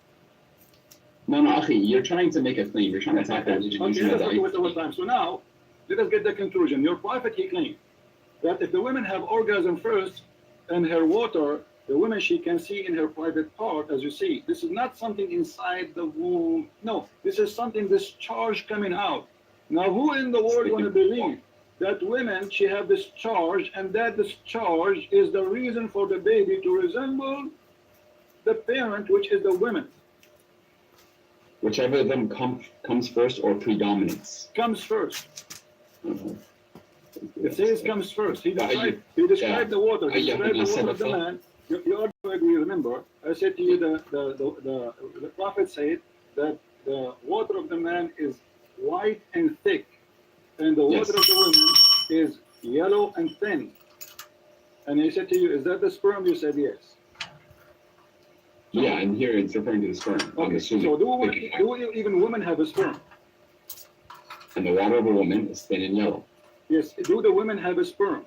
No, Akhi, you're trying to make a claim. You're trying to attack the religion Okay, using a let's not da'if waste our hadith. time. So now, let us get the conclusion. Your prophet, he claimed that if the women have orgasm first and her water, the woman she can see in her private part, as you see, this is not something inside the womb. No, this is something discharge coming out. Now, who in the world want to believe that women, she have discharge, and that discharge is the reason for the baby to resemble the parent, which is the women? Whichever of them comes first or predominates. Comes first. Mhm. It says comes first. He described yeah. the water. He Yeah, described the water of the yeah. man. You ought to agree, remember. I said to you the prophet said that the water of the man is white and thick, and the water Yes. of the woman is yellow and thin. And he said to you, is that the sperm? You said yes. Yeah, and here it's referring to the sperm. I'm Okay, assuming. so do even women have a sperm? And the water of a woman is thin and yellow. Yes. Do the women have a sperm?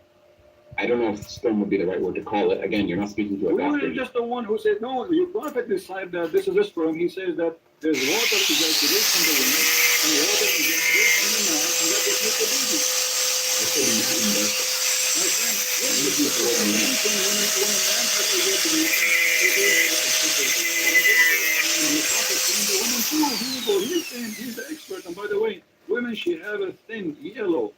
I don't know if sperm would be the right word to call it. Again, you're not speaking to a We were doctor. just the one who said, no, your prophet decided that this is a sperm. He says that there's water ejaculate from the woman and water ejaculate from the man, and that is makes a baby. I said man and both. My friend, yes, it's the same thing when a man has ejaculation, it is and the prophet saying the woman too, here you go, he's saying, he's the expert. And by the way, women, she have a thin, yellow,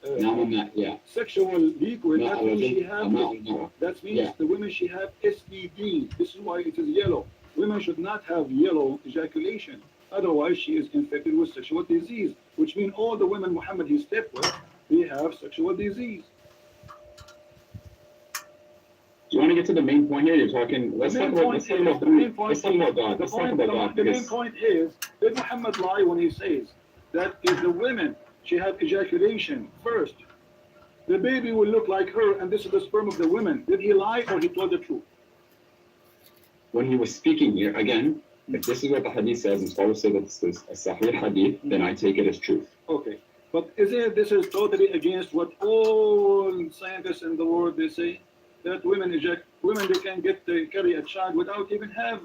Now I'm not, yeah. sexual liquid. No, That means she have no. That means Yeah. the women she have STD. This is why it is yellow. Women should not have yellow ejaculation. Otherwise, she is infected with sexual disease, which means all the women Muhammad he slept with, they have sexual disease. Do you want to get to the main point here? You're talking. Let's talk about God. Let's talk about God. Let's talk about God. The main Because point is, did Muhammad lie when he says that if the women she have ejaculation first, the baby will look like her, and this is the sperm of the women? Did he lie or he told the truth? when he was speaking here, again, if this is what the hadith says, and scholars say that this is a sahih hadith, then I take it as truth. Okay, but this is totally against what all scientists in the world they say, that women they can carry a child without even have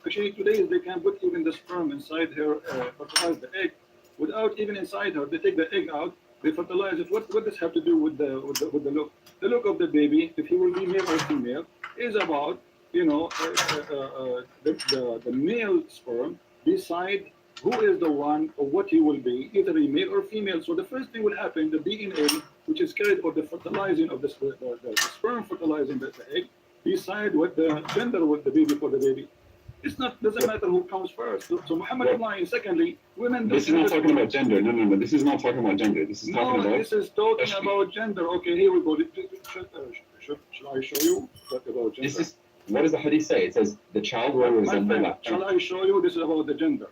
Actually, today they can put even the sperm inside her, fertilize the egg, without even inside her. They take the egg out, they fertilize it. What does have to do with the look? The look of the baby, if he will be male or female, is about the male sperm decide who is the one or what he will be, either a male or female. So the first thing will happen, the DNA, which is carried for the fertilizing of the sperm fertilizing the egg, decide what the gender of the baby for the baby. It's not doesn't matter who comes first. So Muhammad is lying. Secondly, women. This is not talking about gender. No. This is not talking about gender. This is talking about. This is talking about gender. Okay, here we go. Should I show you talk about gender? This is what does the hadith say? It says the child will My resemble friend, that. shall I show you? This is about the gender.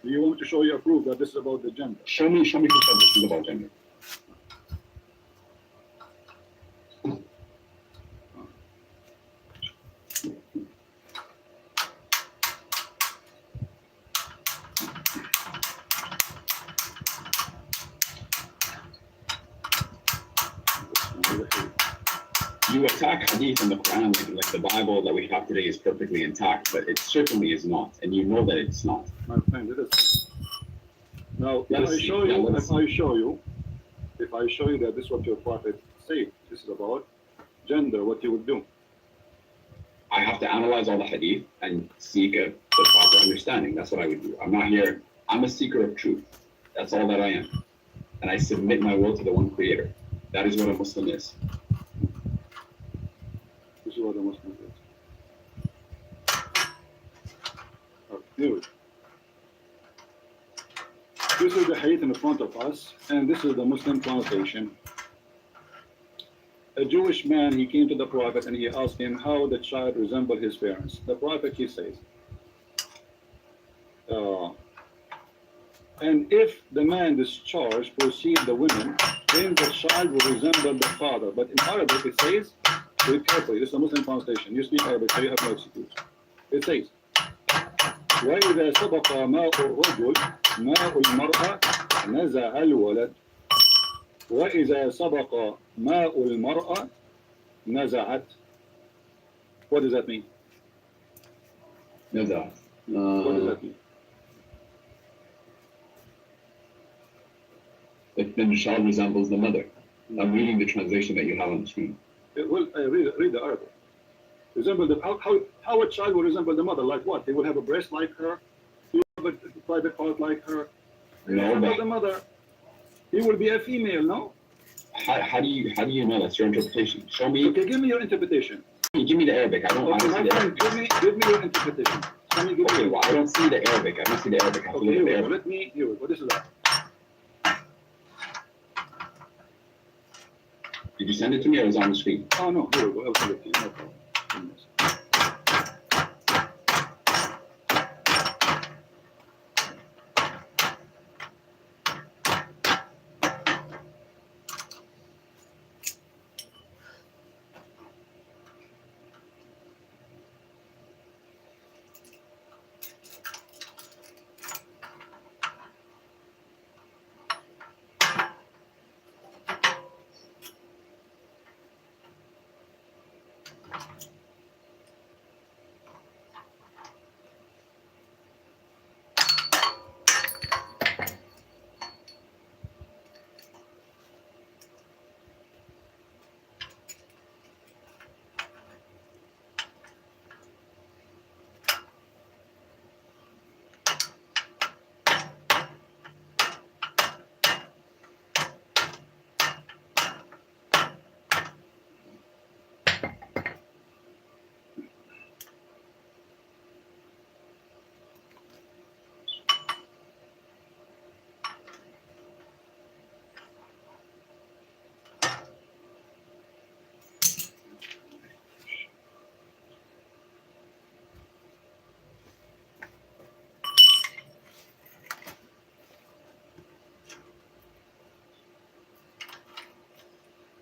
Do you want me to show you a proof that this is about the gender? Show me who said this is about gender. You attack hadith in the Quran like the Bible that we have today is perfectly intact, but it certainly is not, and you know that it's not. My friend, it is. Now, Let if us I see. show Yeah, you, let us if I show you that this is what your prophet said, this is about gender, what you would do. I have to analyze all the hadith and seek the proper understanding. That's what I would do. I'm not here. I'm a seeker of truth. That's all that I am, and I submit my will to the one Creator. That is what a Muslim is. This is what the Muslim is. Anyway, this is the hadith in front of us, and this is the Muslim connotation. A Jewish man, he came to the Prophet and he asked him how the child resembled his parents. The Prophet, he says, And if the man discharged precede the women, then the child will resemble the father. But in Arabic it says, read carefully, this is a Muslim translation. You speak Arabic, so you have no excuse. It says, وإذا سبق ماء الرجل ماء المرأة نزع الولد. وإذا سبق ماء المرأة نزعت. What does that mean? Nazat. What does that mean? If then the child resembles the mother. I'm reading the translation that you have on the screen. Well, read the Arabic. Resemble the how a child will resemble the mother? Like what? They will have a breast like her. He will have a private part like her. No, Resemble but the mother. He will be a female, no? how do you know that's your interpretation? Show me. Okay, give me your interpretation. Give me the Arabic. I don't Okay, see my the friend, Arabic. give me your interpretation. Let me give Okay, you. well, I don't see the Arabic. I don't see the Arabic. I have to Okay, look here at we the go. Arabic. Here we go. This is that. Did you send it to me or was it on the screen? Oh no, here we go. I'll send it to you. No problem.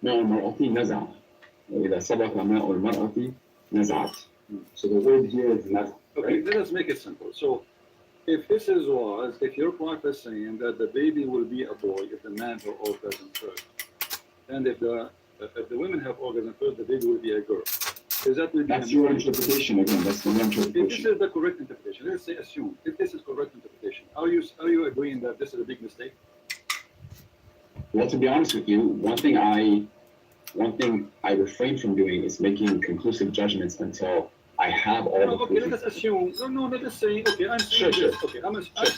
ماء المرأة نزع. وإذا سبق ماء المرأة نزعت. So the word here is نزع. Okay, let us make it simple. So, if this was, if your prophet is saying that the baby will be a boy if the man have orgasm first, and if the women have orgasm first, the baby will be a girl. Is that will be That's your interpretation again. That's the If this interpretation. is the correct interpretation, let's say assume if this is correct interpretation, are you agreeing that this is a big mistake? Well, to be honest with you, one thing I refrain from doing is making conclusive judgments until I have all the Okay, let proof. us assume. No, let us say. Okay, I'm saying Sure, this. sure. Okay,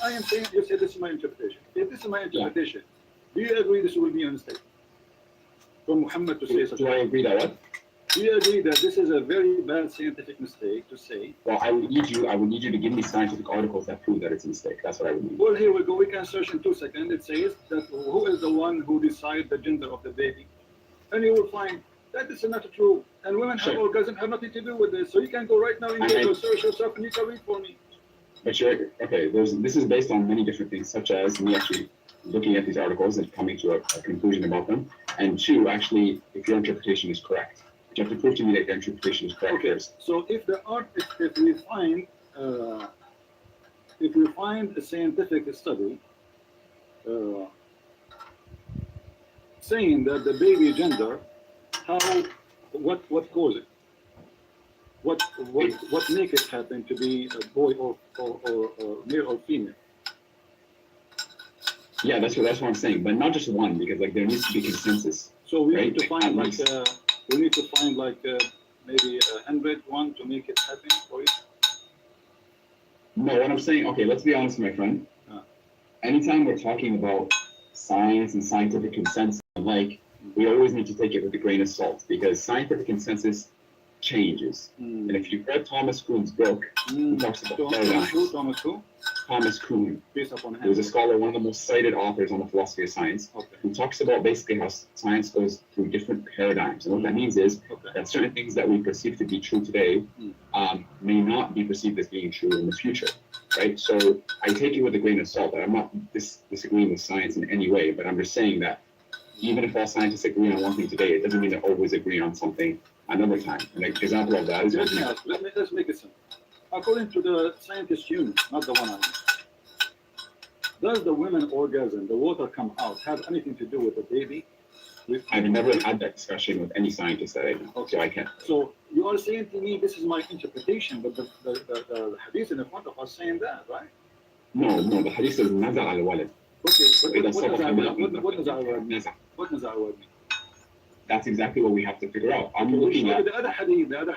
I am saying. You say this is my interpretation. If this is my interpretation, do you agree this will be a mistake for Muhammad to say such? Do I agree that what? Do you agree that this is a very bad scientific mistake to say? Well, I would need you to give me scientific articles that prove that it's a mistake. That's what I would need. Well, here we go. We can search in 2 seconds. It says that who is the one who decides the gender of the baby, and you will find that this is not true. And women have Sure. orgasm have nothing to do with this. So you can go right now and Google, search yourself, and you can read for me. But this is based on many different things, such as me actually looking at these articles and coming to a conclusion about them, and two, actually, if your interpretation is correct. You have to prove to me that your interpretation is correct Okay, first. so if we find a scientific study saying that the baby gender, what causes it? What make it happen to be a boy or male or female? Yeah, that's what I'm saying. But not just one, because like there needs to be consensus. So we Right, need to at find least. maybe 101 to make it happen for you. No, what I'm saying, okay, let's be honest, my friend. Anytime we're talking about science and scientific consensus, we always need to take it with a grain of salt because scientific consensus changes. And if you've read Thomas Kuhn's book, he talks about paradigms. Thomas Kuhn, Based upon he was a him. scholar, one of the most cited authors on the philosophy of science, Okay. who talks about basically how science goes through different paradigms. And what that means is Okay. that certain things that we perceive to be true today may not be perceived as being true in the future, right? So I take it with a grain of salt. I'm not disagreeing with science in any way, but I'm just saying that even if all scientists agree on one thing today, it doesn't mean they always agree on something another time. An example of that is Let's make it simple. According to the scientist union, not the one I know, does the women orgasm, the water come out, have anything to do with the baby? I've never had that discussion with any scientist that I know, so I can't. So you are saying to me, this is my interpretation, but the hadith in the front of us saying that, right? No, the hadith says نزع الولد. Okay, إذا but صبح الماء what does that word mean? نزع. What does that word mean? That's exactly what we have to figure out. I'm Okay, looking at the other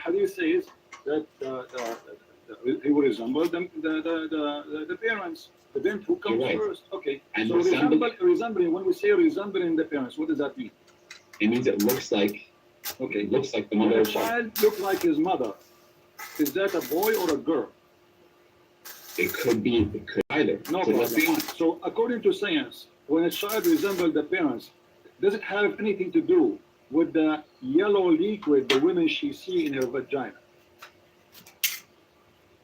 hadith says that he will resemble the parents, the bint who comes You're right. first. Okay, And so resembling, when we say resembling the parents, what does that mean? it means it looks like Okay, the when mother a of child look like his mother, is that a boy or a girl? it could be either. No So let's be problem. honest. So according to science, when a child resembles the parents, does it have anything to do with the yellow liquid the women she see in her vagina?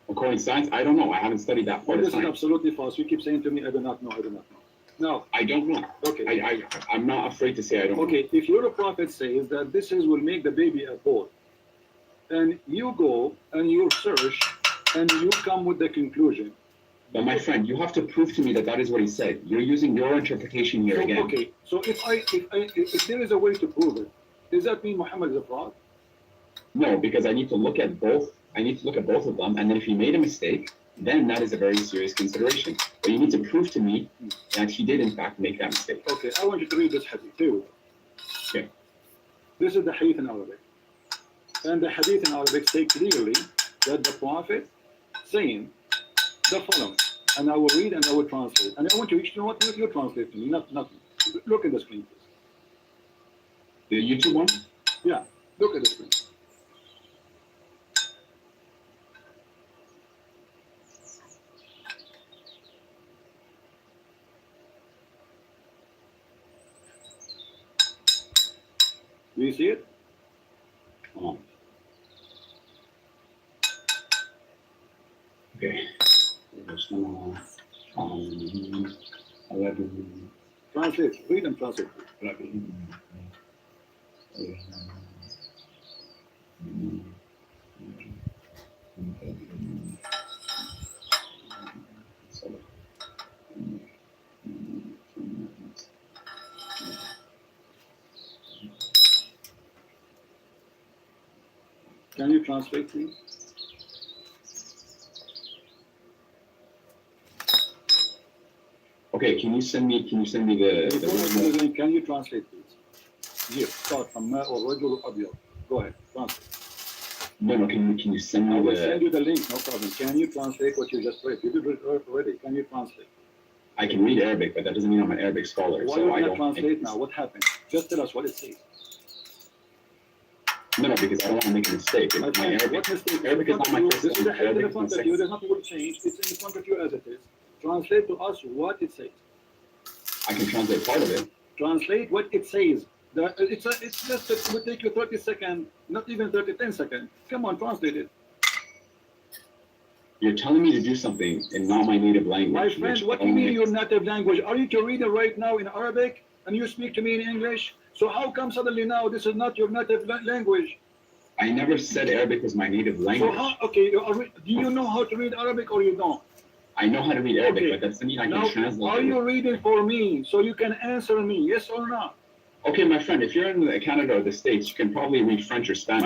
According to science, I don't know. I haven't studied that Well, part of this is science. absolutely false. You keep saying to me, I do not know, I do not know. Now, I don't know. okay, I'm not afraid to say I don't know. okay, if your prophet says that this is will make the baby a boy, and you go and you search and you come with the conclusion. But my friend, you have to prove to me that that is what he said. You're using your interpretation here So, again. okay, so if there is a way to prove it, does that mean Muhammad is a fraud? No, because I need to look at both. I need to look at both of them, and then if he made a mistake, then that is a very serious consideration. But you need to prove to me that he did in fact make that mistake. Okay, I want you to read this hadith. Here we go. Okay. This is the hadith in Arabic. And the hadith in Arabic say clearly that the Prophet saying the following. And I will read and I will translate. And I want you to know what you translate to me, not me. Look at the screen, please. The YouTube one? Yeah, look at the screen. Do you see it? Oh. Okay. There's no, 11. Translate. Read and translate. Can you translate, please? Okay, can you send me the Before I original? do that, can you translate, please? Here, start from Ma or Rajul Abyad. Go ahead, translate. No, can you send I me will send the? you the link, no problem. Can you translate what you just read? You did it already. Can you translate? I can read Arabic, but that doesn't mean I'm an Arabic scholar. Why So would I you don't. not translate now? What happened? Just tell us what it says. No, because I don't want to make a mistake. My My friend, Arabic, what mistake? Arabic is not my first This is the language. head in Arabic front is my of you. second. There's nothing will change. It's in front of you as it is. Translate to us what it says. I can translate part of it. Translate what it says. It's just it will take you 30 seconds, not even 10 seconds. Come on, translate it. You're telling me to do something in not my native language. My friend, which what do you only- mean your native language? Are you to read it right now in Arabic and you speak to me in English? So how come suddenly now this is not your native language? I never said Arabic was my native So language. how, okay, do you know how to read Arabic or you don't? I know how to read Arabic, Okay. but that doesn't mean I can Now, translate are it. you reading for me so you can answer me, yes or no? Okay, my friend, if you're in Canada or the States, you can probably read French or Spanish.